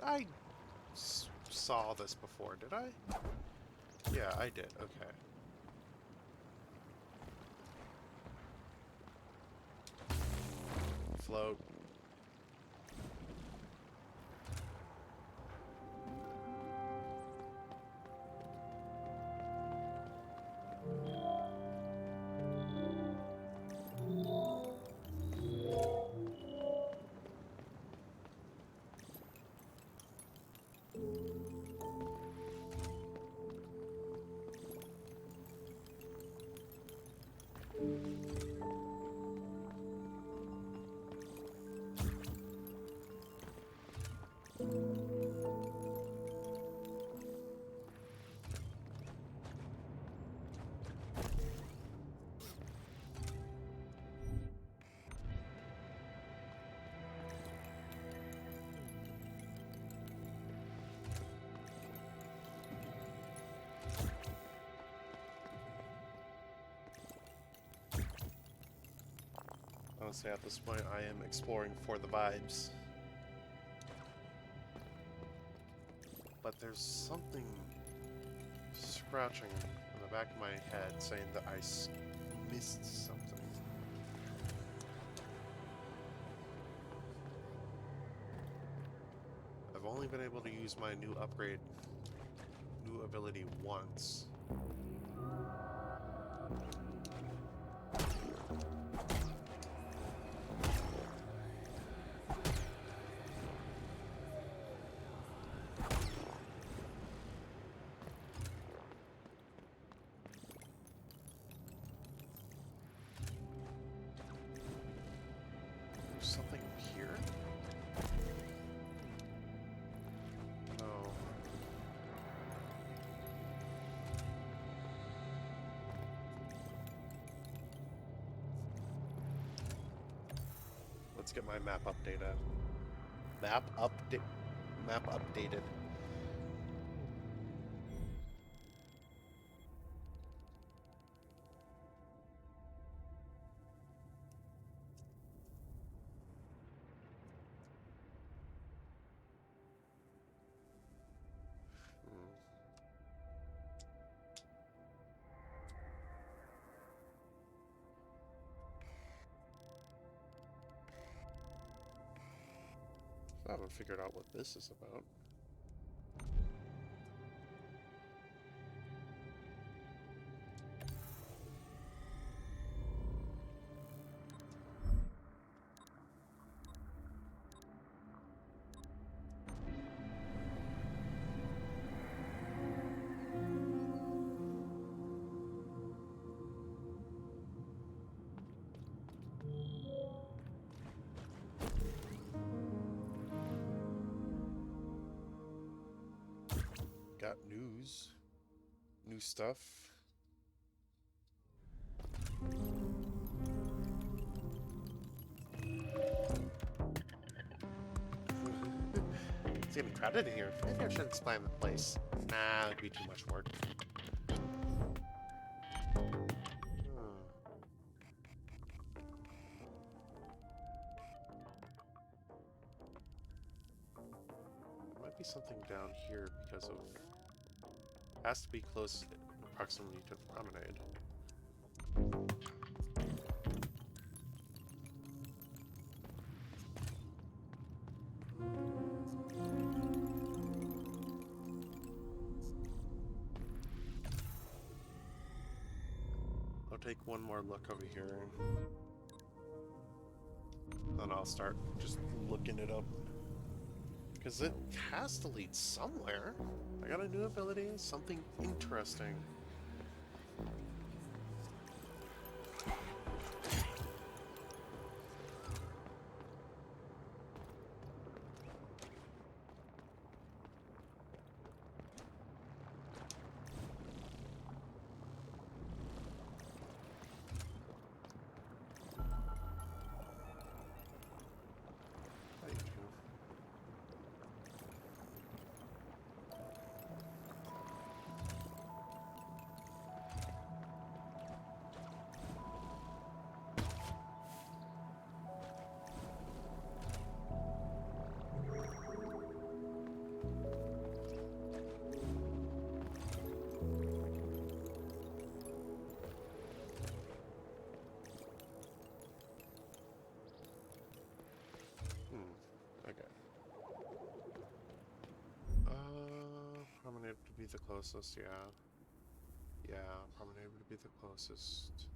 I saw this before, did I? Yeah, I did. Okay. Float. Honestly, at this point, I am exploring for the vibes. But there's something scratching in the back of my head saying that I missed something. I've only been able to use my new ability once. Something here? No. Let's get my map updated. Map updated. I haven't figured out what this is about. got news. New stuff. It's getting crowded in here. Maybe I should explain the place. Nah, it'd be too much work. There might be something down here because of... Has to be close proximity to the promenade. I'll take one more look over here. Then I'll start just looking it up. Because it has to lead somewhere. I got a new ability, something interesting. Okay. Promenade to be the closest, yeah. Yeah, Promenade would be the closest.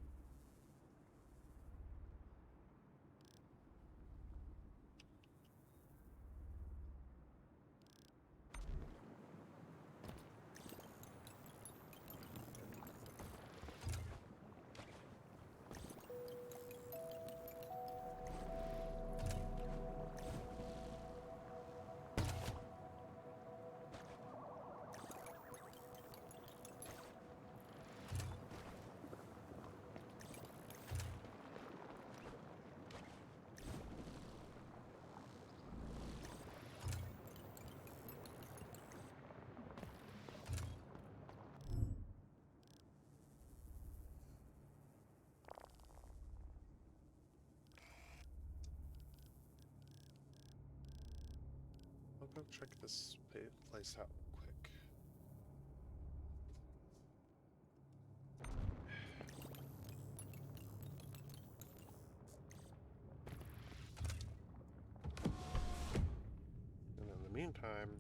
I'll go check this place out quick. And in the meantime...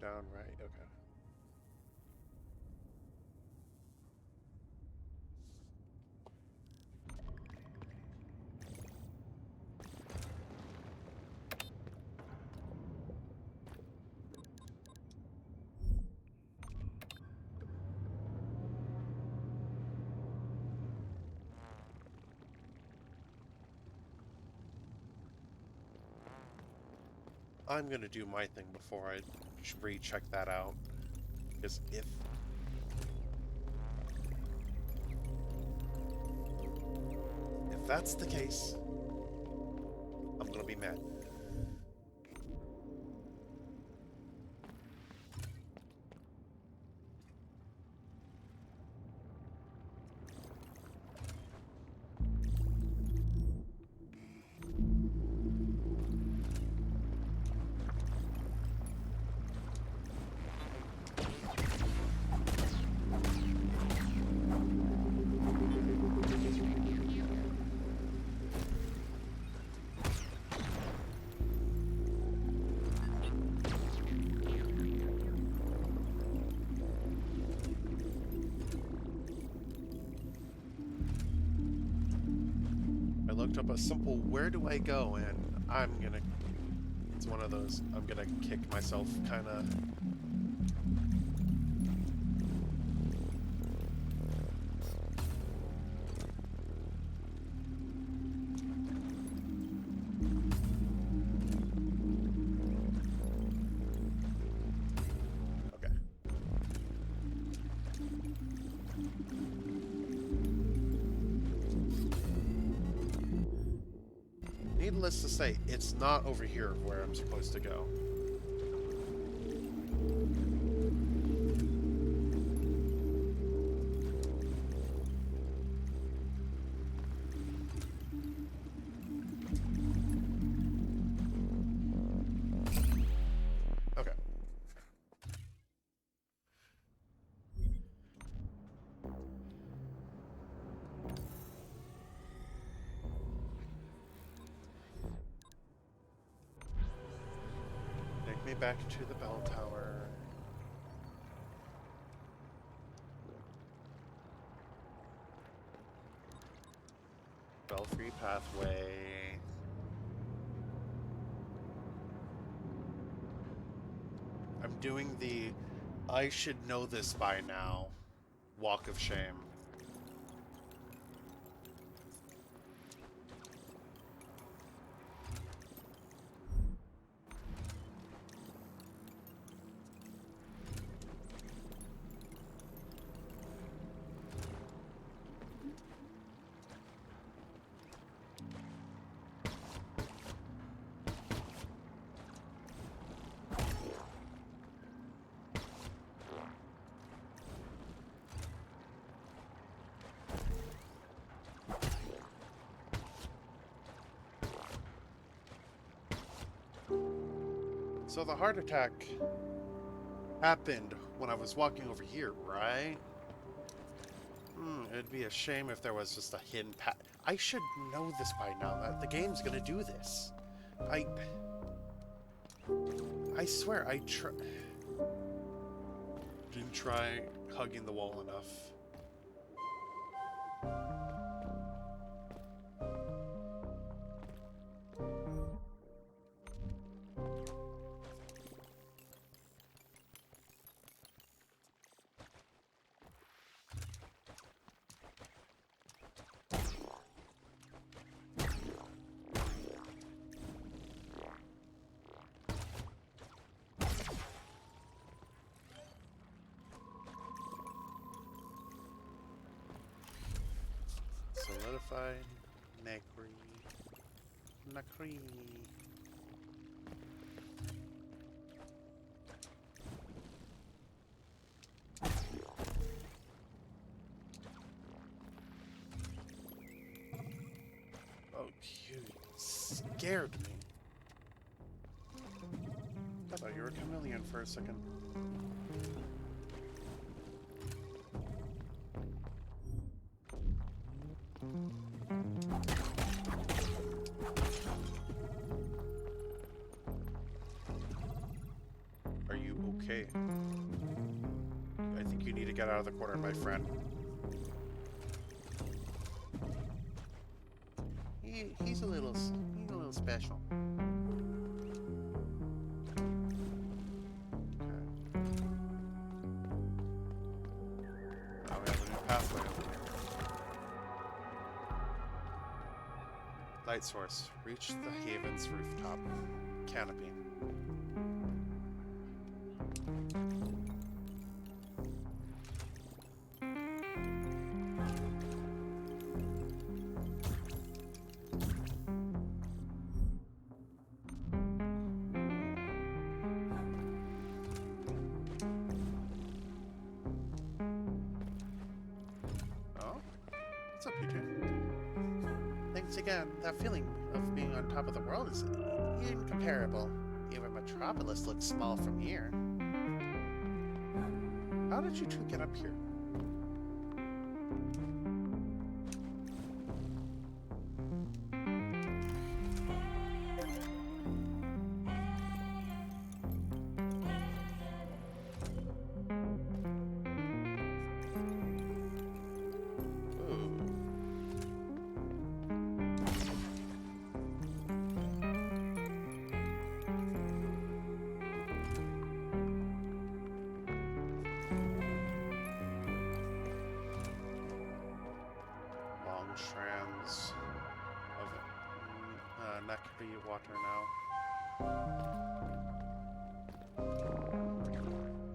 down right, okay. I'm gonna do my thing before I recheck that out. Because if that's the case, I'm gonna be mad. I looked up a simple where do I go, and it's one of those I'm gonna kick myself kind of. Okay. Needless to say, it's not over here where I'm supposed to go. Okay. Take me back to the bell tower. Belfry pathway. I'm doing the I should know this by now walk of shame. So the heart attack happened when I was walking over here, right? It'd be a shame if there was just a hidden path. I should know this by now. The game's gonna do this. I swear, didn't try hugging the wall enough. Solidified Nakri. Oh, you scared me. I thought you were a chameleon for a second. Are you okay? I think you need to get out of the corner, my friend. He's a little special. Okay. Now we have a new pathway over here. Light source. Reach the Haven's rooftop canopy. again, that feeling of being on top of the world is incomparable. Even Metropolis looks small from here. How did you two get up here? Strands of nectarine water now.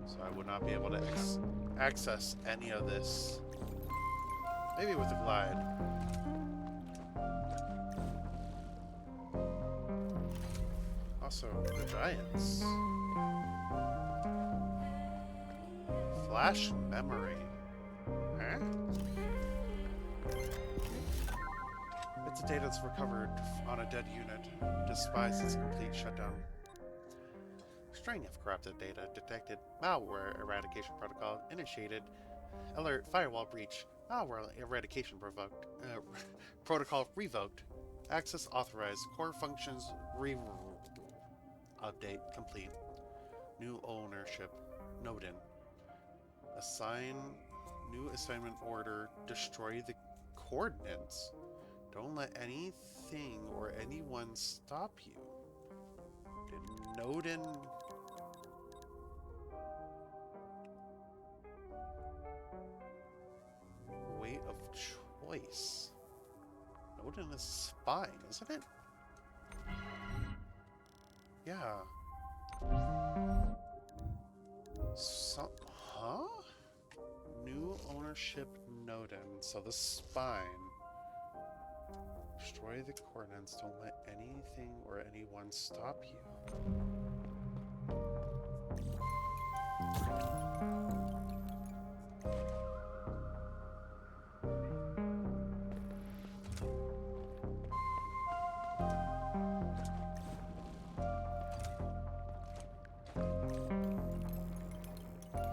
So I would not be able to access any of this. Maybe with a glide. Also, the giants. Flash memory. Huh? It's data that's recovered on a dead unit, despite its complete shutdown. String of corrupted data detected. Malware eradication protocol initiated. Alert firewall breach. Malware eradication protocol revoked. Access authorized. Core functions update complete. New ownership. Nodin. Assign. New assignment order. Destroy the coordinates. Don't let anything or anyone stop you. Did Nodin... Weight of choice. Nodin is spine, isn't it? Yeah. Huh? New ownership Nodin. So the spine. Destroy the coordinates. Don't let anything or anyone stop you.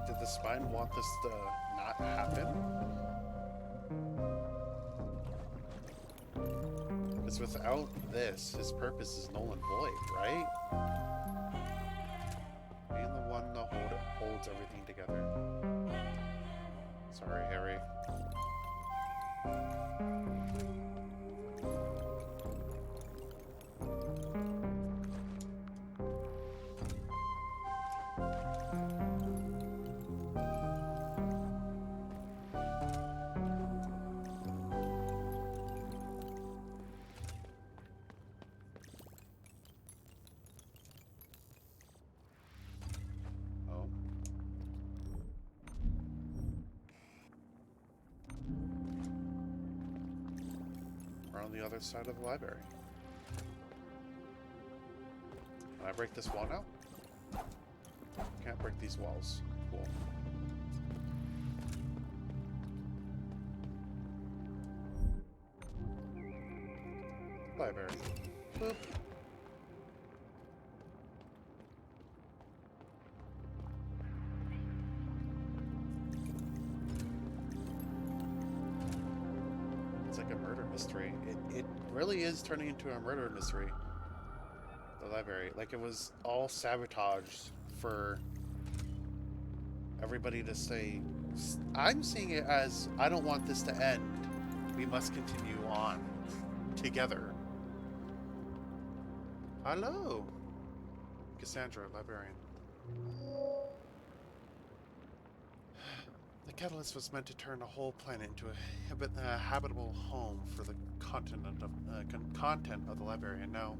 Did the spine want this to not happen? Because without this, his purpose is null and void, right? Being the one that holds everything together. Sorry, Harry. On the other side of the library. Can I break this wall now? Can't break these walls. Cool. Library. Boop. It's like a murder mystery. It really is turning into a murder mystery. The library. Like it was all sabotaged for everybody to say. I'm seeing it as, I don't want this to end. We must continue on together. Hello. Cassandra, librarian. The catalyst was meant to turn a whole planet into a habitable home for the content of the library, and now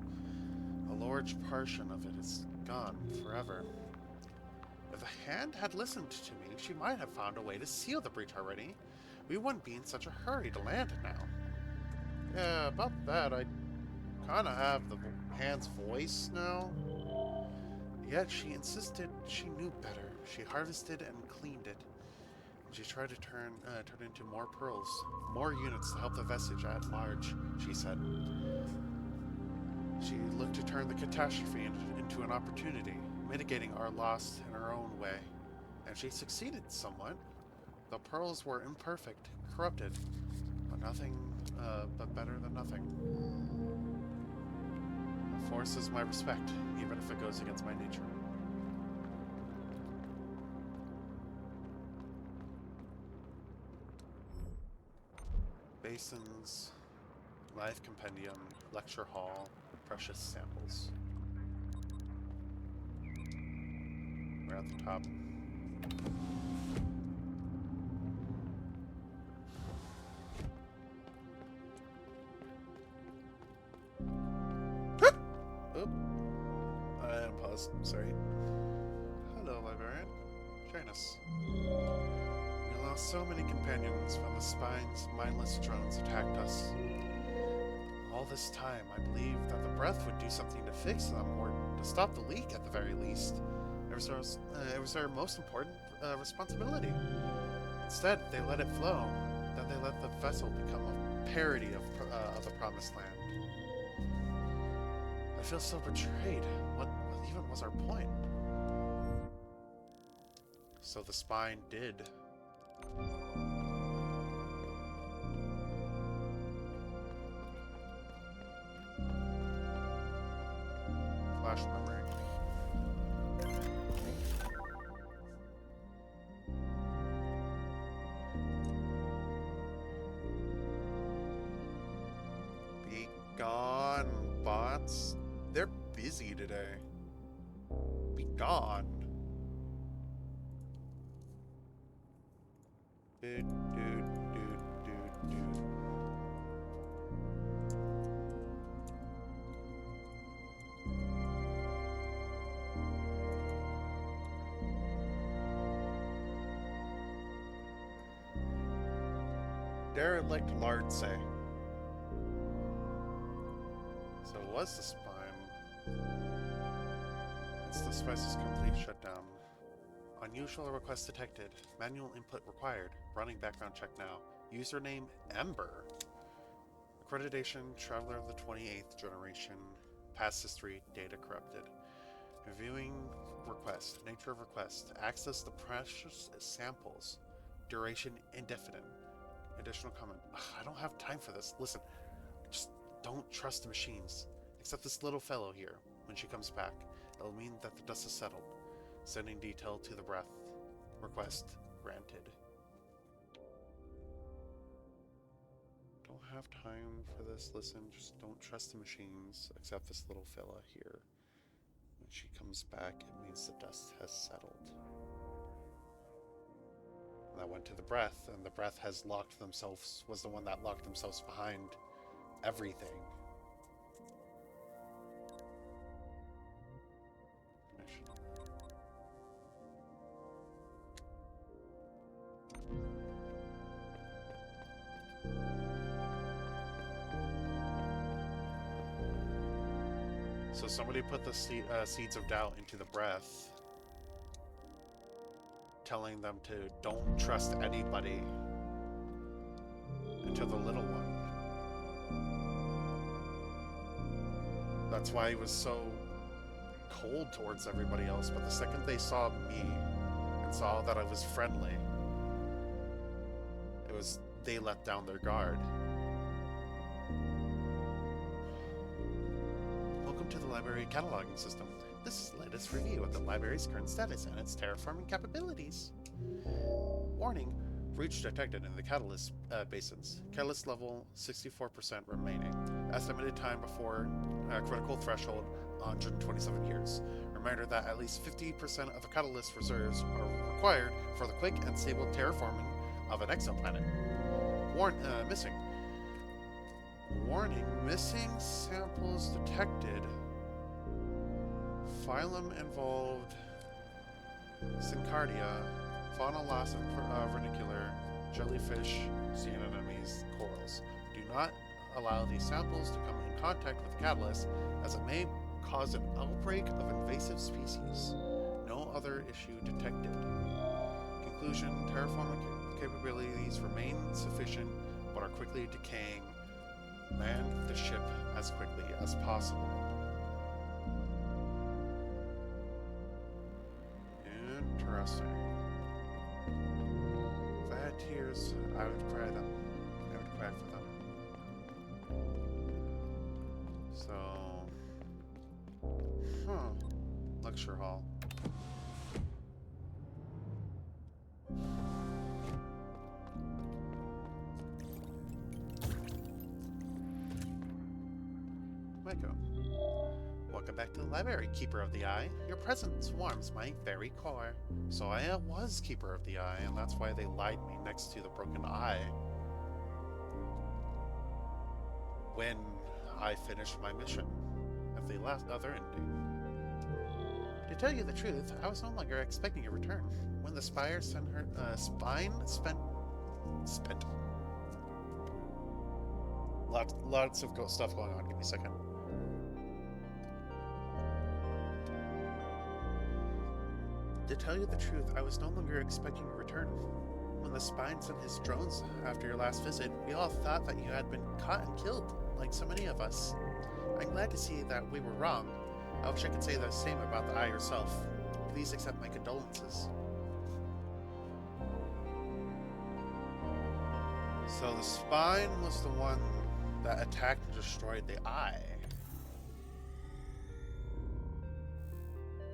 a large portion of it is gone forever. If the Hand had listened to me, she might have found a way to seal the breach already. We wouldn't be in such a hurry to land it now. Yeah, about that, I kind of have the Hand's voice now. Yet she insisted she knew better. She harvested and cleaned it. She tried to turn into more pearls, more units to help the vestige at large, she said. She looked to turn the catastrophe into an opportunity, mitigating our loss in her own way. And she succeeded somewhat. The pearls were imperfect, corrupted, but nothing but better than nothing. The Force is my respect, even if it goes against my nature. Basins, Life Compendium, Lecture Hall, Precious Samples. We're at the top. Oh, and pause. Sorry. Hello, librarian. Join us. We lost so many companions when the spine's mindless drones attacked us. All this time, I believed that the breath would do something to fix them, or to stop the leak at the very least. It was their most important responsibility. Instead, they let it flow. Then they let the vessel become a parody of the Promised Land. I feel so betrayed. What even was our point? So the spine did. Flash memory. Be gone, bots. They're busy today. Be gone. Dude. Derelict Lardsay. So it was the spine. It's the spice's complete shutdown. Unusual request detected. Manual input required. Running background check now. Username Ember. Accreditation Traveler of the 28th generation. Past history data corrupted. Reviewing request. Nature of request. Access the precious samples. Duration indefinite. Additional comment. Ugh, I don't have time for this. Listen, just don't trust the machines. Except this little fellow here. When she comes back, it'll mean that the dust is settled. Sending detail to the breath. Request granted. Don't have time for this. Listen, just don't trust the machines. Except this little fella here. When she comes back, it means the dust has settled. And I went to the breath, and the breath was the one that locked themselves behind everything. So somebody put the seeds of doubt into the breath, telling them to don't trust anybody until the little one. That's why he was so cold towards everybody else, but the second they saw me and saw that I was friendly, they let down their guard. Welcome to the library cataloging system. This is the latest review of the library's current status and its terraforming capabilities. Warning, breach detected in the catalyst basins. Catalyst level 64% remaining. Estimated time before critical threshold 127 years. Reminder that at least 50% of the catalyst reserves are required for the quick and stable terraforming of an exoplanet. Missing. Warning, missing samples detected. Phylum involved Syncardia, fauna loss of vernacular, jellyfish, sea anemones, corals. Do not allow these samples to come in contact with the catalyst, as it may cause an outbreak of invasive species. No other issue detected. Conclusion, capabilities remain sufficient but are quickly decaying. Land the ship as quickly as possible. Interesting. If I had tears, I would cry them. I would cry for them. So... Lecture hall. MIO. Welcome back to the library, Keeper of the Eye. Your presence warms my very core. So I was Keeper of the Eye, and that's why they lied me next to the broken eye. When I finished my mission at the last other ending. To tell you the truth, I was no longer expecting a return. When the spire sent her spine spent. Lots of stuff going on. Give me a second. To tell you the truth, I was no longer expecting a return. When the spine sent his drones after your last visit, we all thought that you had been caught and killed, like so many of us. I'm glad to see that we were wrong. I wish I could say the same about the eye yourself. Please accept my condolences. So the spine was the one that attacked and destroyed the eye.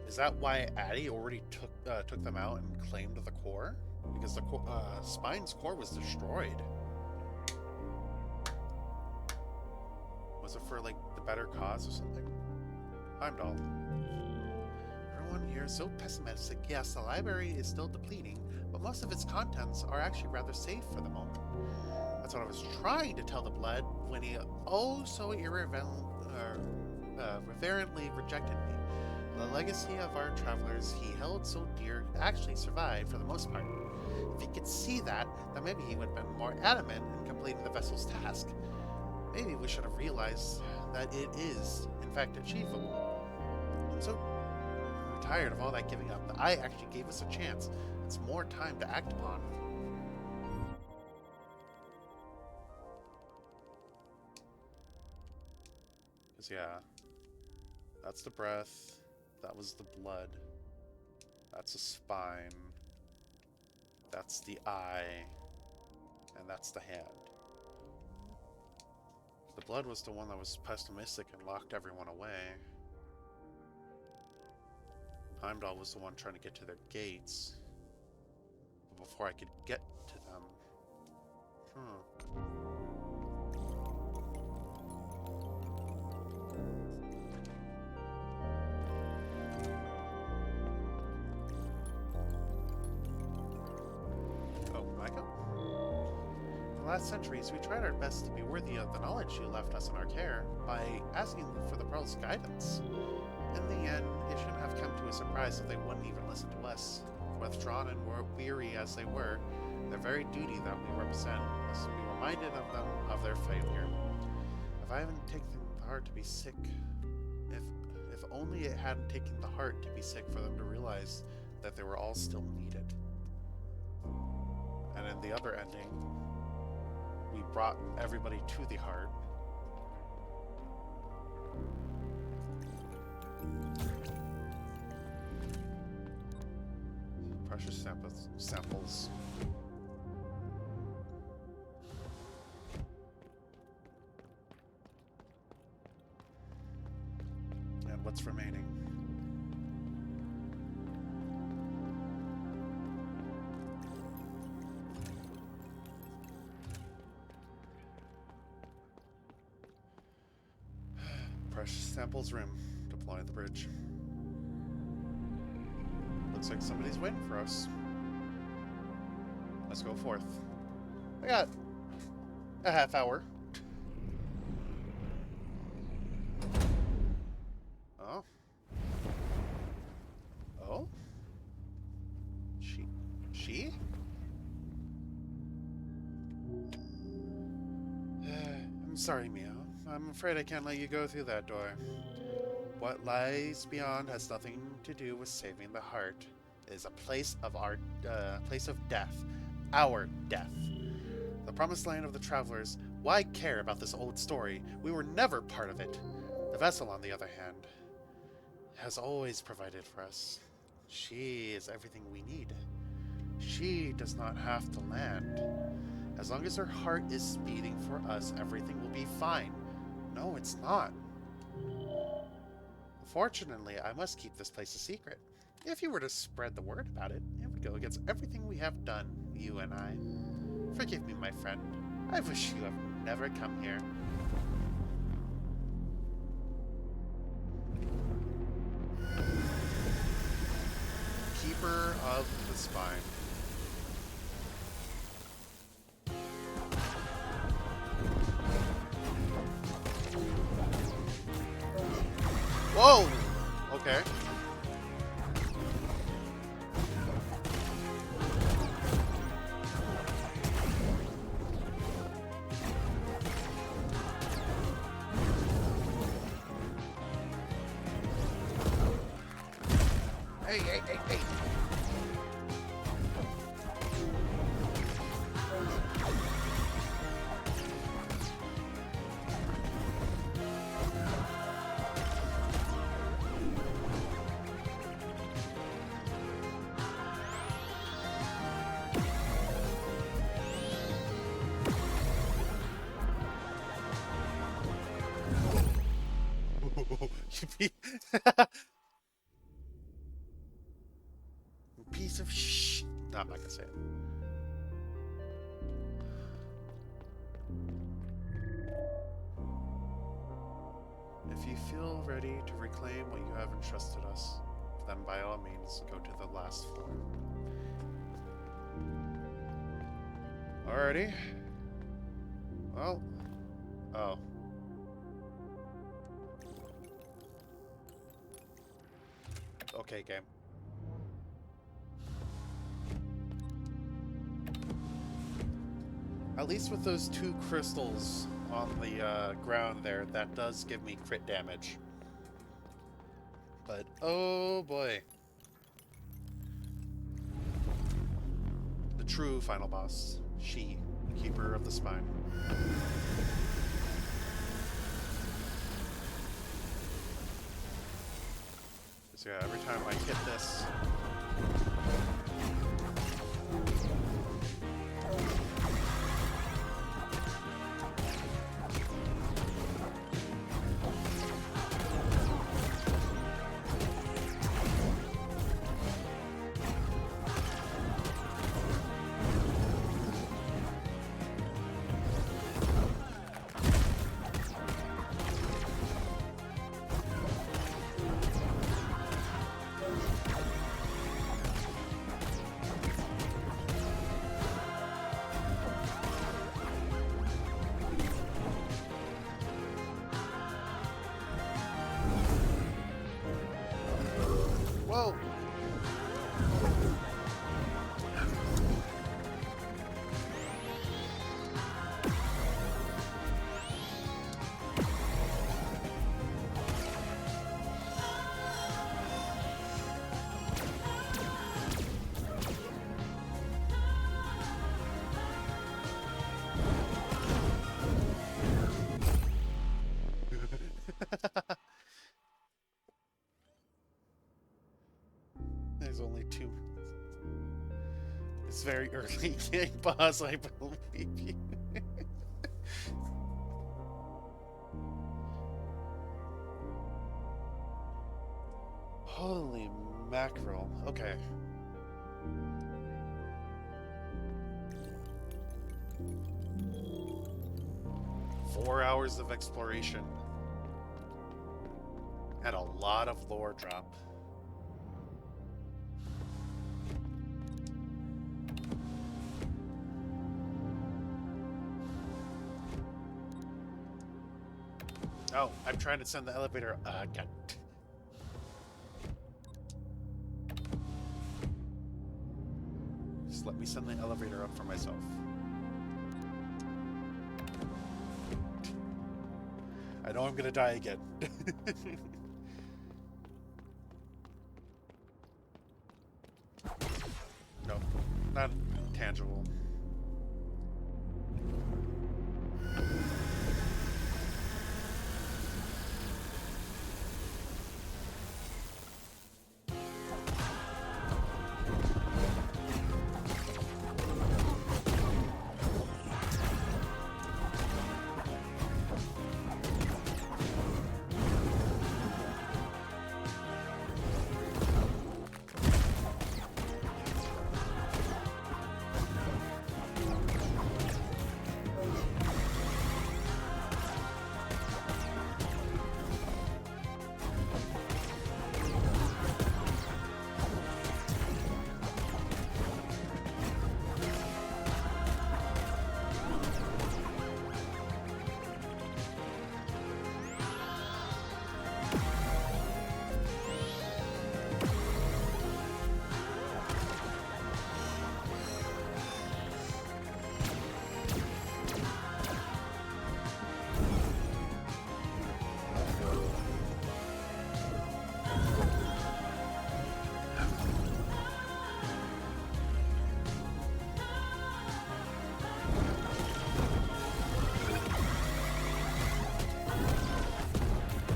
Is that why Addie already took them out and claimed the core? Because the spine's core was destroyed. Was it for like the better cause or something? Heimdall. Everyone here is so pessimistic. Yes, the library is still depleting, but most of its contents are actually rather safe for the moment. That's what I was trying to tell the Blood when he so reverently rejected me. The legacy of our travelers he held so dear actually survived for the most part. If he could see that, then maybe he would have been more adamant in completing the vessel's task. Maybe we should have realized that it is, in fact, achievable. I'm so tired of all that giving up. The eye actually gave us a chance. It's more time to act upon. Because, yeah, that's the breath. That was the blood. That's the spine. That's the eye. And that's the hand. The blood was the one that was pessimistic and locked everyone away. Heimdall was the one trying to get to their gates. But before I could get to them... last centuries, we tried our best to be worthy of the knowledge you left us in our care by asking for the Pearl's guidance. In the end, it shouldn't have come to a surprise that they wouldn't even listen to us. Withdrawn and weary as they were, their very duty that we represent must be reminded of them of their failure. If I hadn't taken the heart to be sick, if only it hadn't taken the heart to be sick for them to realize that they were all still needed. And in the other ending, we brought everybody to the heart. Precious samples. And what's remaining? Precious samples room. Deploy the bridge. Looks like somebody's waiting for us. Let's go forth. I got a half hour. Oh. Oh? She? I'm sorry, Mio. I'm afraid I can't let you go through that door. What lies beyond has nothing to do with saving the heart. It is a place of death. our death. The promised land of the travelers, why care about this old story? We were never part of it. The vessel, on the other hand, has always provided for us. She is everything we need. She does not have to land. As long as her heart is beating for us, everything will be fine. No, it's not. Fortunately, I must keep this place a secret. If you were to spread the word about it, it would go against everything we have done, you and I. Forgive me, my friend. I wish you have never come here. Keeper of the Spine. Whoa! Okay. Hey, hey, hey, hey! You piece of shh. No, I'm not gonna say it. If you feel ready to reclaim what you have entrusted us, then by all means go to the last floor. Alrighty. Well. Oh. Okay, game. At least with those 2 crystals on the ground there, that does give me crit damage. But, oh boy. The true final boss. She, the Keeper of the Spine. So yeah, every time I hit this... Whoa! There's only 2. It's very early game boss, I believe you. Holy mackerel. Okay. Four hours of exploration. And a lot of lore drop. Oh, I'm trying to send the elevator. God. Just let me send the elevator up for myself. I know I'm gonna die again. No, not tangible.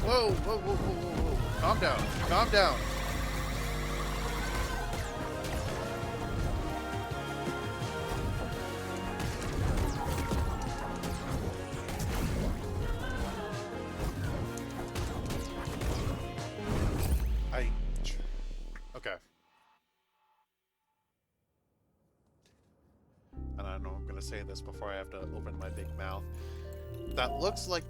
Whoa, whoa, whoa, whoa, whoa, whoa. Calm down. Calm down. Okay. And I know I'm going to say this before I have to open my big mouth. That looks like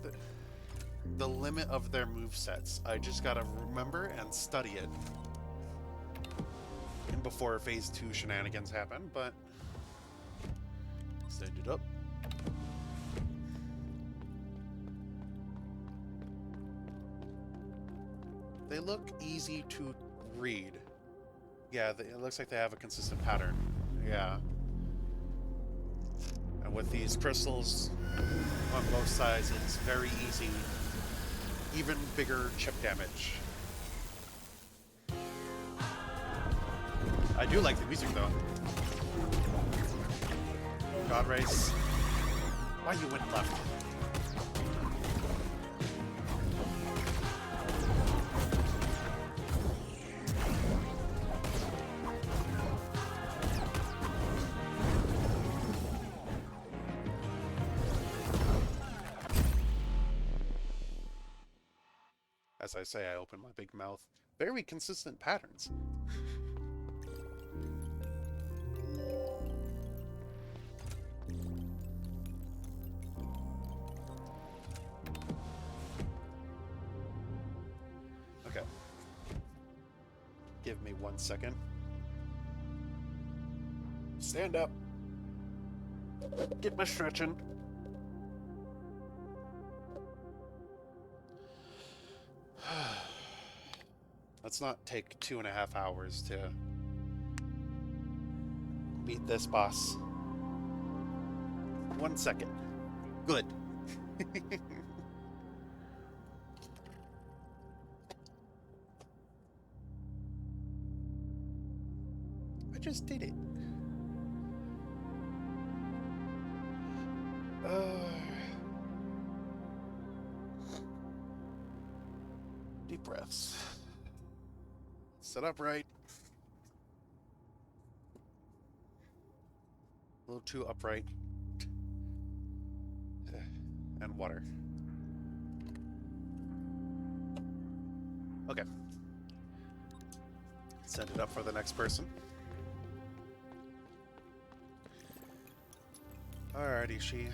the limit of their movesets. I just gotta remember and study it. And before Phase 2 shenanigans happen, but... Stand it up. They look easy to read. Yeah, it looks like they have a consistent pattern. Yeah. And with these crystals on both sides, it's very easy. Even bigger chip damage. I do like the music though. God Race. Why you went left? As I say, I open my big mouth. Very consistent patterns. Okay. Give me 1 second. Stand up. Get my stretching. Let's not take 2.5 hours to beat this boss. 1 second. Good. I just did it. Deep breaths. Sit upright. A little too upright. And water. Okay. Send it up for the next person. Alrighty, she.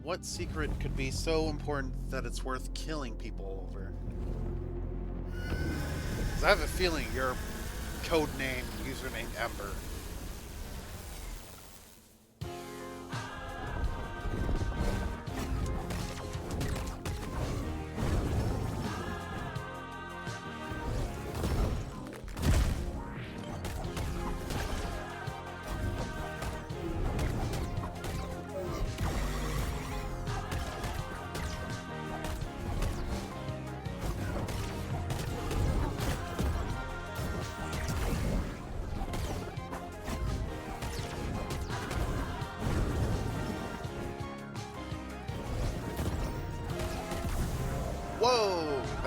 What secret could be so important that it's worth killing people over? 'Cause I have a feeling your codename, username Ember.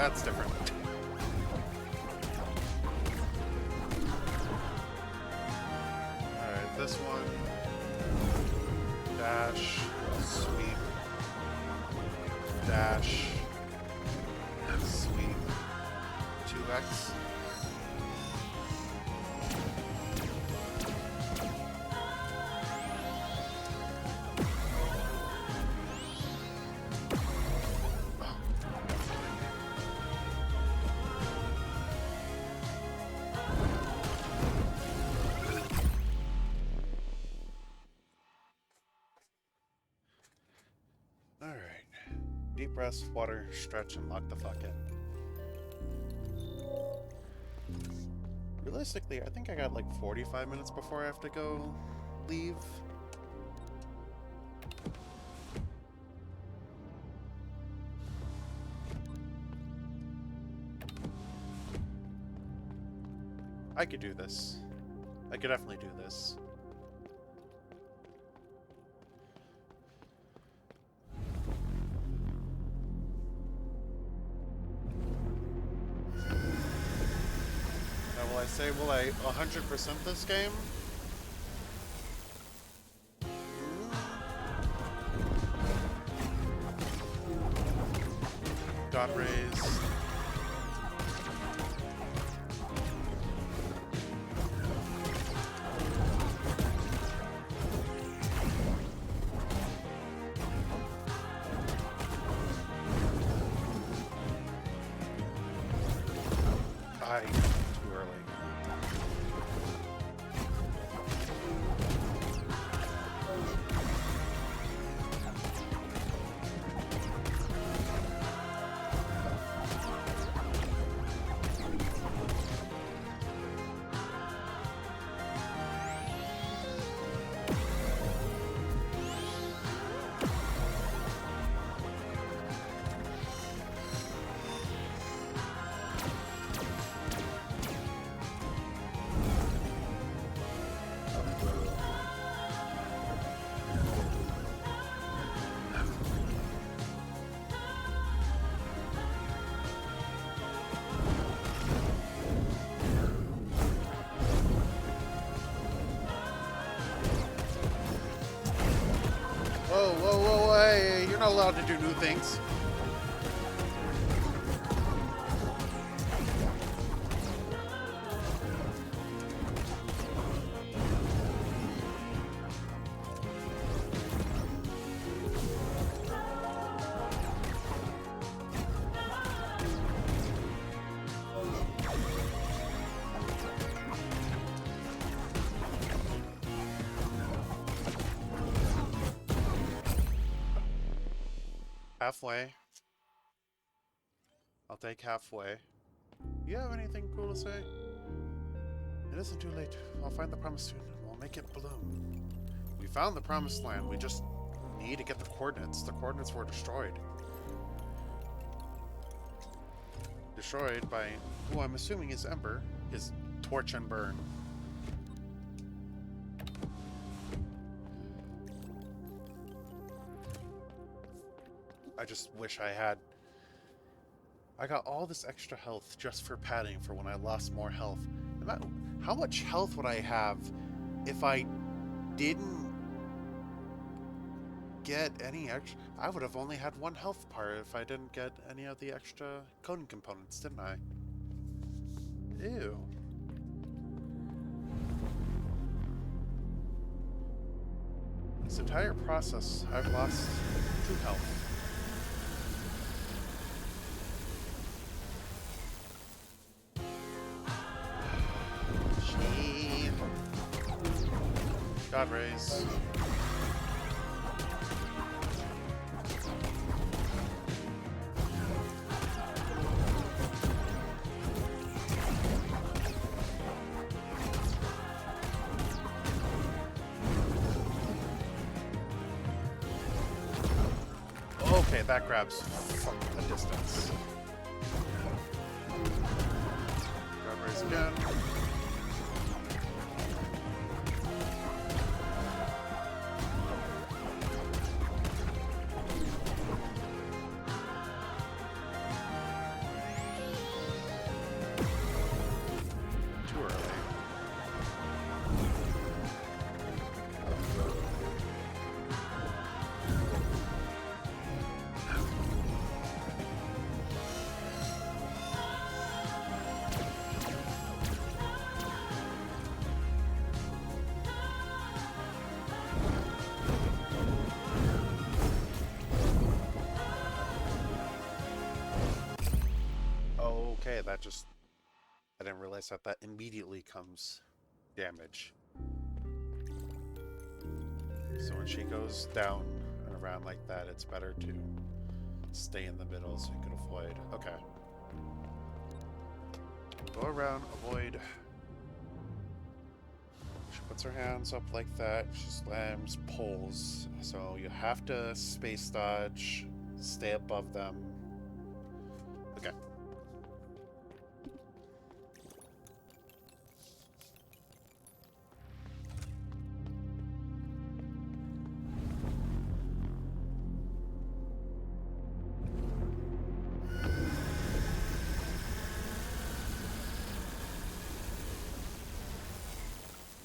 That's different. Alright, this one. Dash. Sweep. Dash. Sweep. 2x. Alright. Deep breaths, water, stretch, and lock the fuck in. Realistically, I think I got like 45 minutes before I have to go leave. I could do this. I could definitely do this. Will I 100% this game? Dot raise. Too early. Whoa, whoa, whoa, hey, you're not allowed to do new things. Halfway. I'll take halfway. You have anything cool to say? It isn't too late. I'll find the promised student and we'll make it bloom. We found the promised land. We just need to get the coordinates. The coordinates were destroyed. Destroyed by who I'm assuming is Ember. His torch and burn. I just wish I had... I got all this extra health just for padding for when I lost more health. How much health would I have if I didn't get any extra... I would have only had one health bar if I didn't get any of the extra coding components, didn't I? Ew. This entire process, I've lost 2 health. God raise. Okay, that grabs from a distance. God raise again. that just... I didn't realize that that immediately comes damage. So when she goes down and around like that, it's better to stay in the middle so you can avoid. Okay. Go around, avoid. She puts her hands up like that. She slams, pulls. So you have to space dodge, stay above them. Okay.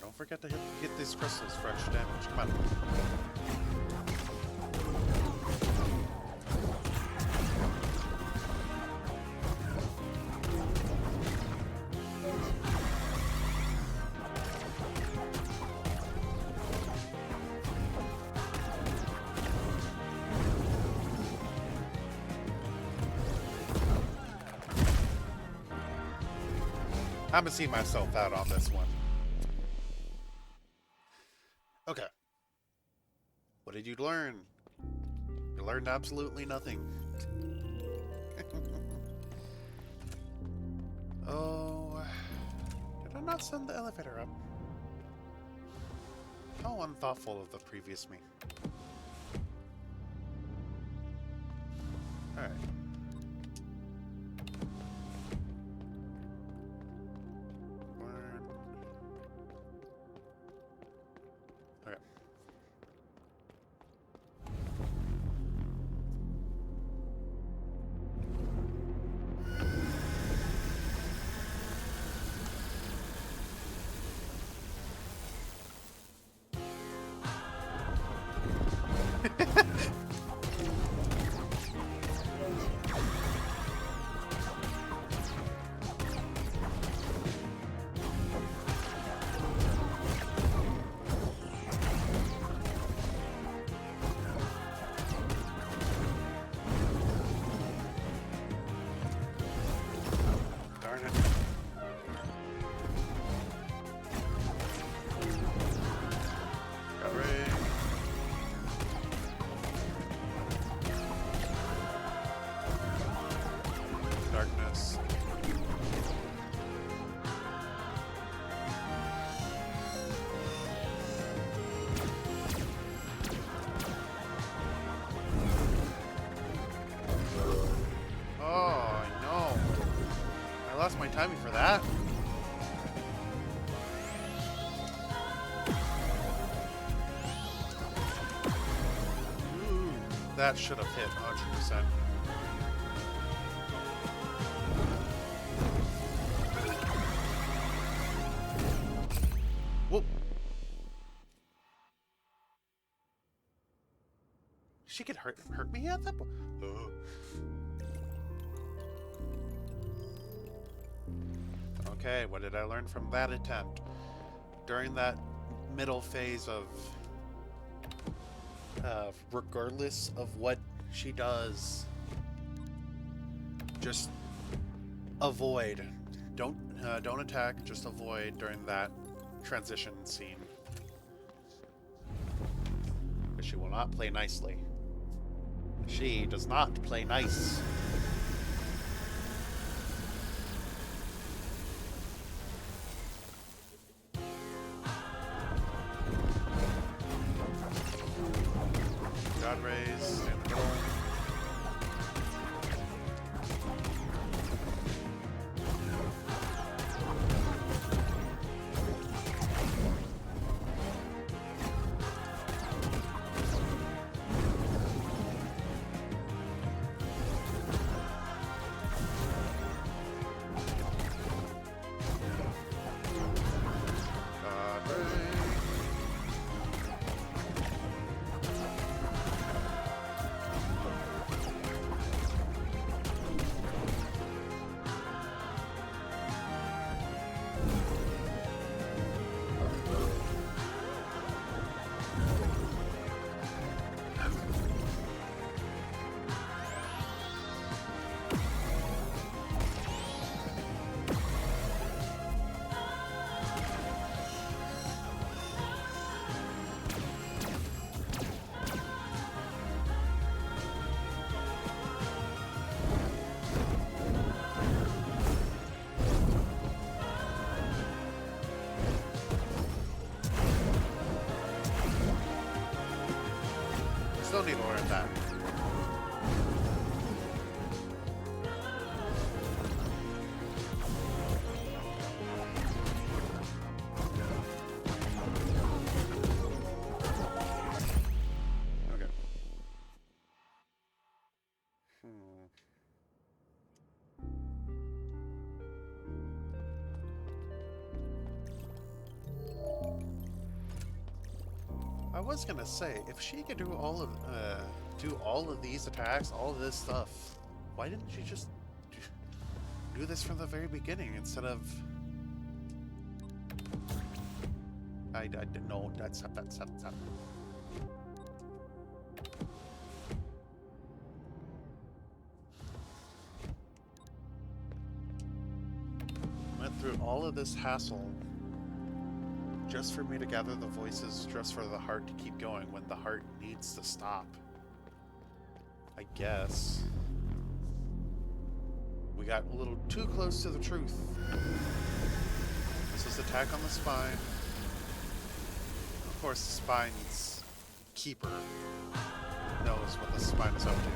Don't forget to hit these crystals for extra damage. Come on. I'm gonna see myself out on this one. Okay. What did you learn? You learned absolutely nothing. Oh, did I not send the elevator up? How unthoughtful of the previous me. Alright. Okay. Darn it. Got Ray. Darkness. Oh, no. I lost my timing for that. Ooh, that should have hit 100%. Whoop. She could hurt me at that point? Okay, what did I learn from that attempt? During that middle phase of regardless of what she does, just avoid. Don't attack, just avoid during that transition scene. Because she will not play nicely. She does not play nice. God rays, stay in the middle. God ray. still need to learn that. Okay. I was gonna say, if she could do all of these attacks, all of this stuff, why didn't she just do this from the very beginning instead of? I didn't know. That's up. Went through all of this hassle just for me to gather the voices, just for the heart to keep going when the heart needs to stop. I guess. We got a little too close to the truth. This is attack on the spine. Of course, the spine's keeper knows what the spine is up to.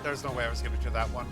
There's no way I was going to do that one.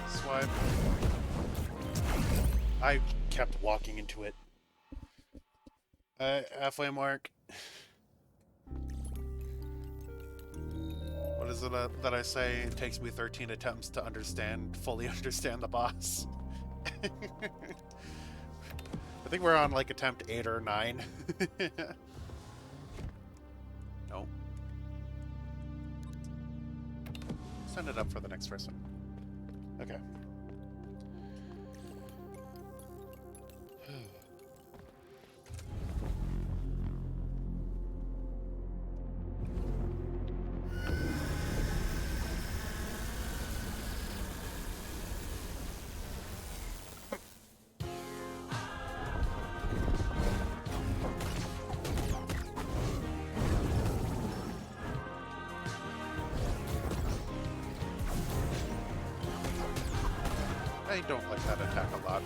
Swipe. I kept walking into it. Halfway mark. What is it that I say? It takes me 13 attempts to fully understand the boss. I think we're on like attempt 8 or 9. Nope. Send it up for the next person. Okay. I don't like that attack a lot.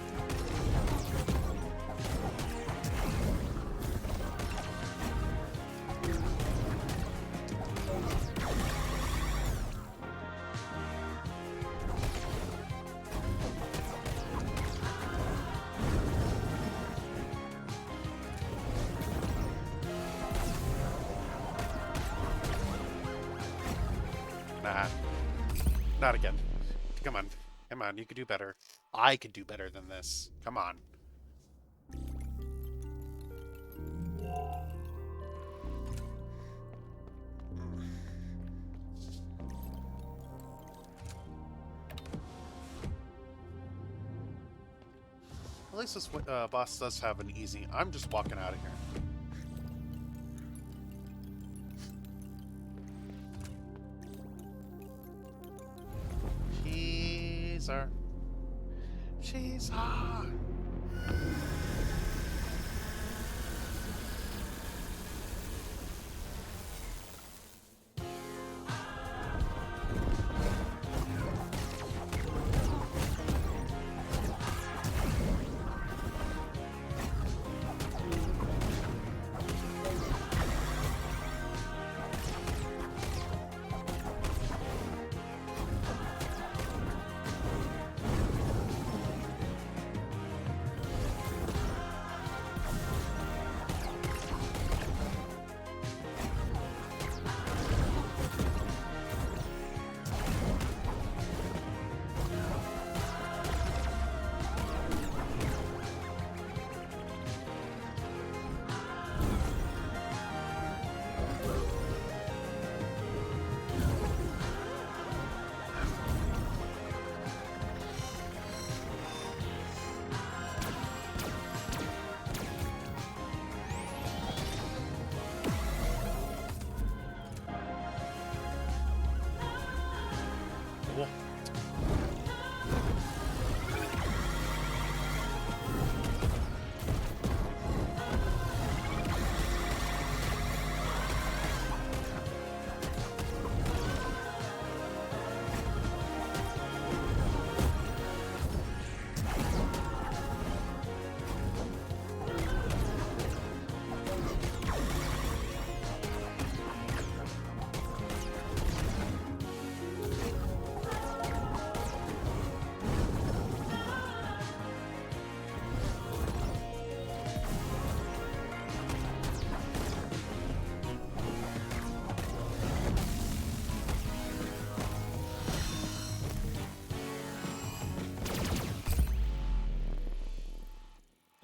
Nah. Not again. Come on. Come on, you could do better. I could do better than this. Come on. At least this boss does have an easy. I'm just walking out of here. She's hot.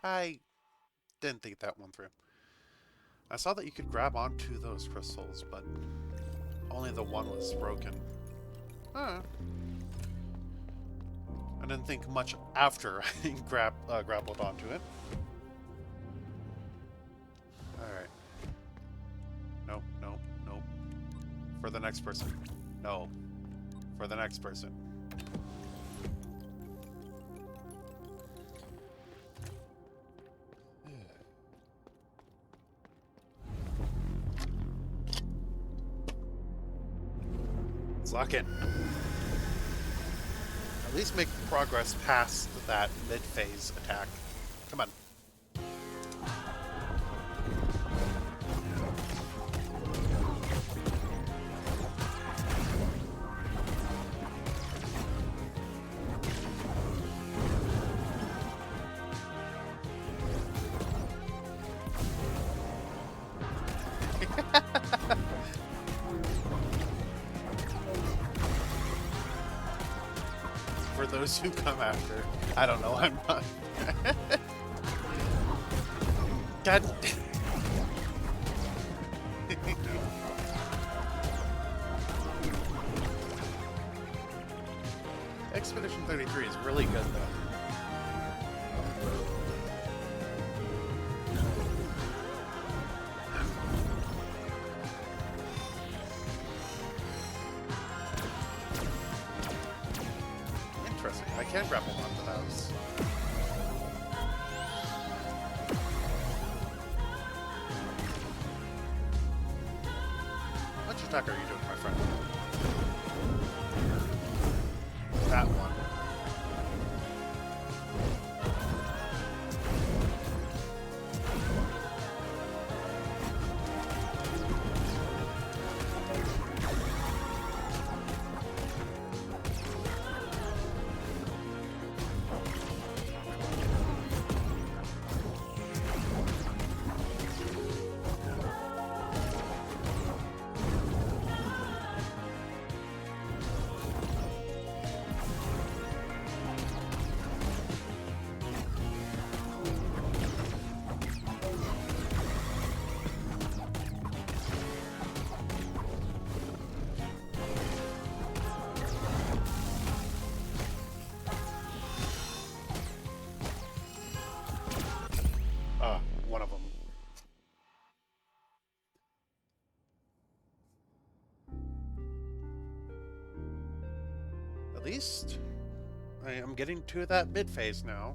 I didn't think that one through. I saw that you could grab onto those crystals, but only the one was broken. Huh. I didn't think much after I grappled onto it. Alright. Nope, nope, nope. For the next person. No. For the next person. Let's lock in. At least make progress past that mid-phase attack. Come on. For those who come after, I don't know, I'm not. God. Expedition 33 is really good, though. Interesting. I can grapple onto those. Which attack are you doing, my friend? That one. least I am getting to that mid phase now.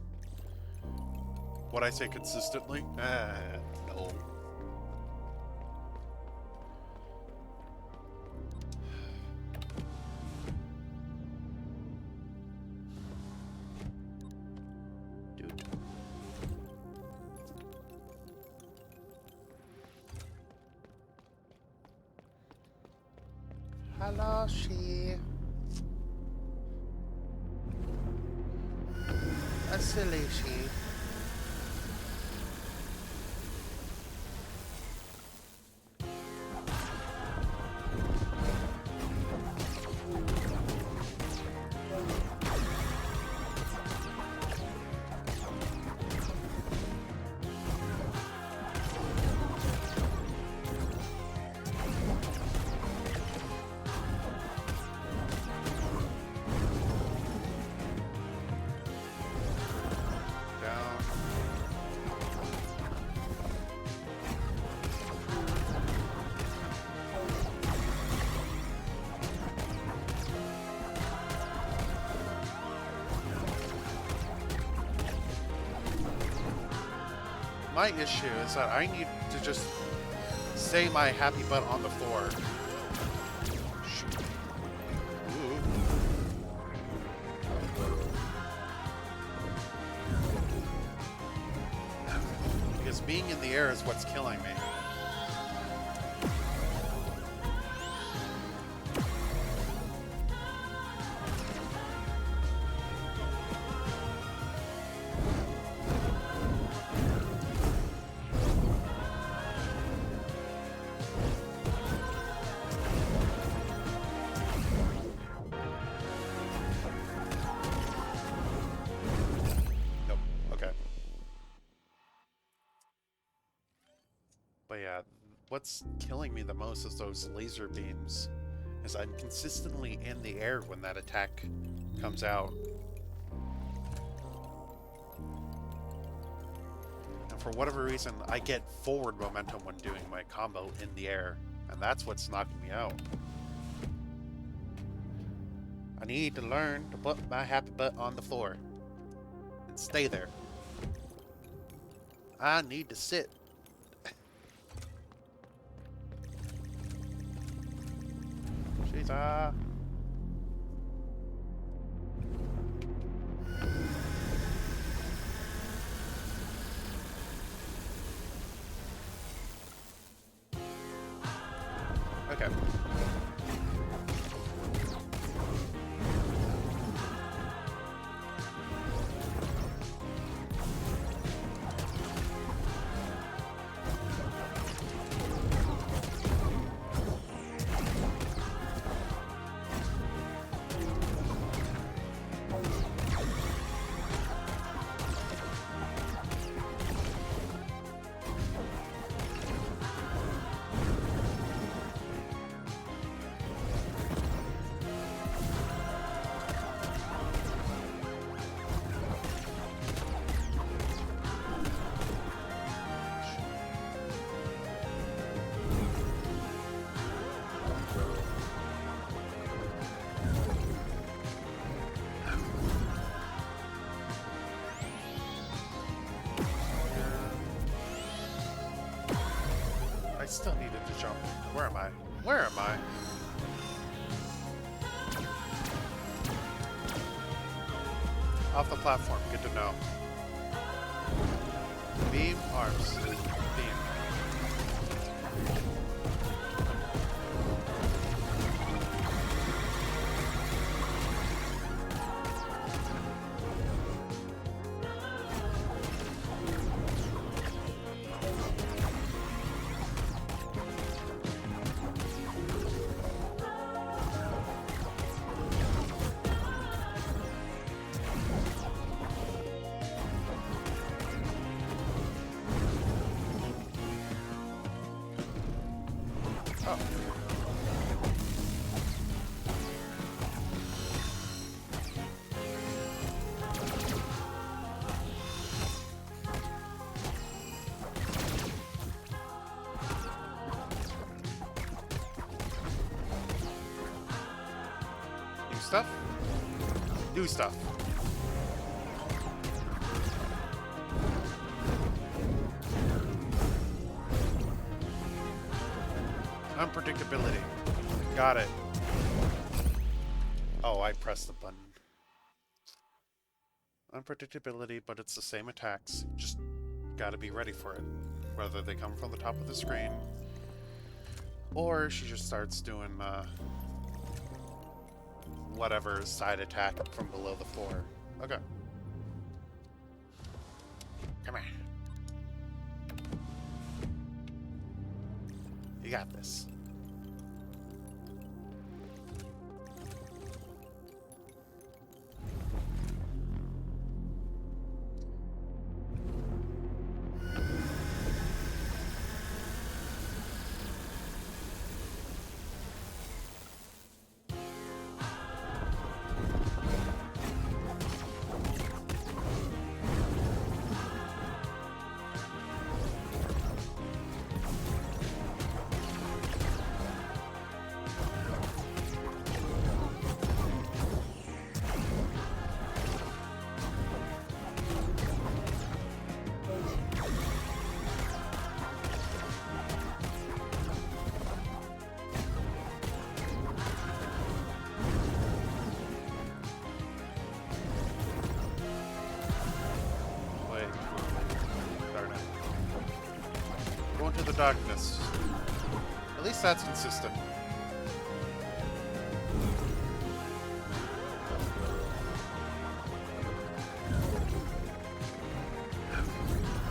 What I say consistently? No. Dude. Hello, she. A silly she. My issue is that I need to just say my happy butt on the floor. Ooh. Because being in the air is what's killing me. But yeah, what's killing me the most is those laser beams. Is I'm consistently in the air when that attack comes out. And for whatever reason, I get forward momentum when doing my combo in the air. And that's what's knocking me out. I need to learn to put my happy butt on the floor. And stay there. I need to sit. Jesus. Okay. I still needed to jump. Where am I? Where am I? Off the platform. Good to know. Beam, arms. Beam. Oh. New stuff? do stuff. Unpredictability. Got it. Oh, I pressed the button. Unpredictability, but it's the same attacks. Just gotta be ready for it. Whether they come from the top of the screen, or she just starts doing whatever side attack from below the floor. Okay. Come here. You got this. Into the darkness. At least that's consistent.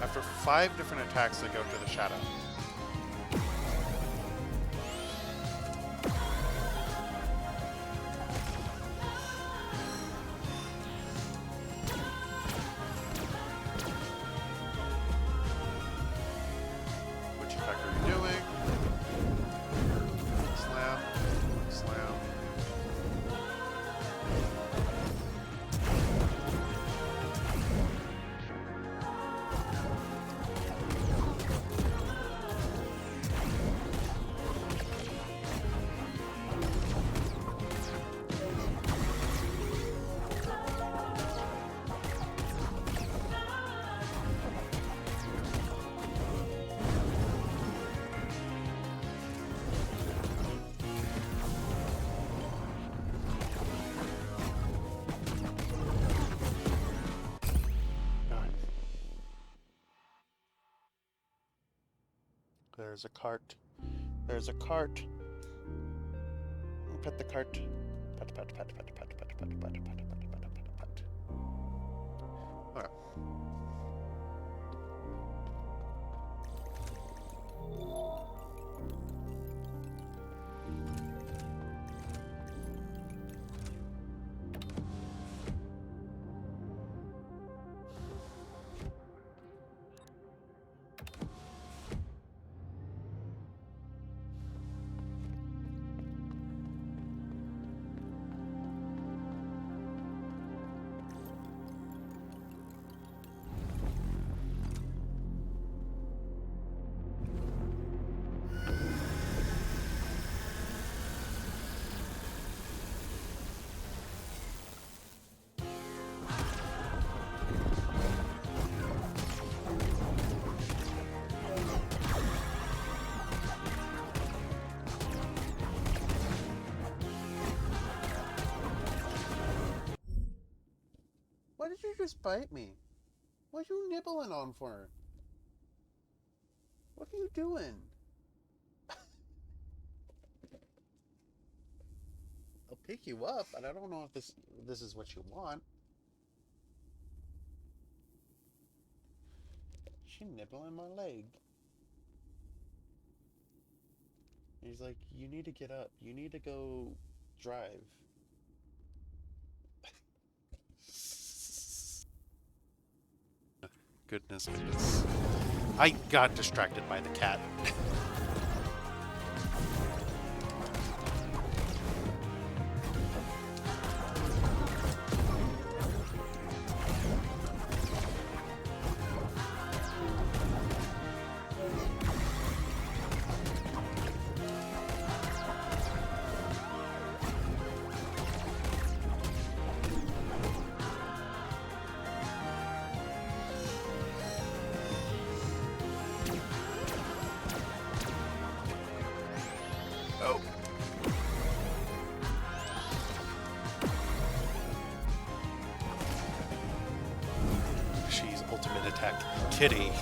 After 5 different attacks, I go to the shadow. There's a cart. There's a cart. Pet the cart. Pet, pet, pet, pet, pet, pet, pet, pet, pet, pet, pet, pet, pet, pet. Alright. Why did you just bite me? What are you nibbling on for? What are you doing? I'll pick you up, but I don't know if this is what you want. She nibbling my leg. He's like, you need to get up. You need to go drive. Goodness. I got distracted by the cat. kitty.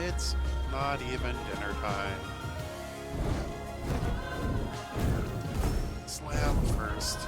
It's not even dinner time. Slam first.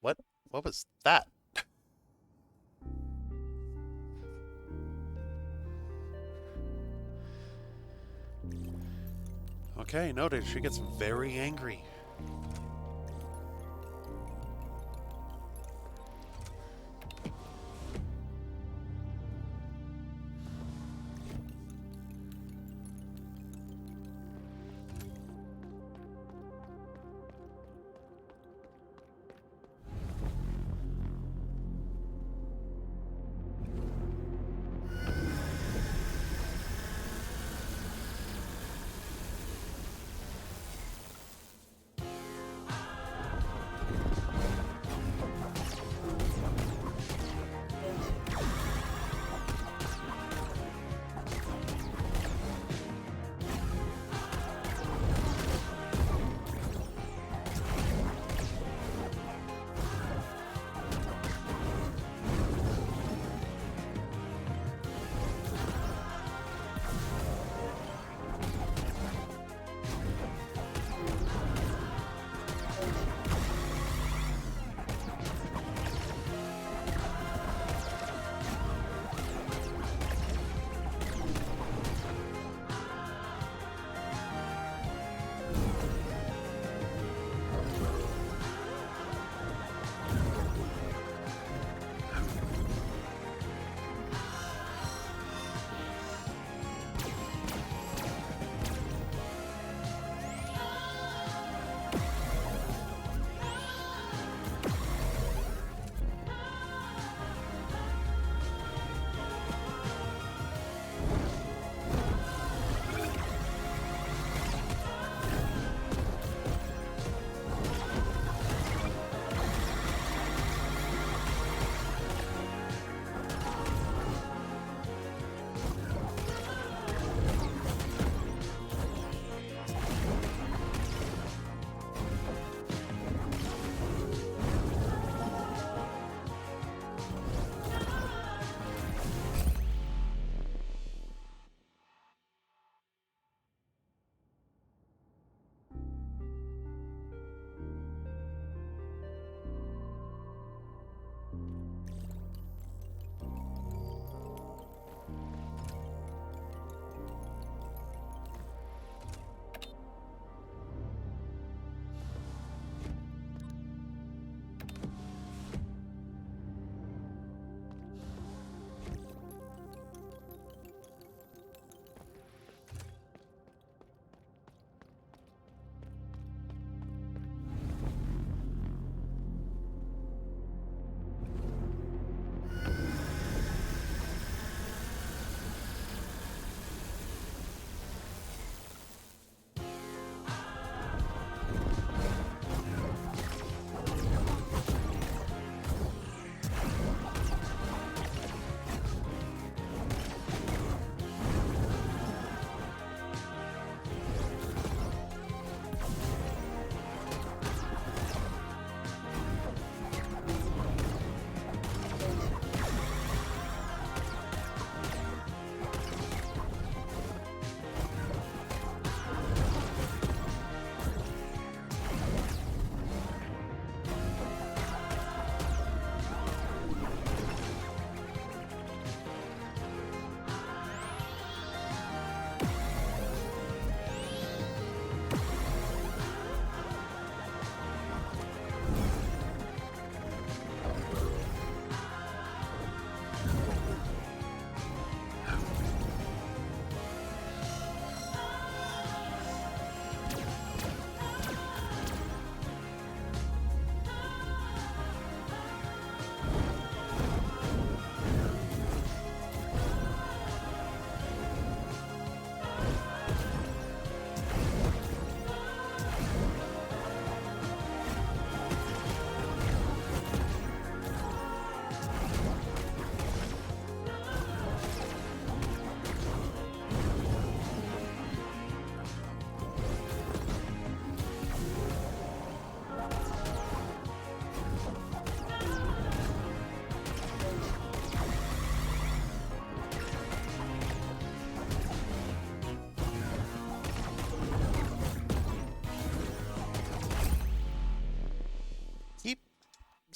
What? What was that? Okay, noted. She gets very angry.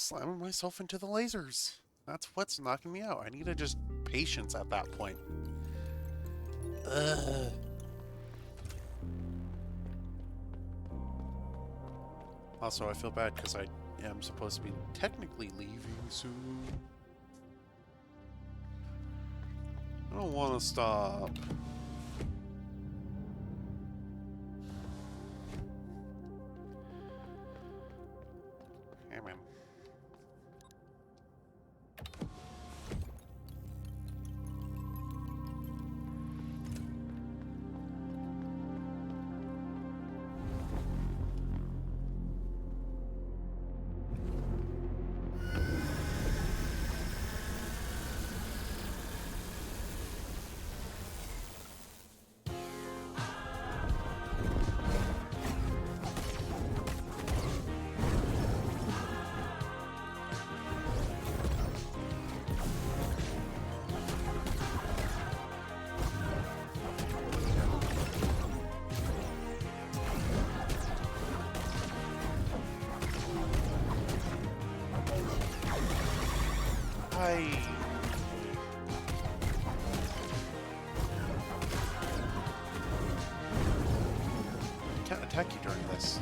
slamming myself into the lasers. That's what's knocking me out. I need to just patience at that point. Ugh. Also, I feel bad because I am supposed to be technically leaving soon. I don't want to stop. Damn it. I can't attack you during this.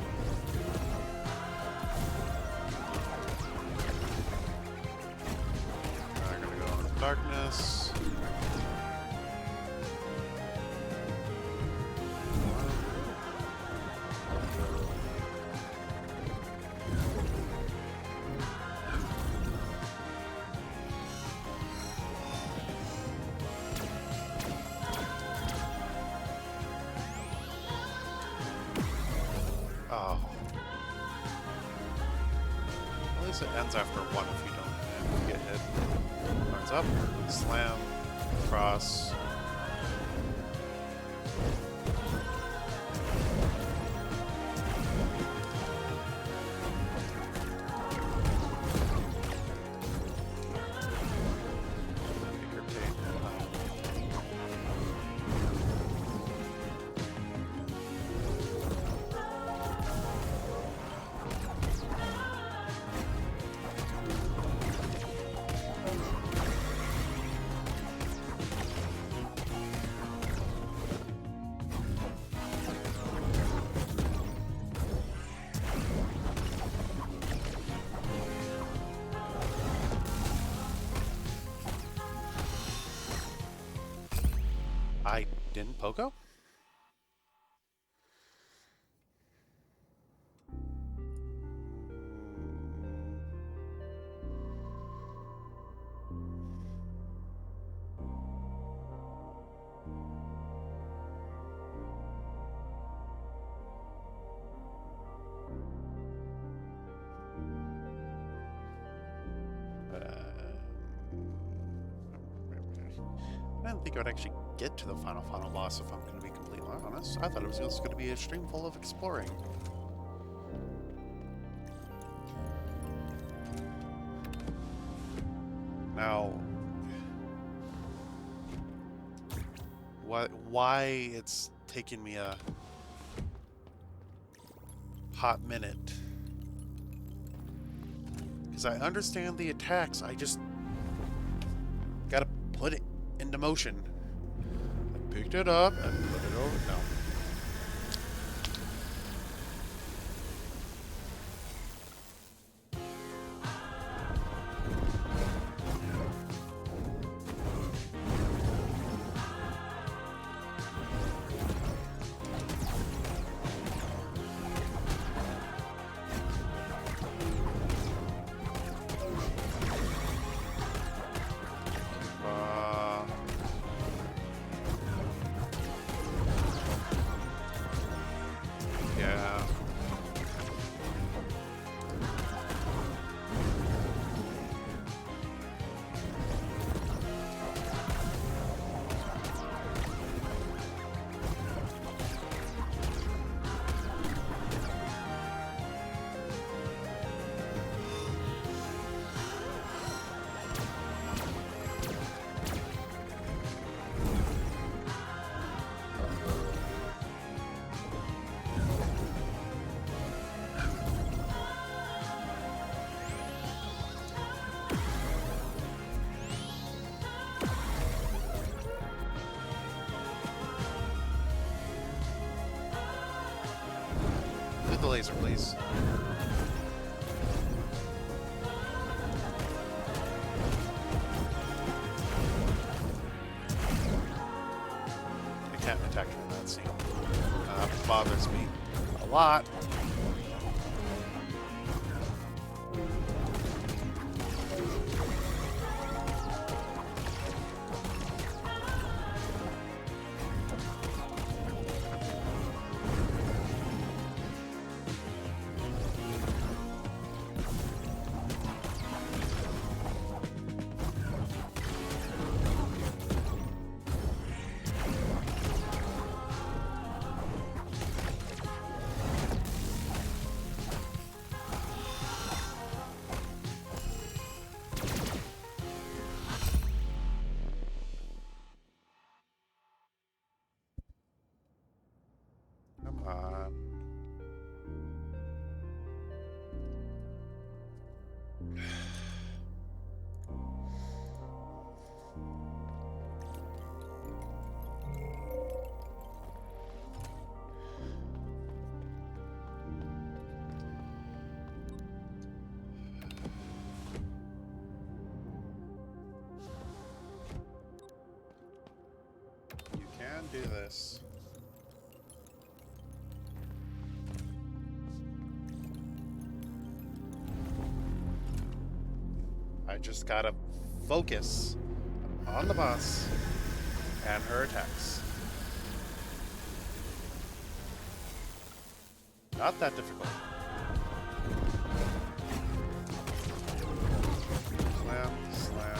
I'm gonna go into darkness. Oh. At least it ends after one if you don't get hit. Burns up, slam, cross. I didn't Pogo? I didn't think I would actually get to the final boss if I'm going to be completely honest. I thought it was just going to be a stream full of exploring. Now, why it's taken me a hot minute? Because I understand the attacks, I just gotta put it into motion. I picked it up and put it over. No. the laser, please. I can't attack from that scene. Bothers me a lot. Come on. You can do this. I just gotta focus on the boss and her attacks. Not that difficult. Slam, slam.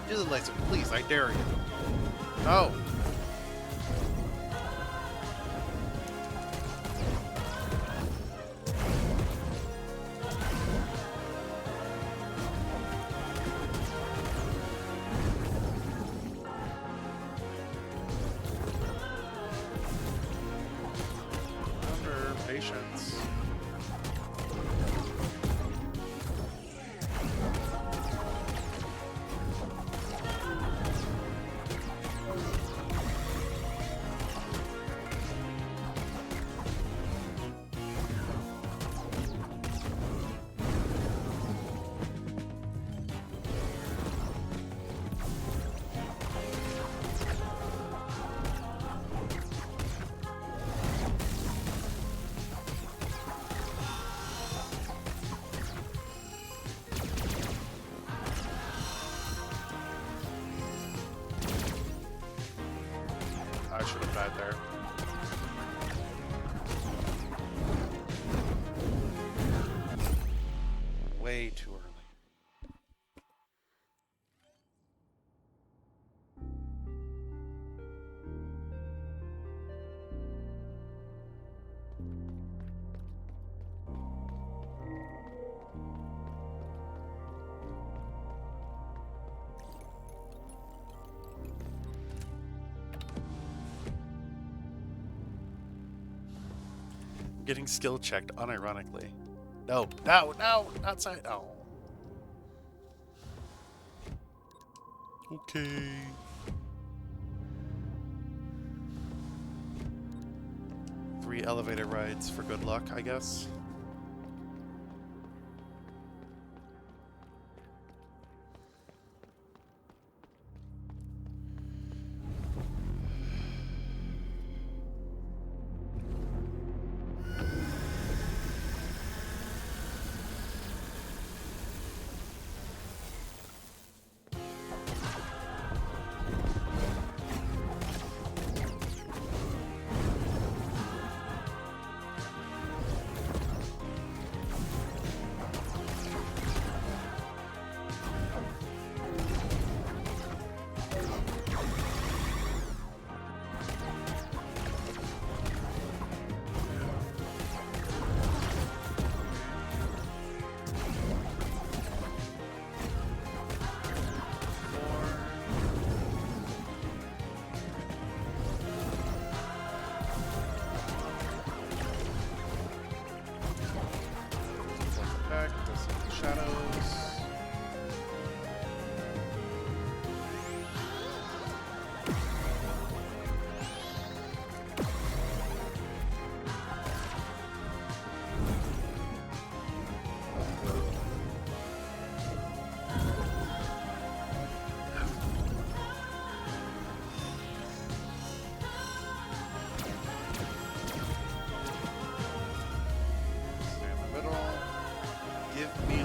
Do the laser, please, I dare you. No! Under patience. I should have died there. Way too early. Getting skill checked unironically. No, no, no, outside. Oh. Okay. Three elevator rides for good luck, I guess.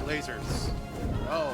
lasers. No.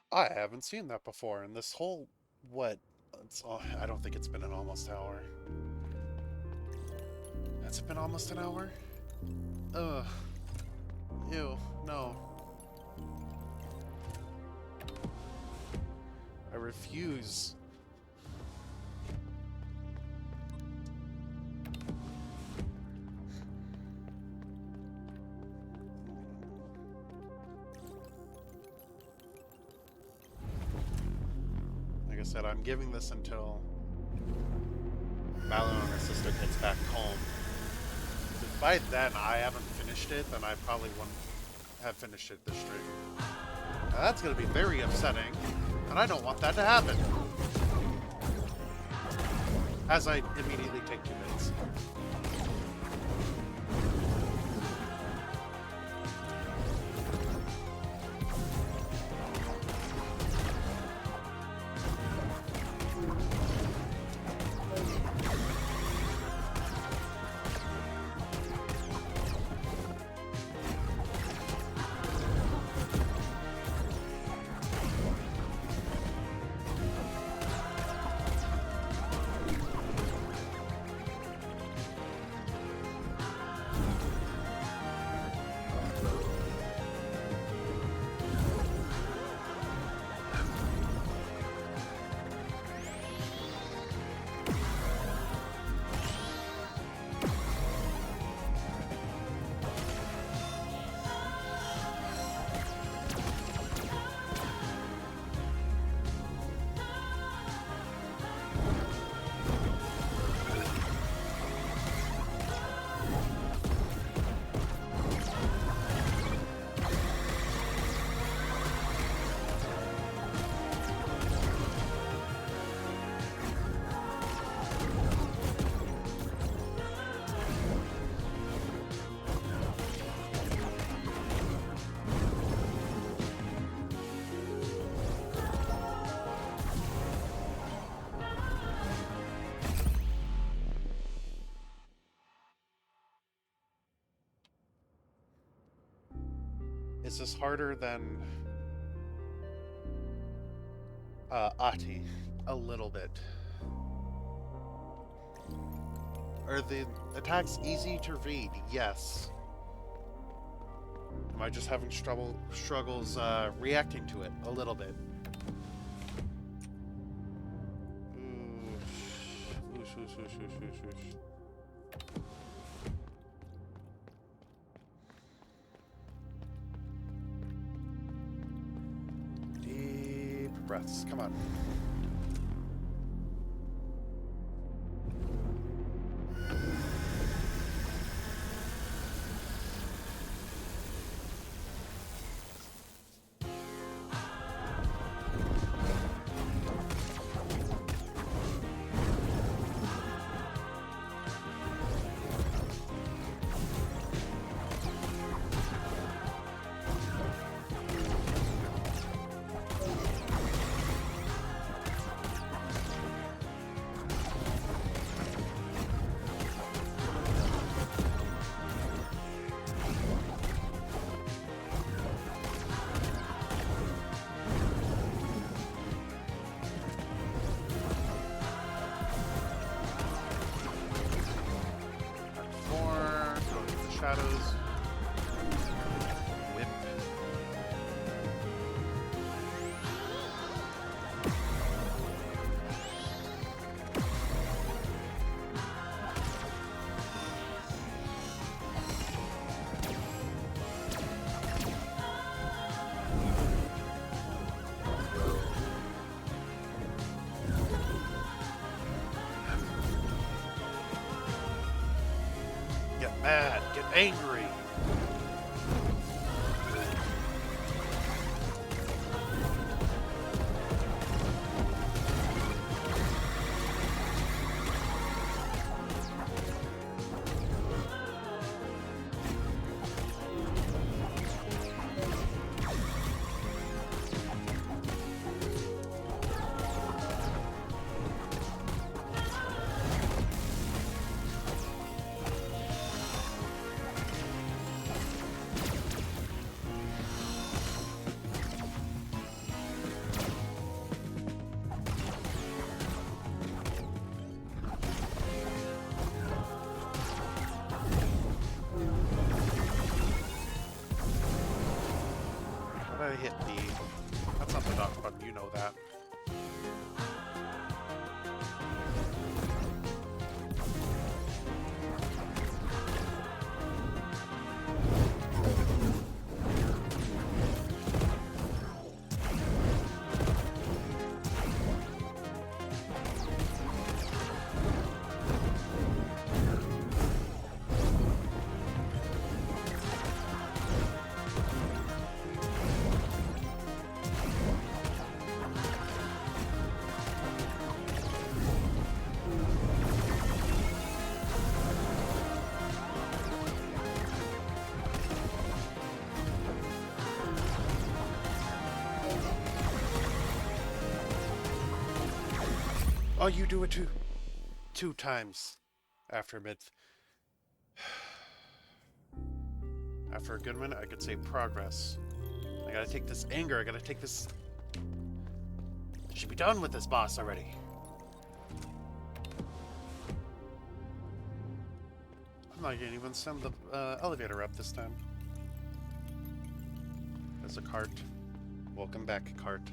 I haven't seen that before, and this whole, what, I don't think it's been an almost hour. Has it been almost an hour? Ugh. Ew, no. I refuse. Like I said, I'm giving this until Mallow and her sister gets back home. If by then I haven't finished it, then I probably wouldn't have finished it this stream. Now that's going to be very upsetting, and I don't want that to happen. As I immediately take 2 minutes. Is this harder than Ati? A little bit. Are the attacks easy to read? Yes. Am I just having struggles reacting to it? A little bit. Deep breaths. Come on. Shadows. Whip. Get mad. Get angry. I hit B. That's not the dock button, you know that. Oh, you do it two times after mid. After a good minute, I could say progress. I gotta take this anger. I gotta take this. Should be done with this boss already. I'm not gonna even send the elevator up this time. There's a cart. Welcome back, cart.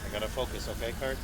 I gotta focus, okay, cart?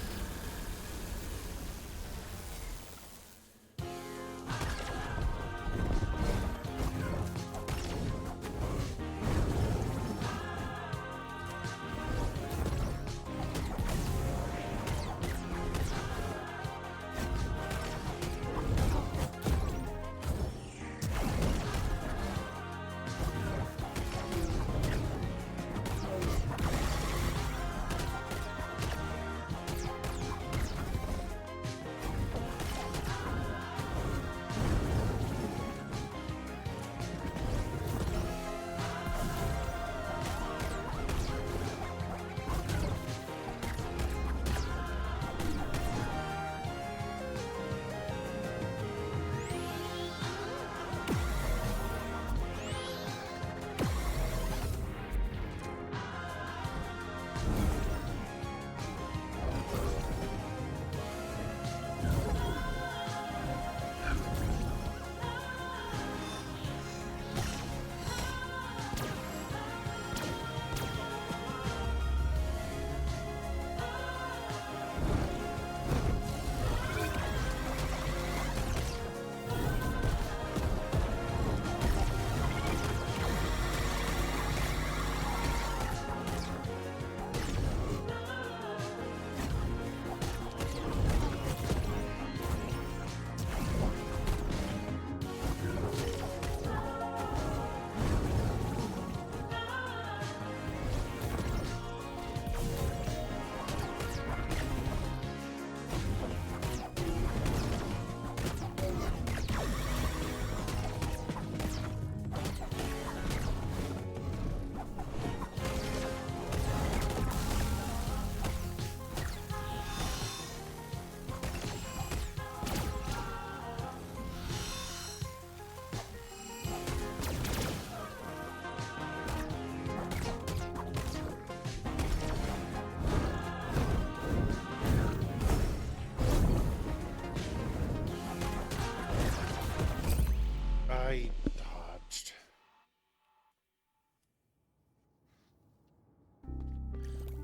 I dodged.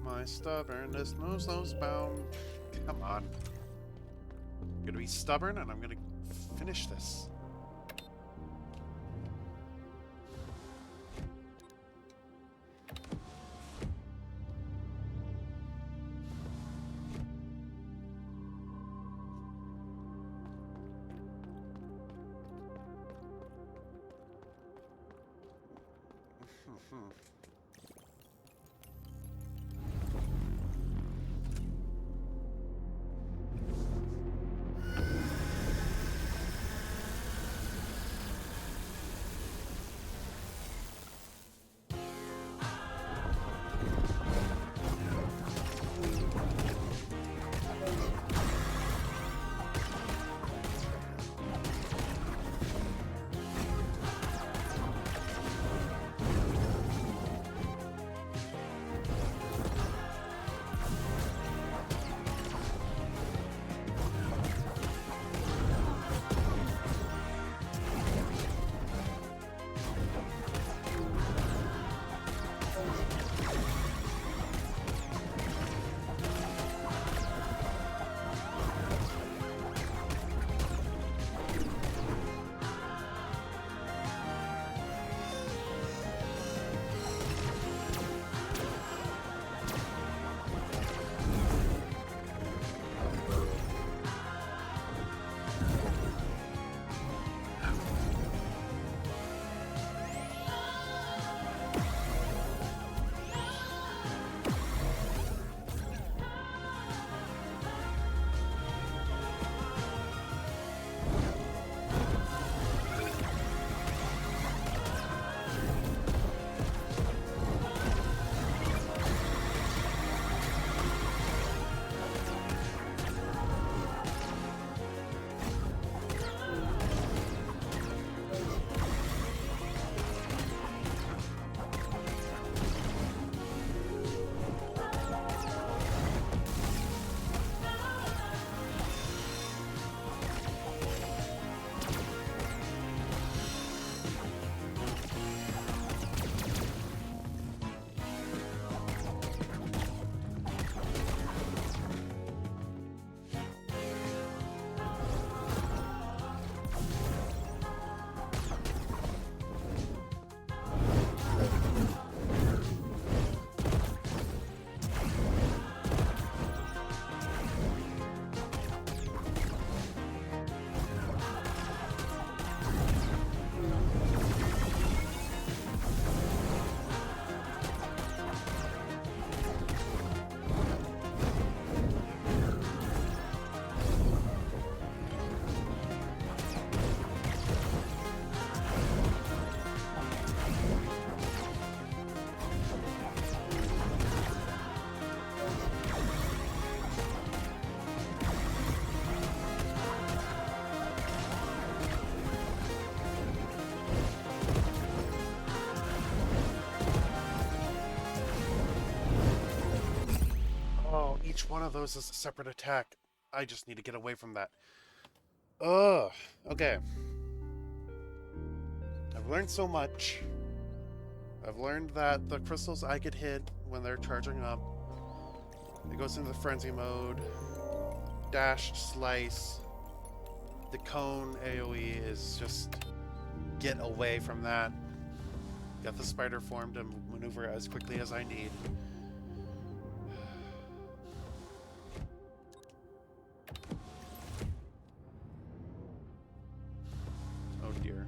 My stubbornness knows those bound. Come on. I'm gonna be stubborn and I'm gonna finish this. Hmm. Oh, each one of those is a separate attack. I just need to get away from that. Ugh. Okay. I've learned so much. I've learned that the crystals I get hit when they're charging up. It goes into the frenzy mode. Dash, slice. The cone AoE is just get away from that. Got the spider form to maneuver as quickly as I need. Oh dear.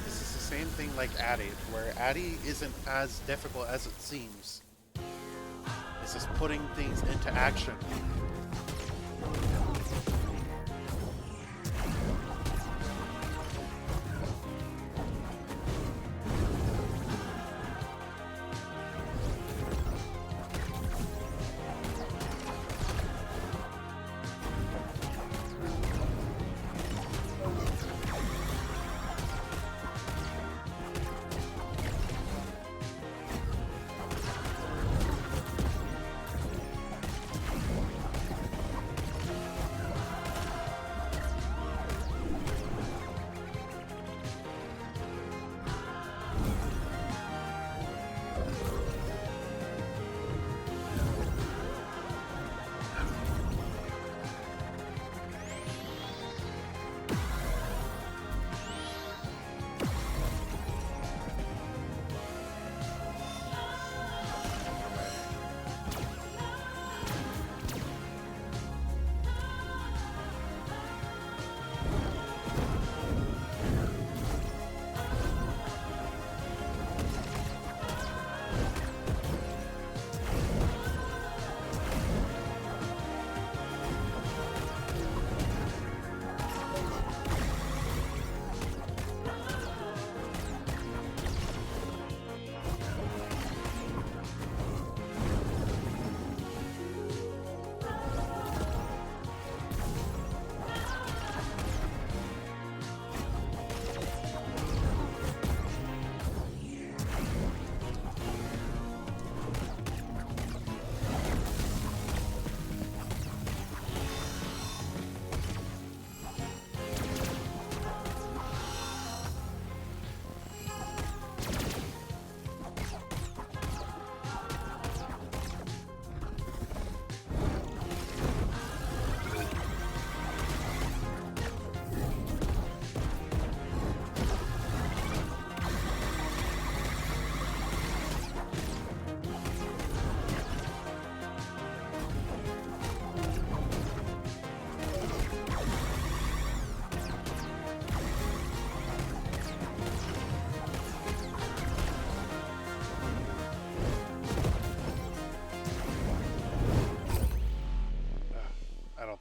Same thing like Addy, where Addy isn't as difficult as it seems. It's just putting things into action.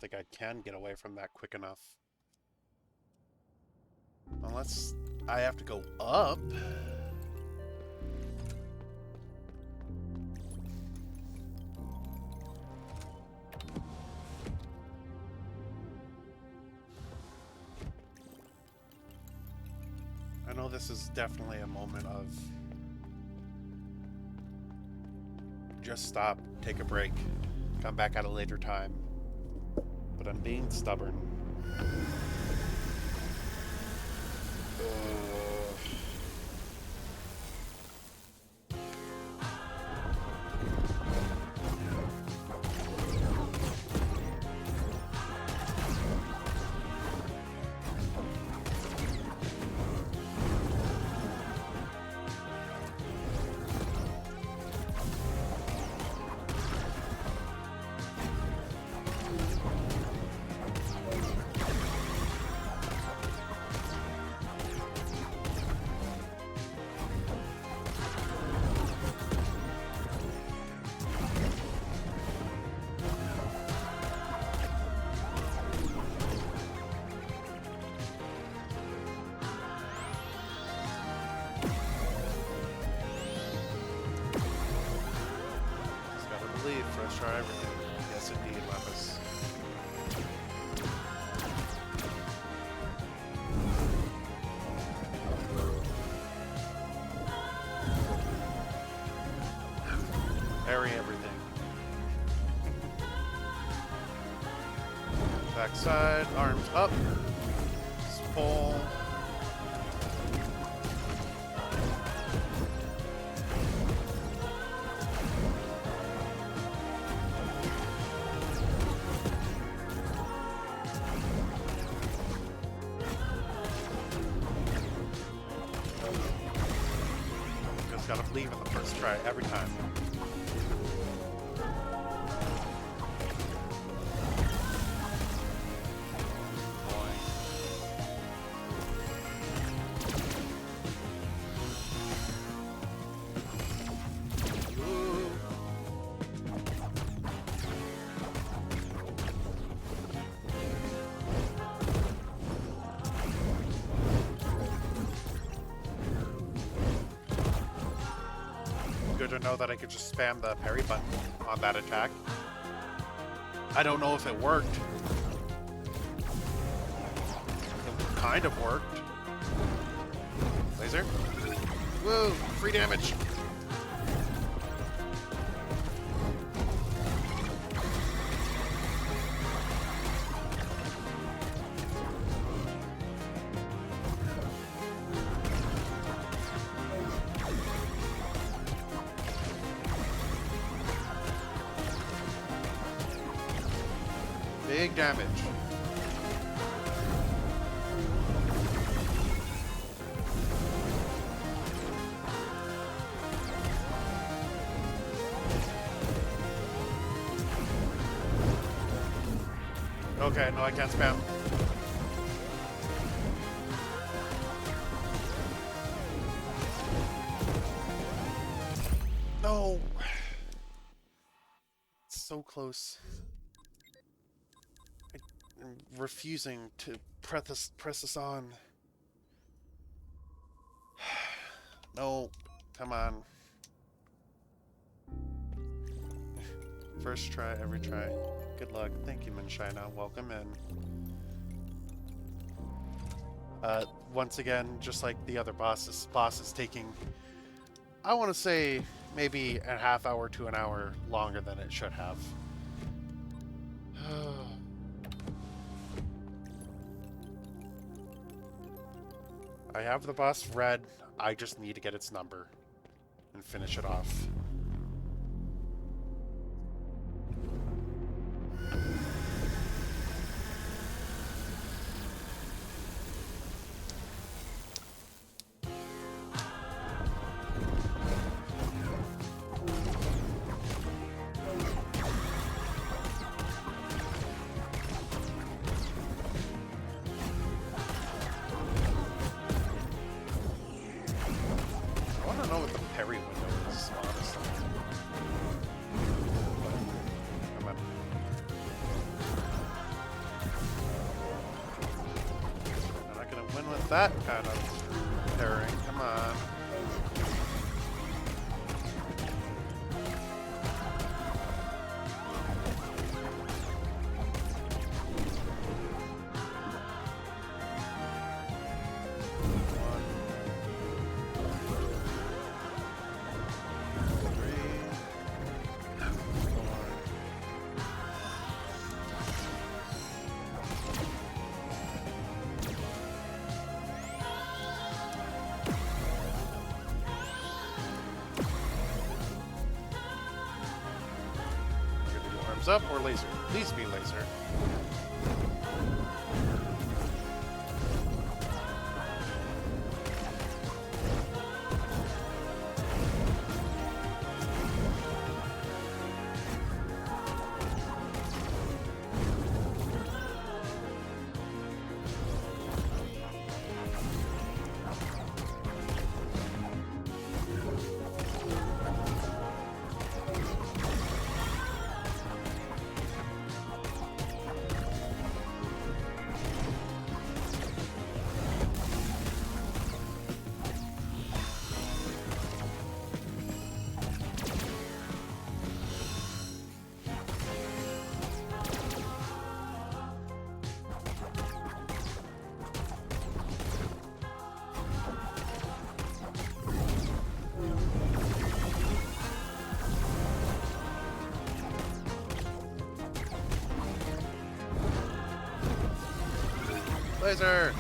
think I can get away from that quick enough. Unless I have to go up. I know this is definitely a moment of just stop, take a break, come back at a later time. But I'm being stubborn. First try everything. Yes, indeed, Lapis. Parry everything. Backside, arms up. Pull. Gotta believe in the first try every time. Good to know that I could just spam the parry button on that attack. I don't know if it worked. It kind of worked. Laser. Woo! Free damage! Big damage. Okay, no, I can't spam. No! It's so close. I'm refusing to press this on. No, come on. First try, every try. Good luck. Thank you, Minshina. Welcome in. Once again, just like the other boss is taking, I want to say, maybe a half hour to an hour longer than it should have. I have the boss red. I just need to get its number and finish it off. I want to know what the parry window is, honestly. that kind of pairing. Come on. Up or laser? Please be laser. Laser!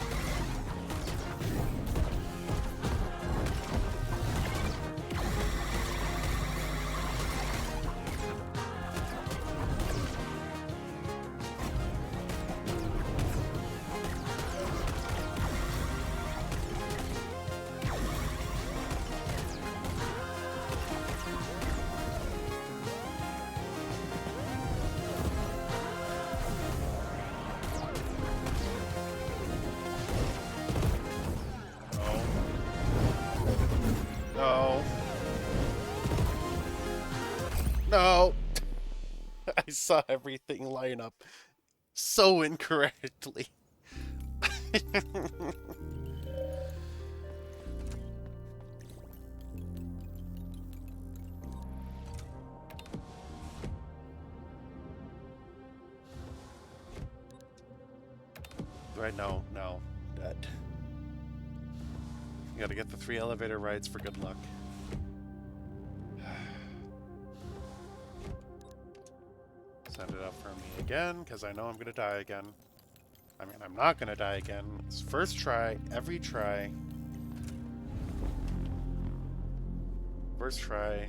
No. No. I saw everything line up so incorrectly. Right, no. Dead. You gotta get the 3 elevator rides for good luck. Send it up for me again, because I know I'm gonna die again. I mean, I'm not gonna die again. It's first try, every try. First try.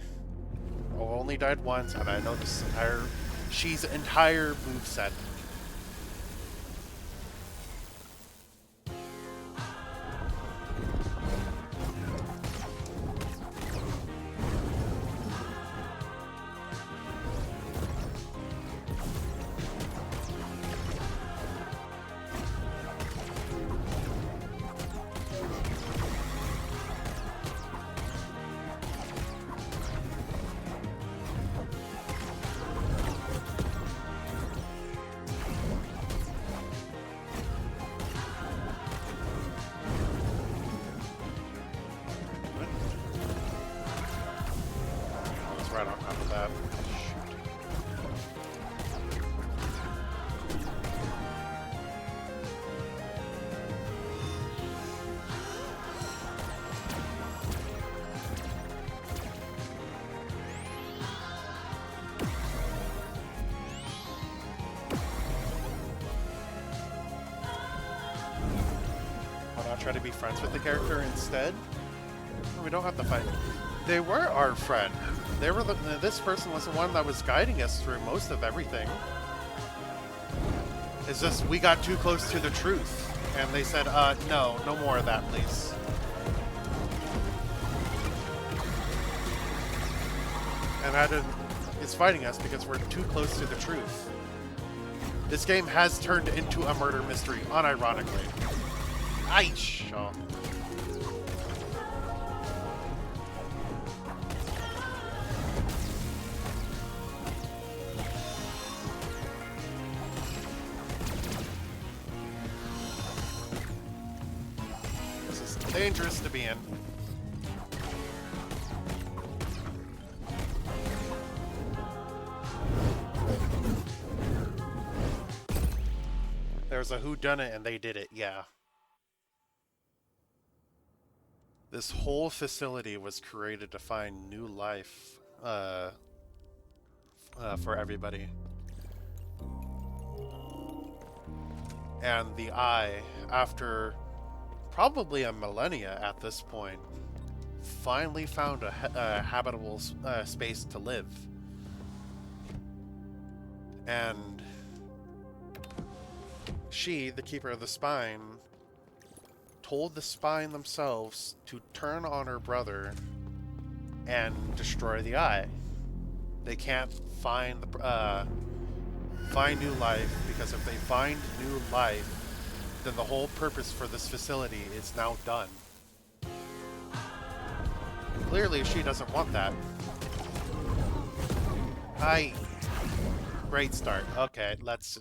Oh, only died once, and I know this entire... She's entire moveset. Right on top of that. Why not try to be friends with the character instead? We don't have to fight. They were our friend. They were this person was the one that was guiding us through most of everything. It's just we got too close to the truth, and they said, no more of that, please. And that is fighting us because we're too close to the truth. This game has turned into a murder mystery, unironically. Aish! Oh. Dangerous to be in. There's a whodunit and they did it, yeah. This whole facility was created to find new life for everybody. And the Eye, after probably a millennia at this point, finally found a habitable space to live. And she, the Keeper of the Spine, told the Spine themselves to turn on her brother and destroy the Eye. They can't find new life, because if they find new life, then the whole purpose for this facility is now done. Clearly, she doesn't want that. Great start. Okay, let's...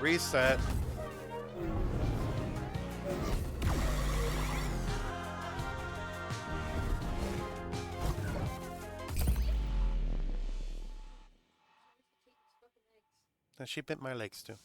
Reset. And she bit my legs too.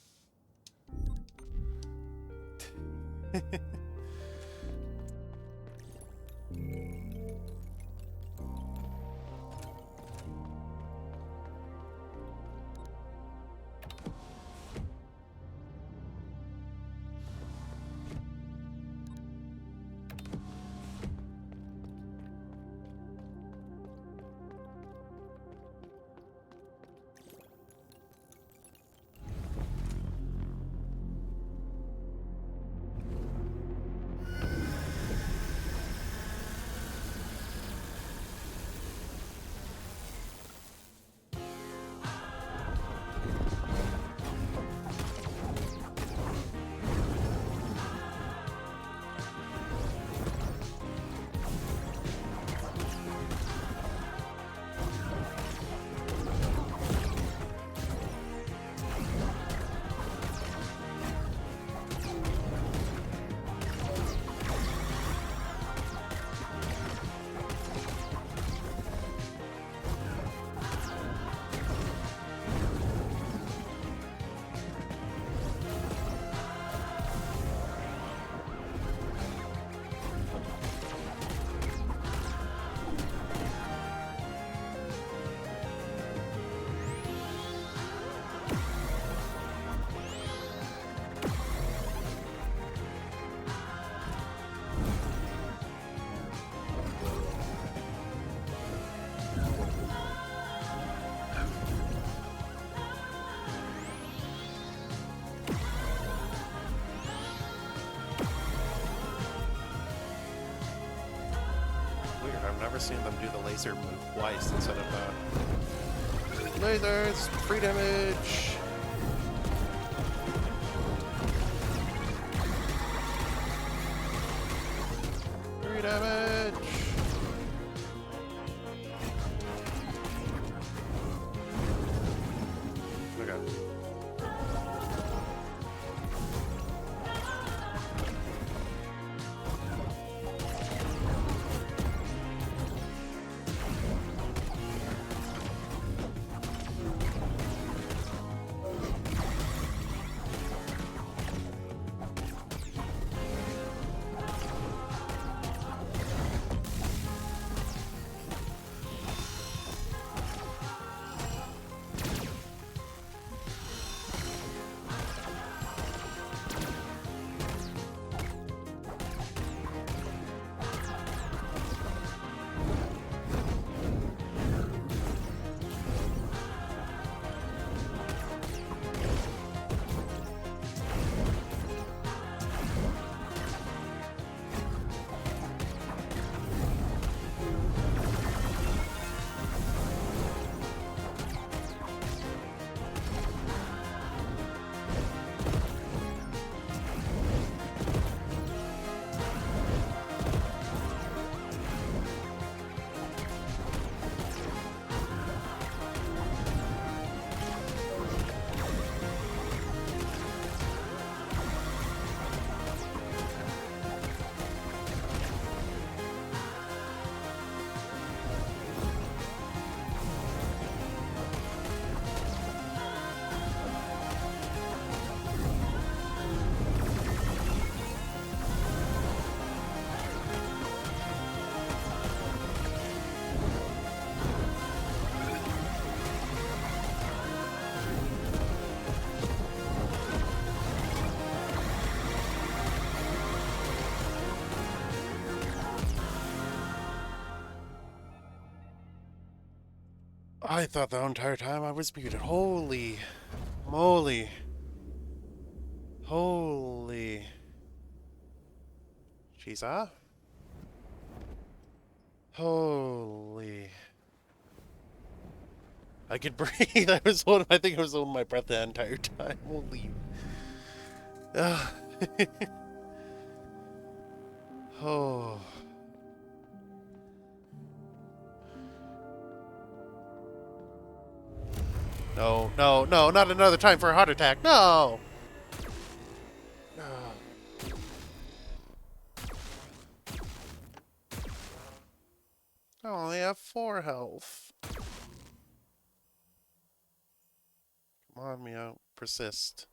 I've never seen them do the laser move twice instead of lasers, free damage. Free damage. Okay. I thought the entire time I was muted. Holy moly. Holy. Jesus. Holy. I could breathe. I think I was holding my breath the entire time. Holy. Oh. No, no, no, not another time for a heart attack. No! I only have 4 health. Come on, Mio. Persist.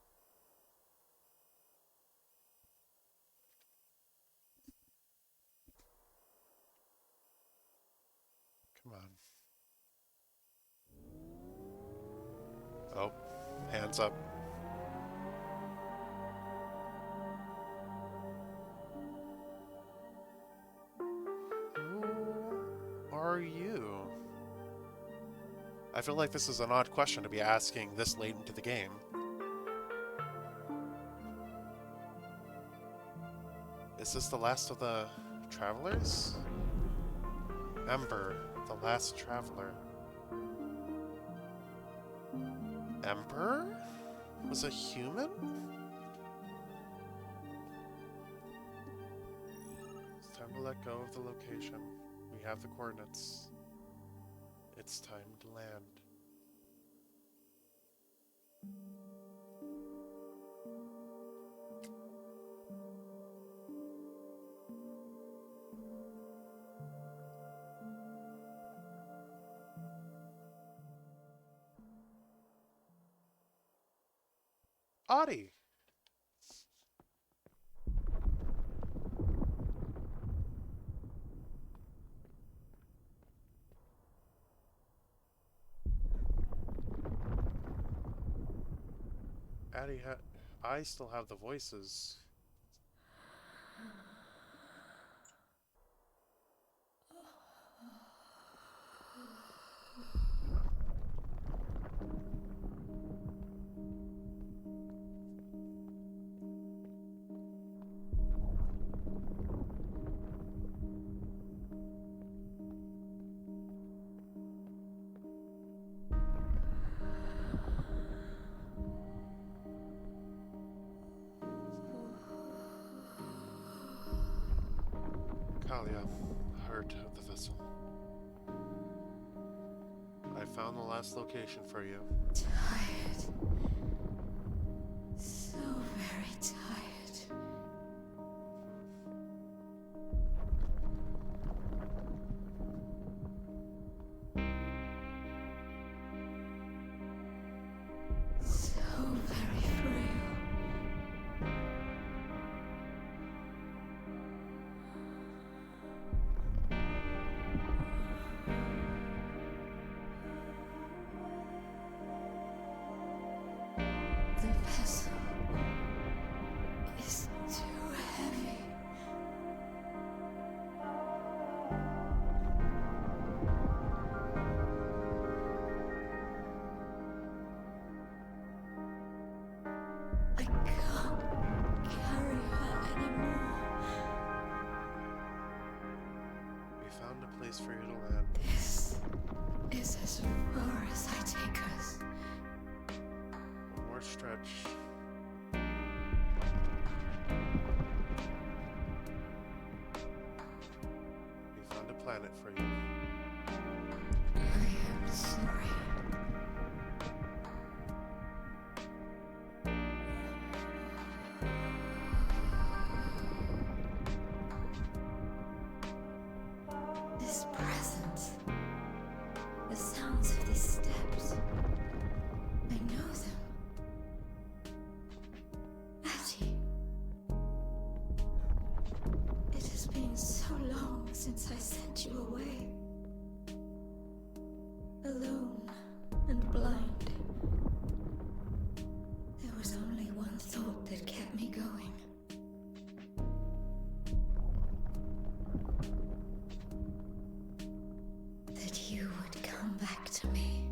Come on. Oh, hands up. Who are you? I feel like this is an odd question to be asking this late into the game. Is this the last of the travelers? Ember, the last traveler. Emperor? Was a human? It's time to let go of the location. We have the coordinates. It's time to land. Audie! I still have the voices. Kalia, heart of the vessel. I found the last location for you. Tired. So very tired. So very frail. The vessel is too heavy. I can't carry her anymore. We found a place for you to land. This is as far as I take us. One more stretch. We found a planet for you. I am sorry. This presence, the sounds of these steps, I know them. Addie, it has been so long since I sent you away. Alone and blind. There was only one thought that kept me going. That you would come back to me.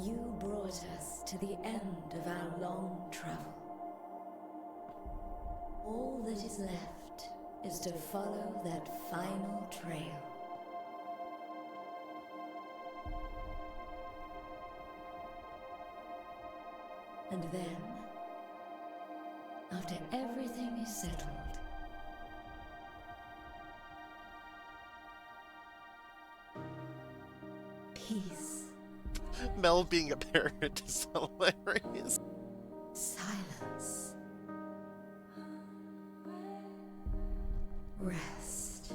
You brought us to the end of our long travel. All that is left is to follow that final trail. And then, after everything is settled, peace, Mel being a parent is hilarious. silence, rest.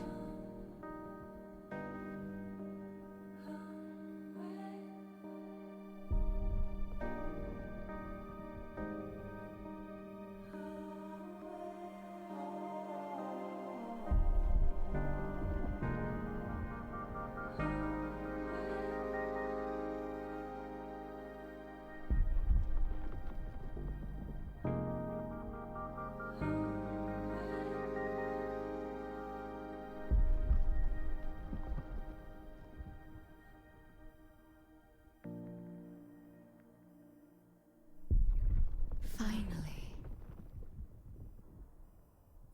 Finally,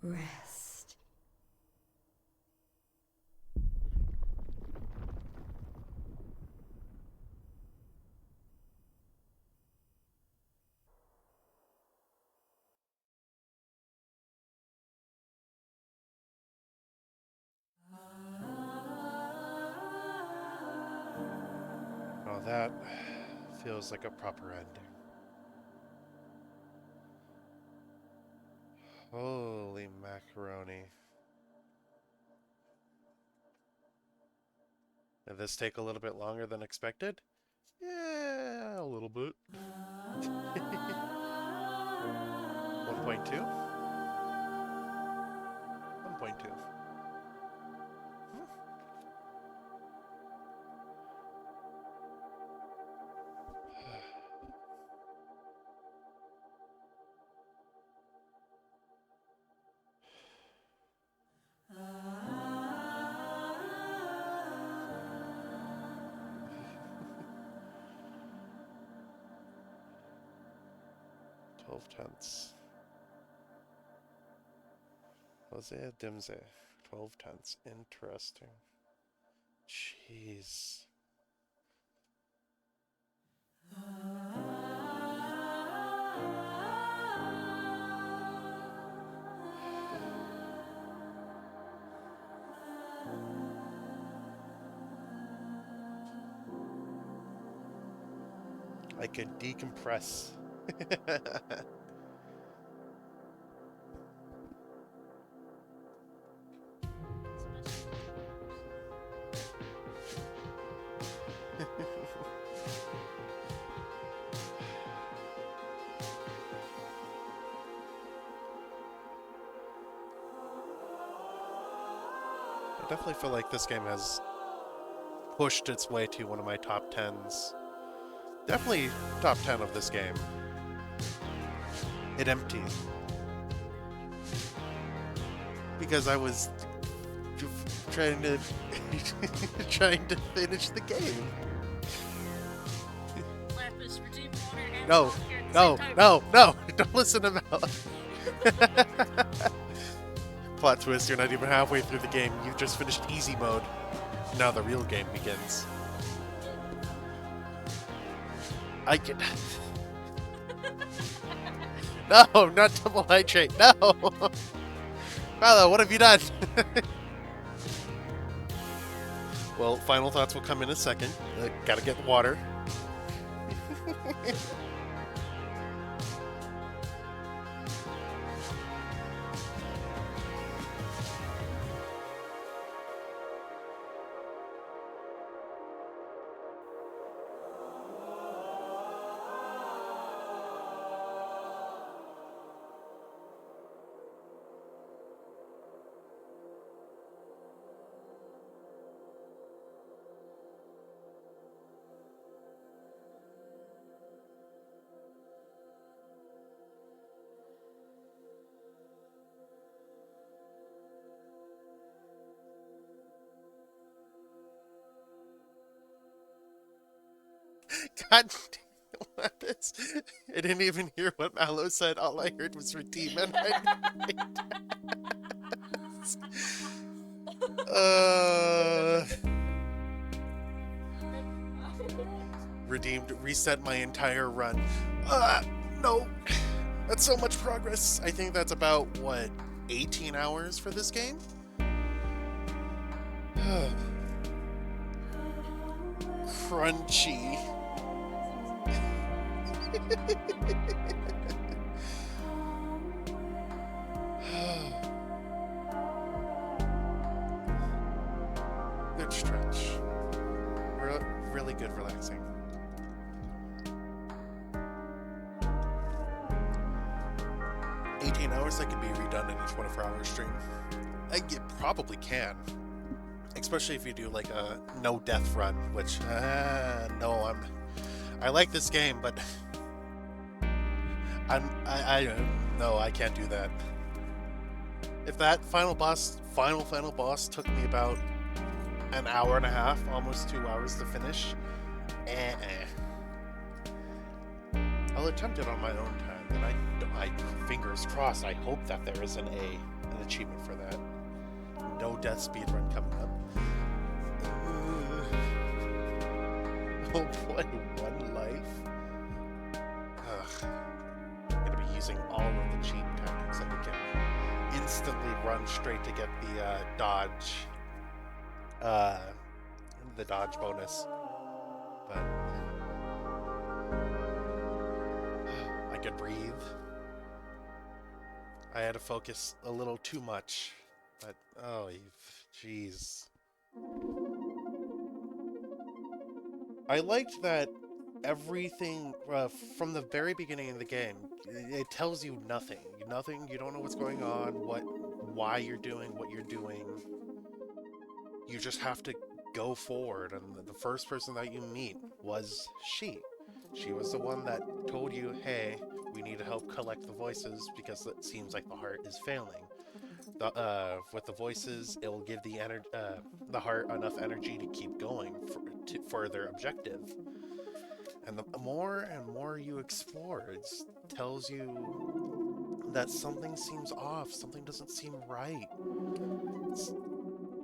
rest. Oh, that feels like a proper ending. Holy macaroni. Did this take a little bit longer than expected? Yeah, a little bit. 1.2? 1.2. 12/10. Hosea Dimze. 12/10. Interesting. Jeez. I can decompress. 'I definitely feel like this game has pushed its way to one of my top 10s. Definitely top 10 of this game. It emptied. Because I was trying to trying to finish the game. No, no, no, no! Don't listen to Mel. Plot twist, you're not even halfway through the game. You've just finished easy mode. Now the real game begins. I can... No, not double hydrate, no! Milo, what have you done? Well, final thoughts will come in a second. Gotta get water. God damn this. I didn't even hear what Mallow said. All I heard was redeem and uh redeemed, reset my entire run. No. That's so much progress. I think that's about what, 18 hours for this game? Crunchy. Good stretch. Really good relaxing. $18 that could be redone in a 24-hour stream. It probably can. Especially if you do like a no death run, which no, I like this game, but I no, I can't do that. If that final boss took me about an hour and a half, almost 2 hours to finish, I'll attempt it on my own time, and I fingers crossed. I hope that there is an achievement for that. No death speedrun coming up. Oh boy, one life. Ugh. I'm gonna be using all of the cheat tactics that we can instantly run straight to get the dodge bonus. But I could breathe. I had to focus a little too much, but oh, jeez. I liked that everything from the very beginning of the game, it tells you nothing. You don't know what's going on, why you're doing what you're doing. You just have to go forward, and the first person that you meet was she. She was the one that told you, hey, we need to help collect the voices because it seems like the heart is failing. With the voices, it will give the heart enough energy to keep going for their objective. And the more and more you explore, it tells you that something seems off, something doesn't seem right.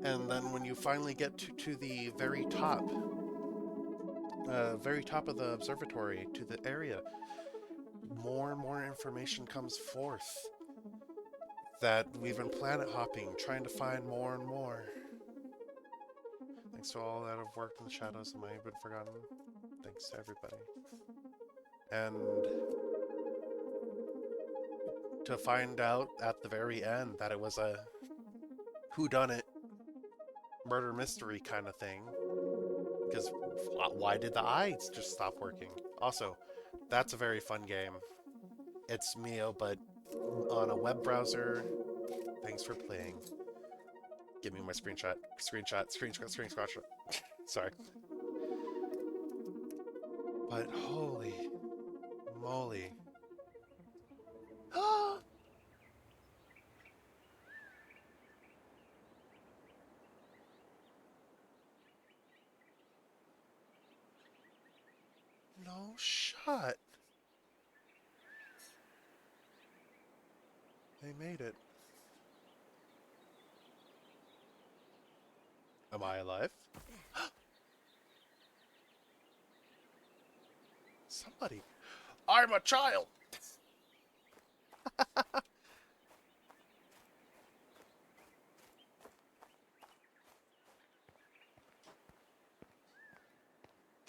And then when you finally get to the very top of the observatory, to the area, more and more information comes forth that we've been planet hopping, trying to find more and more. Thanks to all that have worked in the shadows and might have been forgotten. Thanks to everybody. And to find out at the very end that it was a whodunit murder mystery kind of thing. Because why did the eyes just stop working? Also, that's a very fun game. It's MIO, but on a web browser. Thanks for playing. Give me my screenshot. Screenshot. Sorry. But holy moly. No shot. They made it. Am I alive? Somebody. I'm a child!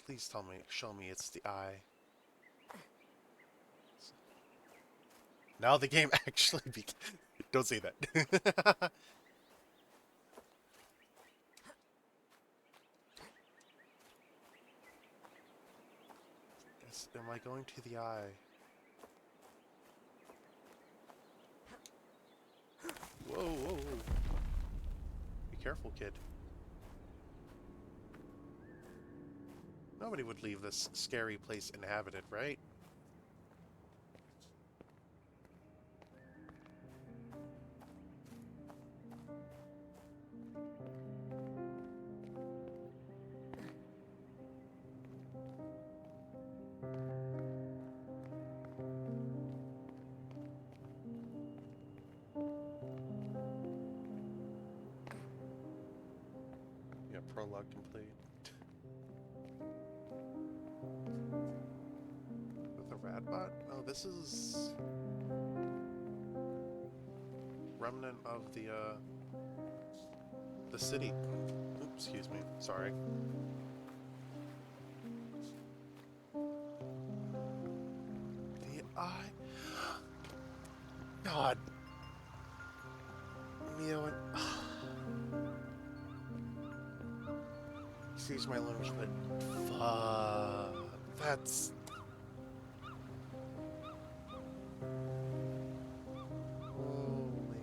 Please show me it's the eye. Now the game actually Don't say that. Am I going to the eye? Whoa, whoa, whoa. Be careful, kid. Nobody would leave this scary place inhabited, right? Prologue complete. With a Radbot? Oh, this is remnant of the city. Oops, excuse me. Sorry. The eye. God. MIO and excuse my language, but fuck. That's holy moly.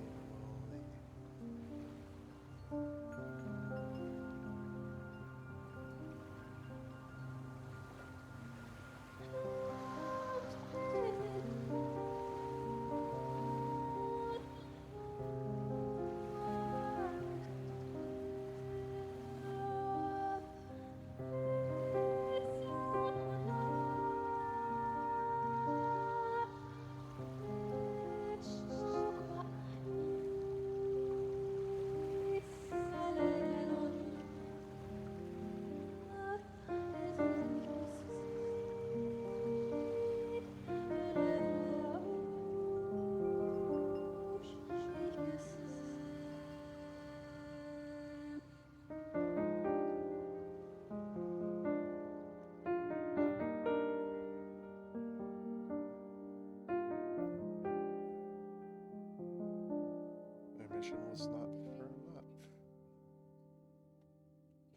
My mission was not for naught.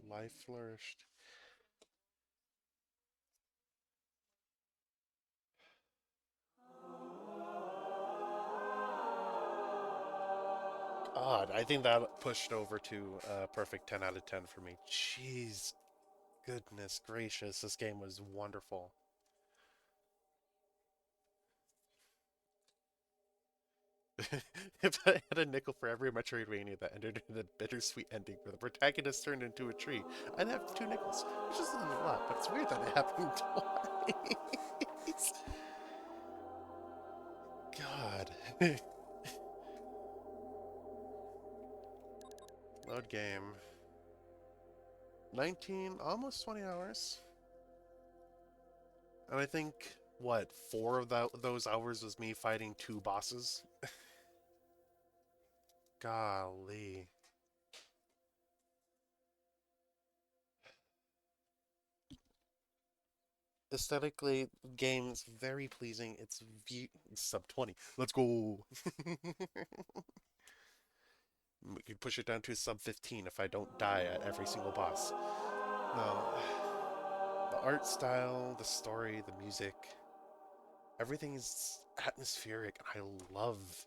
Life flourished. God, I think that pushed over to perfect 10 out of 10 for me. Jeez, goodness gracious, this game was wonderful. If I had a nickel for every Metroidvania that ended in a bittersweet ending where the protagonist turned into a tree, I'd have 2 nickels, which isn't a lot, but it's weird that it happened twice. God. Load game. 19, almost 20 hours. And I think, what, 4 of those hours was me fighting 2 bosses? Golly. Aesthetically, game's very pleasing. It's sub 20. Let's go. We could push it down to sub 15 if I don't die at every single boss. No, the art style, the story, the music, everything is atmospheric. I love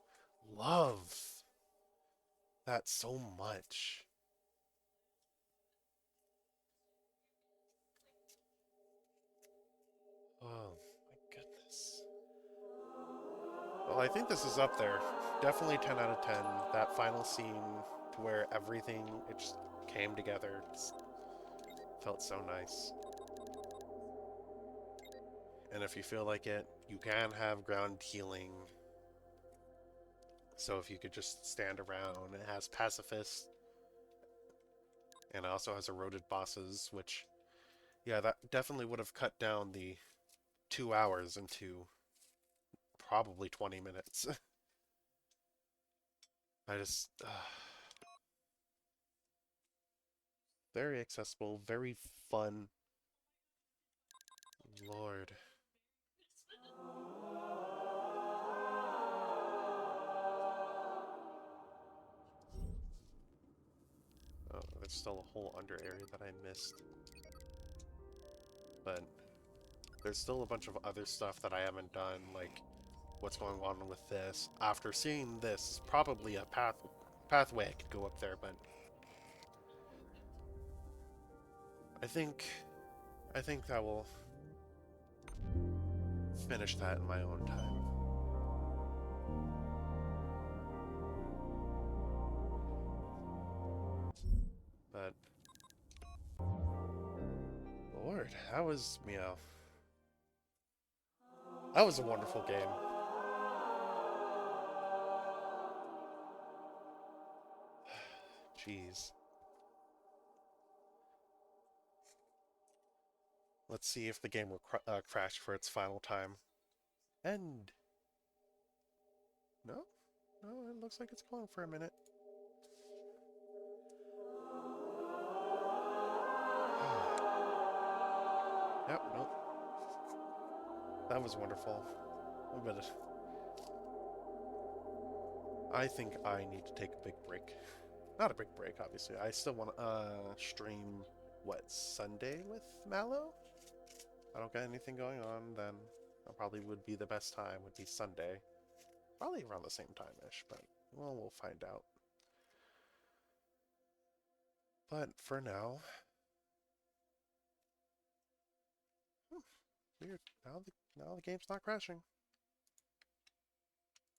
that so much. Oh my goodness. Well, I think this is up there. Definitely 10 out of 10. That final scene to where everything it just came together. Just felt so nice. And if you feel like it, you can have ground healing. So if you could just stand around, it has pacifists, and it also has eroded bosses, which, yeah, that definitely would have cut down the 2 hours into probably 20 minutes. I just, very accessible, very fun. Lord. Oh, there's still a whole under area that I missed. But there's still a bunch of other stuff that I haven't done, like what's going on with this. After seeing this, probably a pathway I could go up there, but I think I think I will finish that in my own time. But Lord, that was Meow. That was a wonderful game. Jeez. Let's see if the game will crash for its final time. End. No? No, it looks like it's going for a minute. Yep, nope. That was wonderful. But I think I need to take a big break. Not a big break, obviously. I still want to stream, what, Sunday with Mallow? I don't got anything going on, then probably would be the best time, would be Sunday. Probably around the same time-ish, but well, we'll find out. But for now, weird. Now the game's not crashing.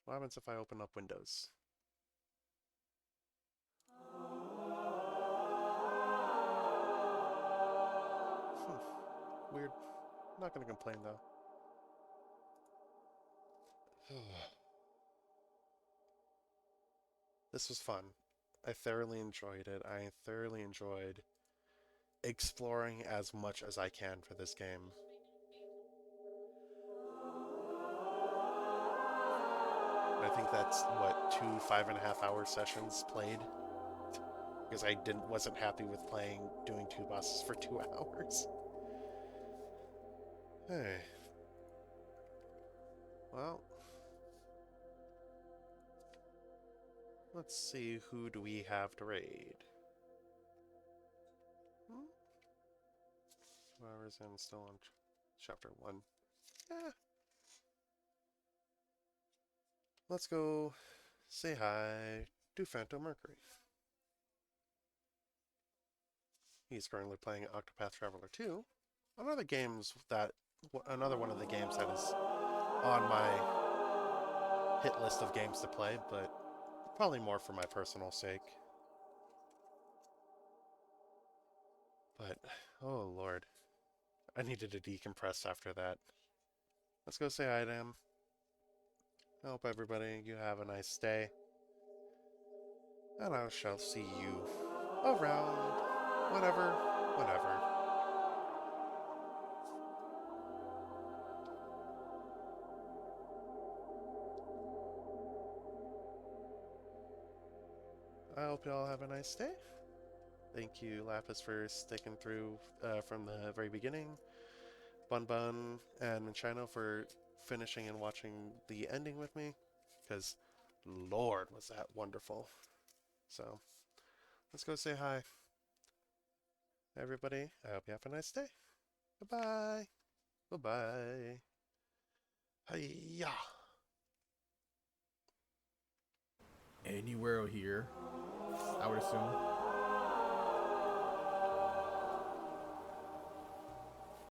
What happens if I open up Windows? Weird. I'm not gonna complain though. This was fun. I thoroughly enjoyed it. I thoroughly enjoyed exploring as much as I can for this game. I think that's what 2 5.5 hour sessions played because I wasn't happy with doing two bosses for 2 hours. Hey, well, let's see, who do we have to raid? Whoever's in still on chapter 1. Eh. Let's go say hi to Phantom Mercury. He's currently playing Octopath Traveler 2. Another one of the games that is on my hit list of games to play, but probably more for my personal sake. But, oh lord, I needed to decompress after that. Let's go say hi to him. I hope everybody, you have a nice day. And I shall see you around whenever. I hope you all have a nice day. Thank you, Lapis, for sticking through from the very beginning. Bun Bun and Minchino for finishing and watching the ending with me. Because, Lord, was that wonderful. So, let's go say hi. Everybody, I hope you have a nice day. Goodbye. Bye-bye. Hiya. Anywhere here, I would assume.